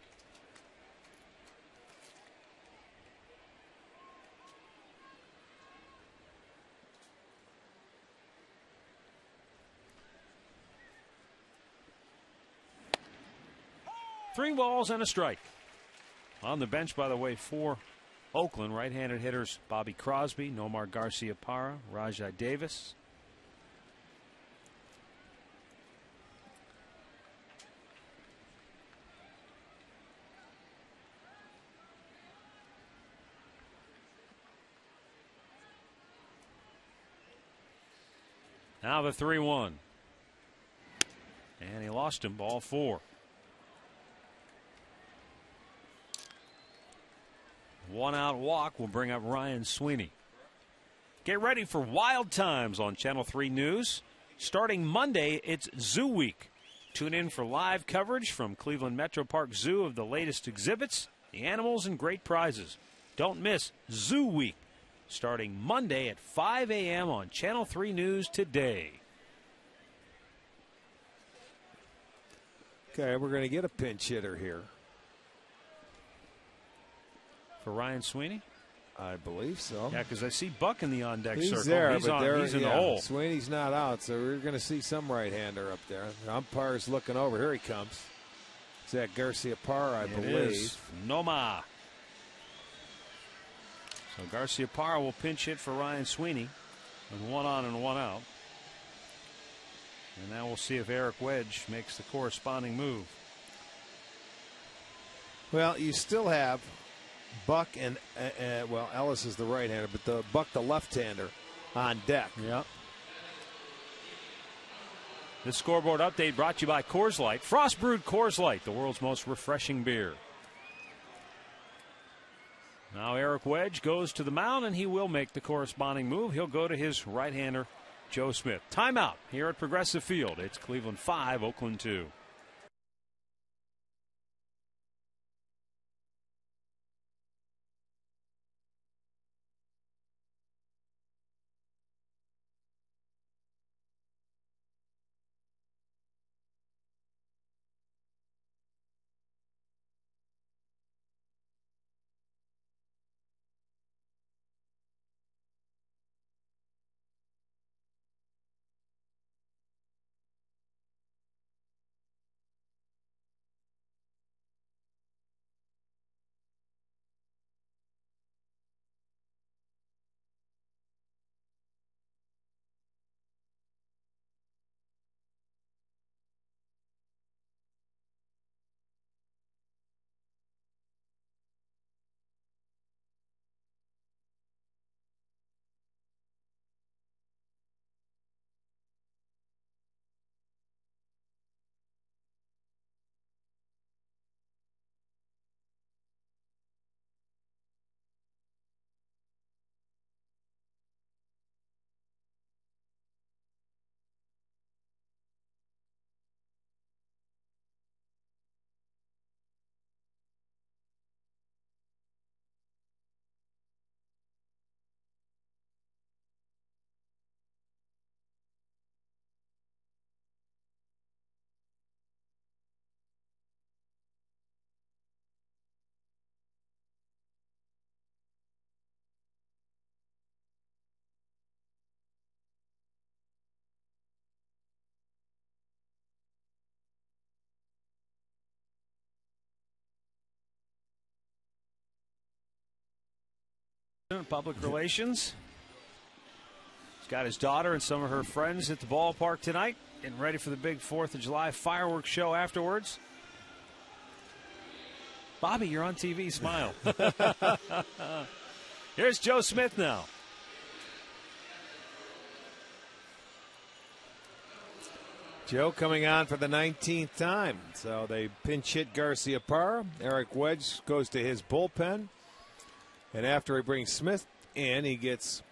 Three balls and a strike. On the bench, by the way, for Oakland. Right-handed hitters Bobby Crosby, Nomar Garciaparra, Rajai Davis. Now the 3-1. And he lost him, ball 4. One out walk will bring up Ryan Sweeney. Get ready for Wild Times on Channel 3 News. Starting Monday, it's Zoo Week. Tune in for live coverage from Cleveland Metro Park Zoo of the latest exhibits, the animals, and great prizes. Don't miss Zoo Week, starting Monday at 5 a.m. on Channel 3 News today. Okay, we're going to get a pinch hitter here. For Ryan Sweeney? I believe so. Yeah, because I see Buck in the on-deck circle. There, he's in the yeah, hole. Sweeney's not out, so we're going to see some right-hander up there. The umpire's looking over. Here he comes. Zach Garciaparra, I believe. Noma. So Garciaparra will pinch hit for Ryan Sweeney with 1 on and 1 out. And now we'll see if Eric Wedge makes the corresponding move. Well, you still have Buck and, well, Ellis is the right-hander, but Buck, the left-hander, on deck. Yeah. This scoreboard update brought to you by Coors Light. Frost brewed Coors Light, the world's most refreshing beer. Now Eric Wedge goes to the mound, and he will make the corresponding move. He'll go to his right-hander, Joe Smith. Timeout here at Progressive Field. It's Cleveland 5, Oakland 2. Public relations. He's got his daughter and some of her friends at the ballpark tonight, getting ready for the big 4th of July fireworks show afterwards. Bobby, you're on TV. Smile. Here's Joe Smith now. Joe coming on for the 19th time. So they pinch hit Garciaparra. Eric Wedge goes to his bullpen. And after he brings Smith in, he gets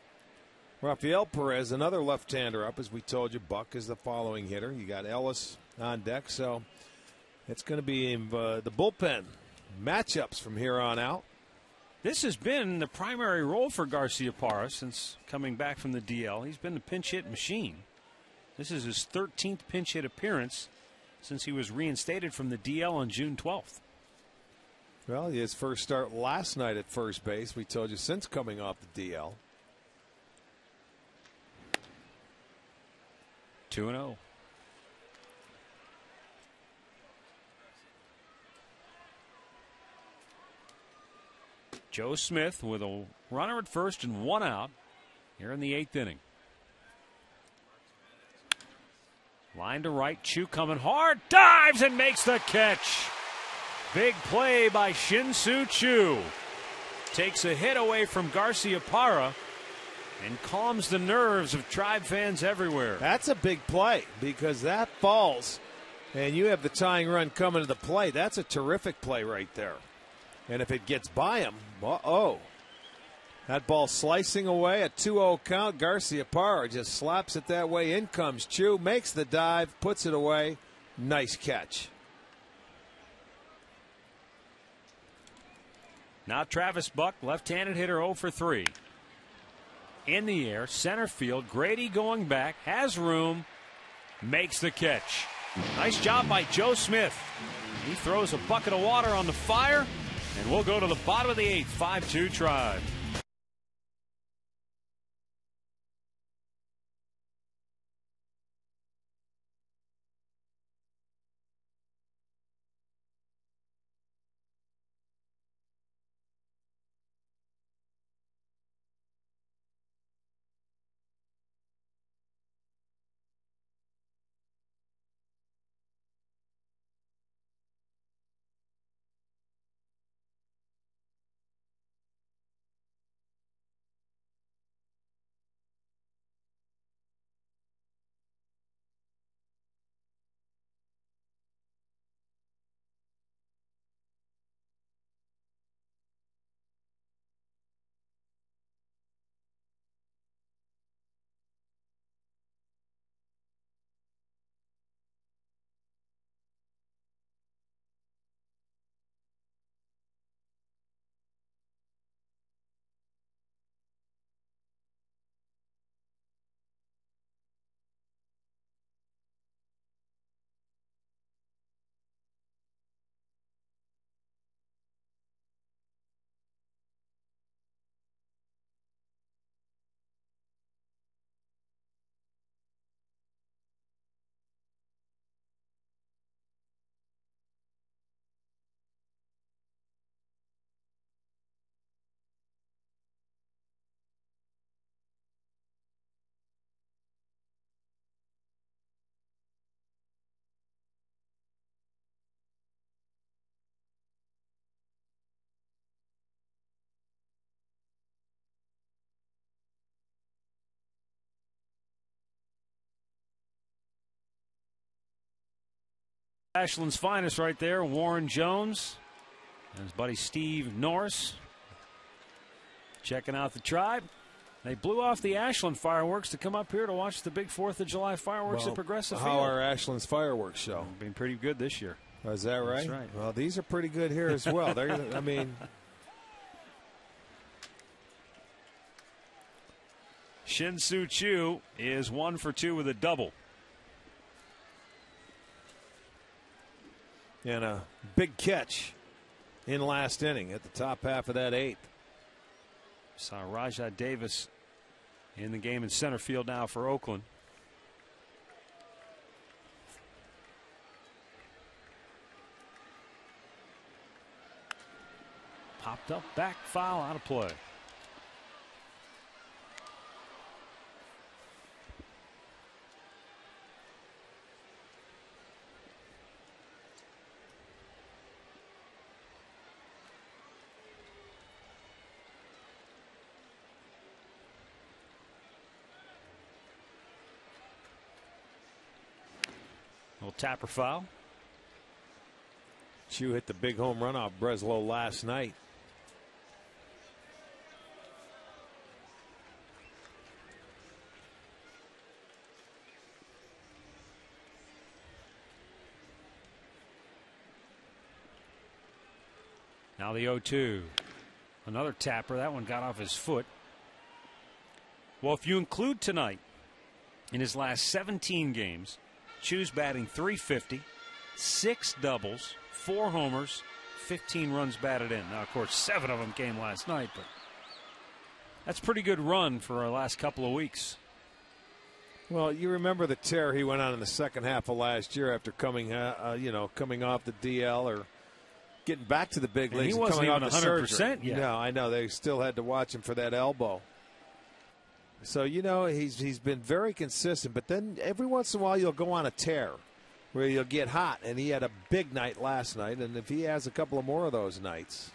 Rafael Perez, another left-hander, up. As we told you, Buck is the following hitter. You got Ellis on deck. So it's going to be the bullpen matchups from here on out. This has been the primary role for Garciaparra since coming back from the DL. He's been the pinch hit machine. This is his 13th pinch hit appearance since he was reinstated from the DL on June 12th. Well, his first start last night at first base, we told you, since coming off the DL. 2-0. Joe Smith with a runner at first and 1 out here in the 8th inning. Line to right, Chu coming hard, dives and makes the catch. Big play by Shin-Soo Choo. Takes a hit away from Garciaparra and calms the nerves of Tribe fans everywhere. That's a big play because that falls and you have the tying run coming to the plate. That's a terrific play right there. And if it gets by him, that ball slicing away, a 2-0 count. Garciaparra just slaps it that way. In comes Chu, makes the dive, puts it away. Nice catch. Now Travis Buck, left-handed hitter, 0 for 3. In the air, center field. Grady going back, has room, makes the catch. Nice job by Joe Smith. He throws a bucket of water on the fire, and we'll go to the bottom of the 8th, 5-2 Tribe. Ashland's finest right there, Warren Jones and his buddy Steve Norris checking out the Tribe. They blew off the Ashland fireworks to come up here to watch the big 4th of July fireworks at Progressive Field. How are Ashland's fireworks show? Been pretty good this year. Oh, is that right? That's right. Well, these are pretty good here as well. Shin-Soo Choo is 1 for 2 with a double. And a big catch in last inning at the top half of that 8th. Saw Rajah Davis in the game in center field now for Oakland. Popped up, back, foul, out of play. Little tapper foul. Chu hit the big home run off Breslow last night. Now the 0-2. Another tapper. That one got off his foot. Well, if you include tonight, in his last 17 games, Chu's batting .350, 6 doubles, 4 homers, 15 runs batted in. Now, of course, 7 of them came last night, but that's a pretty good run for our last couple of weeks. Well, you remember the tear he went on in the second half of last year after coming off the DL or getting back to the big And leagues. he wasn't coming even off the 100% surgery. yet. No, I know. They still had to watch him for that elbow. So, he's been very consistent. But then every once in a while you'll go on a tear where you'll get hot. And he had a big night last night. And if he has a couple of more of those nights,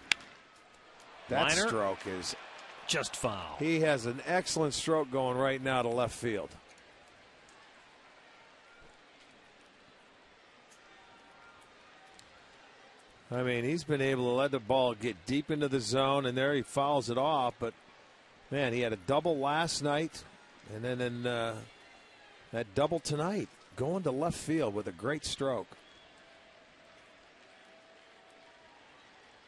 that Liner. stroke is Just foul. He has an excellent stroke going right now to left field. I mean, he's been able to let the ball get deep into the zone, and there he fouls it off. But, man, he had a double last night, and then in that double tonight, going to left field with a great stroke.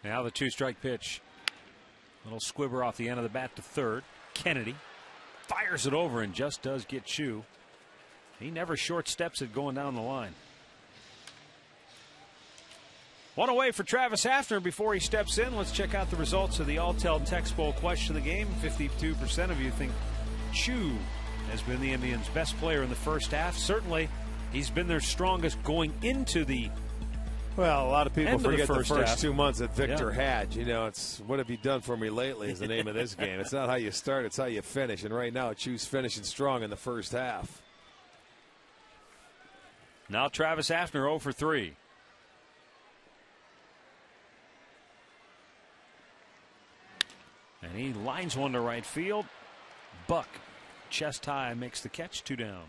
Now the 2-strike pitch. Little squibber off the end of the bat to third. Kennedy fires it over and just does get Chu. He never short steps it going down the line. One away for Travis Hafner before he steps in. Let's check out the results of the Alltel Text Bowl question of the game. 52% of you think Chu has been the Indians' best player in the first half. Certainly, he's been their strongest going into the Well, a lot of people forget the first half. 2 months that Victor had. It's what have you done for me lately is the name of this game. It's not how you start, it's how you finish. And right now, Chu's finishing strong in the first half. Now Travis Hafner 0 for 3. And he lines one to right field. Buck, chest high, makes the catch, 2 down.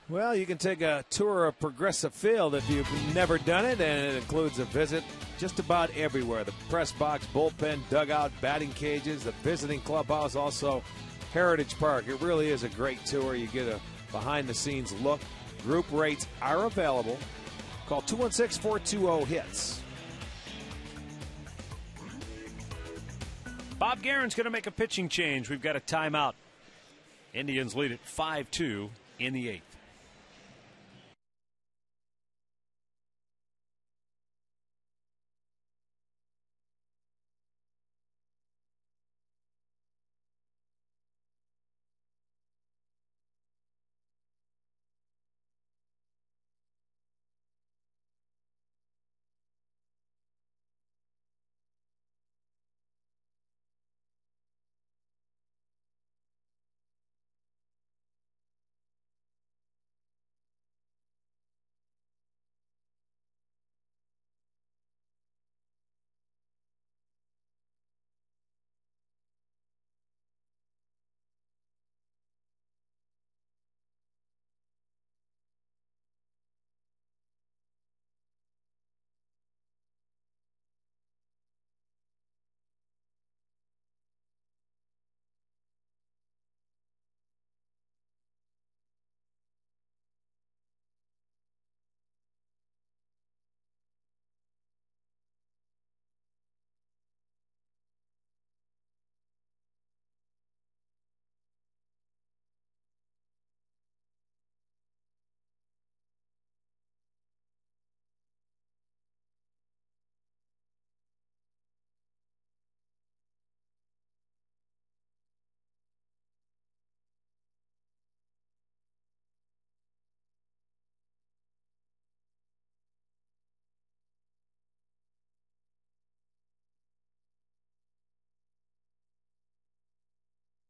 Well, you can take a tour of Progressive Field if you've never done it, and it includes a visit just about everywhere. The press box, bullpen, dugout, batting cages, the visiting clubhouse, also Heritage Park. It really is a great tour. You get a behind-the-scenes look. Group rates are available. Call 216-420-HITS. Bob Guerin's going to make a pitching change. We've got a timeout. Indians lead at 5-2 in the 8th.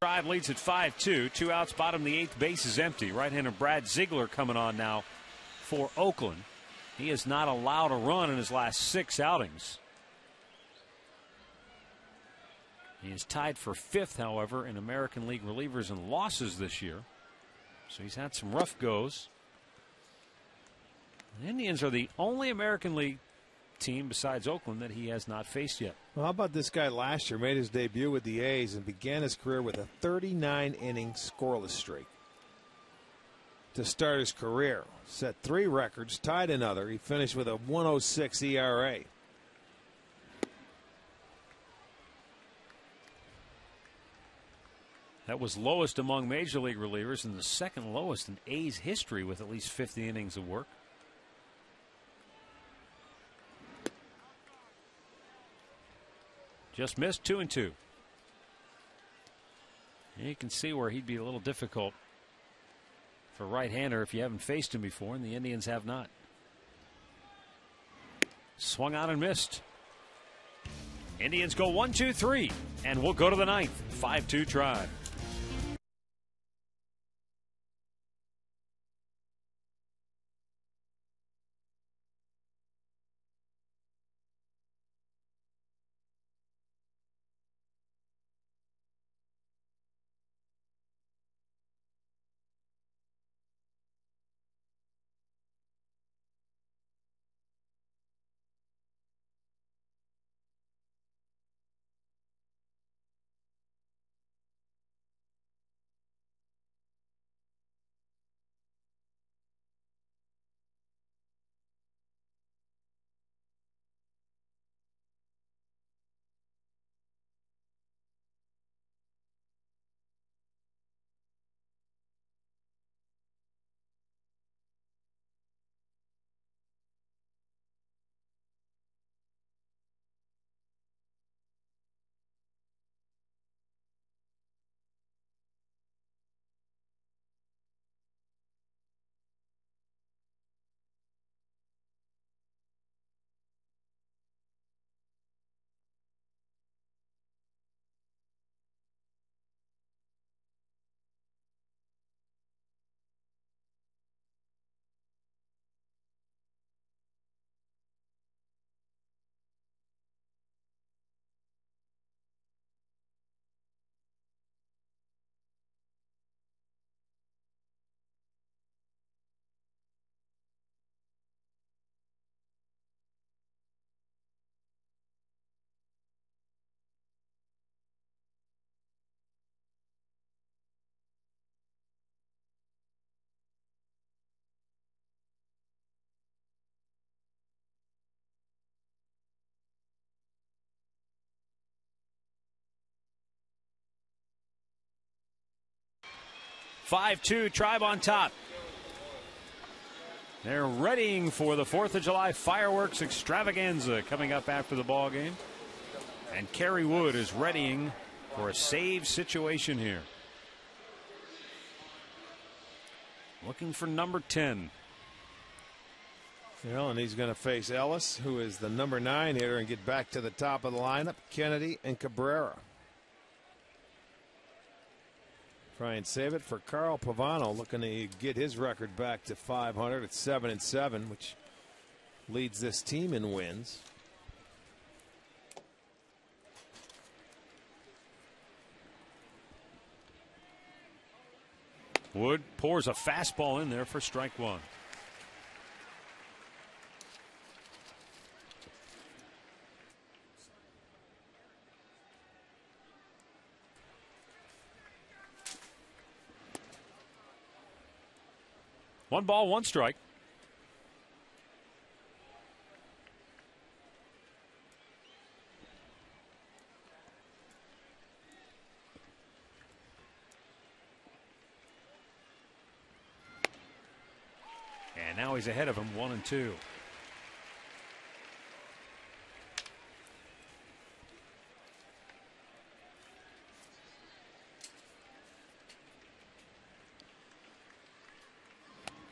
Drive leads at 5-2. 2 outs, bottom of the 8th. Base is empty. Right-hander Brad Ziegler coming on now for Oakland. He has not allowed a run in his last 6 outings. He is tied for 5th, however, in American League relievers and losses this year. So he's had some rough goes. The Indians are the only American League team besides Oakland that he has not faced yet. Well, how about this guy last year? Made his debut with the A's and began his career with a 39-inning scoreless streak. To start his career, set 3 records, tied another. He finished with a 1.06 ERA. That was lowest among Major League relievers and the second lowest in A's history with at least 50 innings of work. Just missed 2-2. You can see where he'd be a little difficult for right-hander if you haven't faced him before, and the Indians have not. Swung on and missed. Indians go 1-2-3, and we'll go to the ninth. 5-2 Tribe. Five-2 Tribe on top. They're readying for the 4th of July fireworks extravaganza coming up after the ball game. And Kerry Wood is readying for a save situation here. Looking for number 10. Well, and he's going to face Ellis, who is the number 9 hitter, and get back to the top of the lineup. Kennedy and Cabrera. Try and save it for Carl Pavano, looking to get his record back to 500 at 7-7, which leads this team in wins. Wood pours a fastball in there for strike one. One ball, one strike. And now he's ahead of him, 1-2.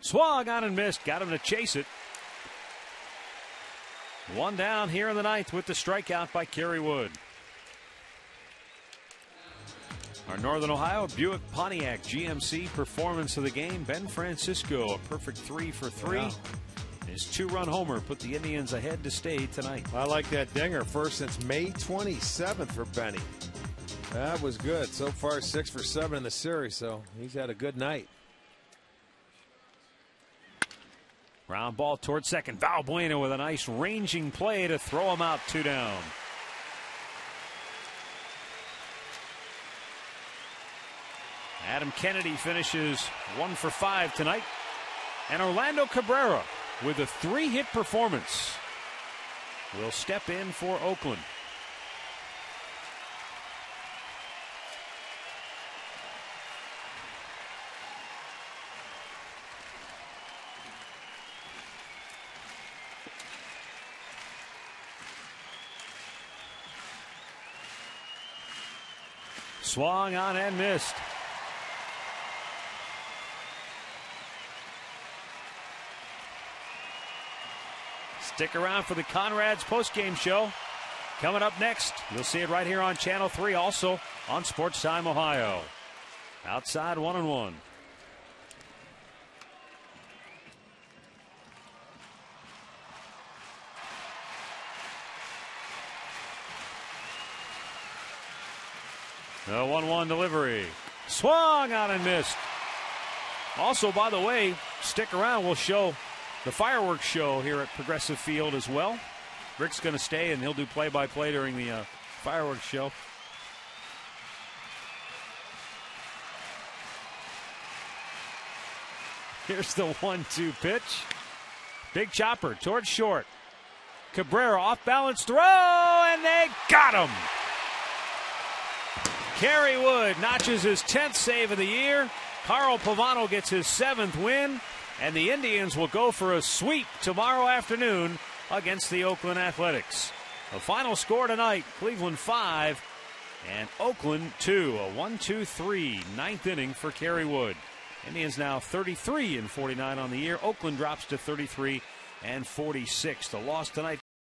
Swung on and missed. Got him to chase it. One down here in the ninth with the strikeout by Kerry Wood. Our Northern Ohio Buick Pontiac GMC performance of the game. Ben Francisco, a perfect 3 for 3. Yeah. His 2-run homer put the Indians ahead to stay tonight. I like that dinger. First since May 27th for Benny. That was good. So far 6 for 7 in the series, so he's had a good night. Ground ball towards second. Valbuena with a nice ranging play to throw him out, 2 down. Adam Kennedy finishes 1 for 5 tonight. And Orlando Cabrera with a 3-hit performance will step in for Oakland. Swung on and missed. Stick around for the Conrad's postgame show. Coming up next, you'll see it right here on Channel 3, also on Sports Time Ohio. Outside 1-1. The 1-1 delivery. Swung out and missed. Also, by the way, stick around. We'll show the fireworks show here at Progressive Field as well. Rick's going to stay, and he'll do play-by-play during the fireworks show. Here's the 1-2 pitch. Big chopper towards short. Cabrera off-balance throw, and they got him. Kerry Wood notches his 10th save of the year. Carl Pavano gets his 7th win, and the Indians will go for a sweep tomorrow afternoon against the Oakland Athletics. The final score tonight, Cleveland 5 and Oakland 2. A 1-2-3 ninth inning for Kerry Wood. Indians now 33-49 on the year. Oakland drops to 33-46. The loss tonight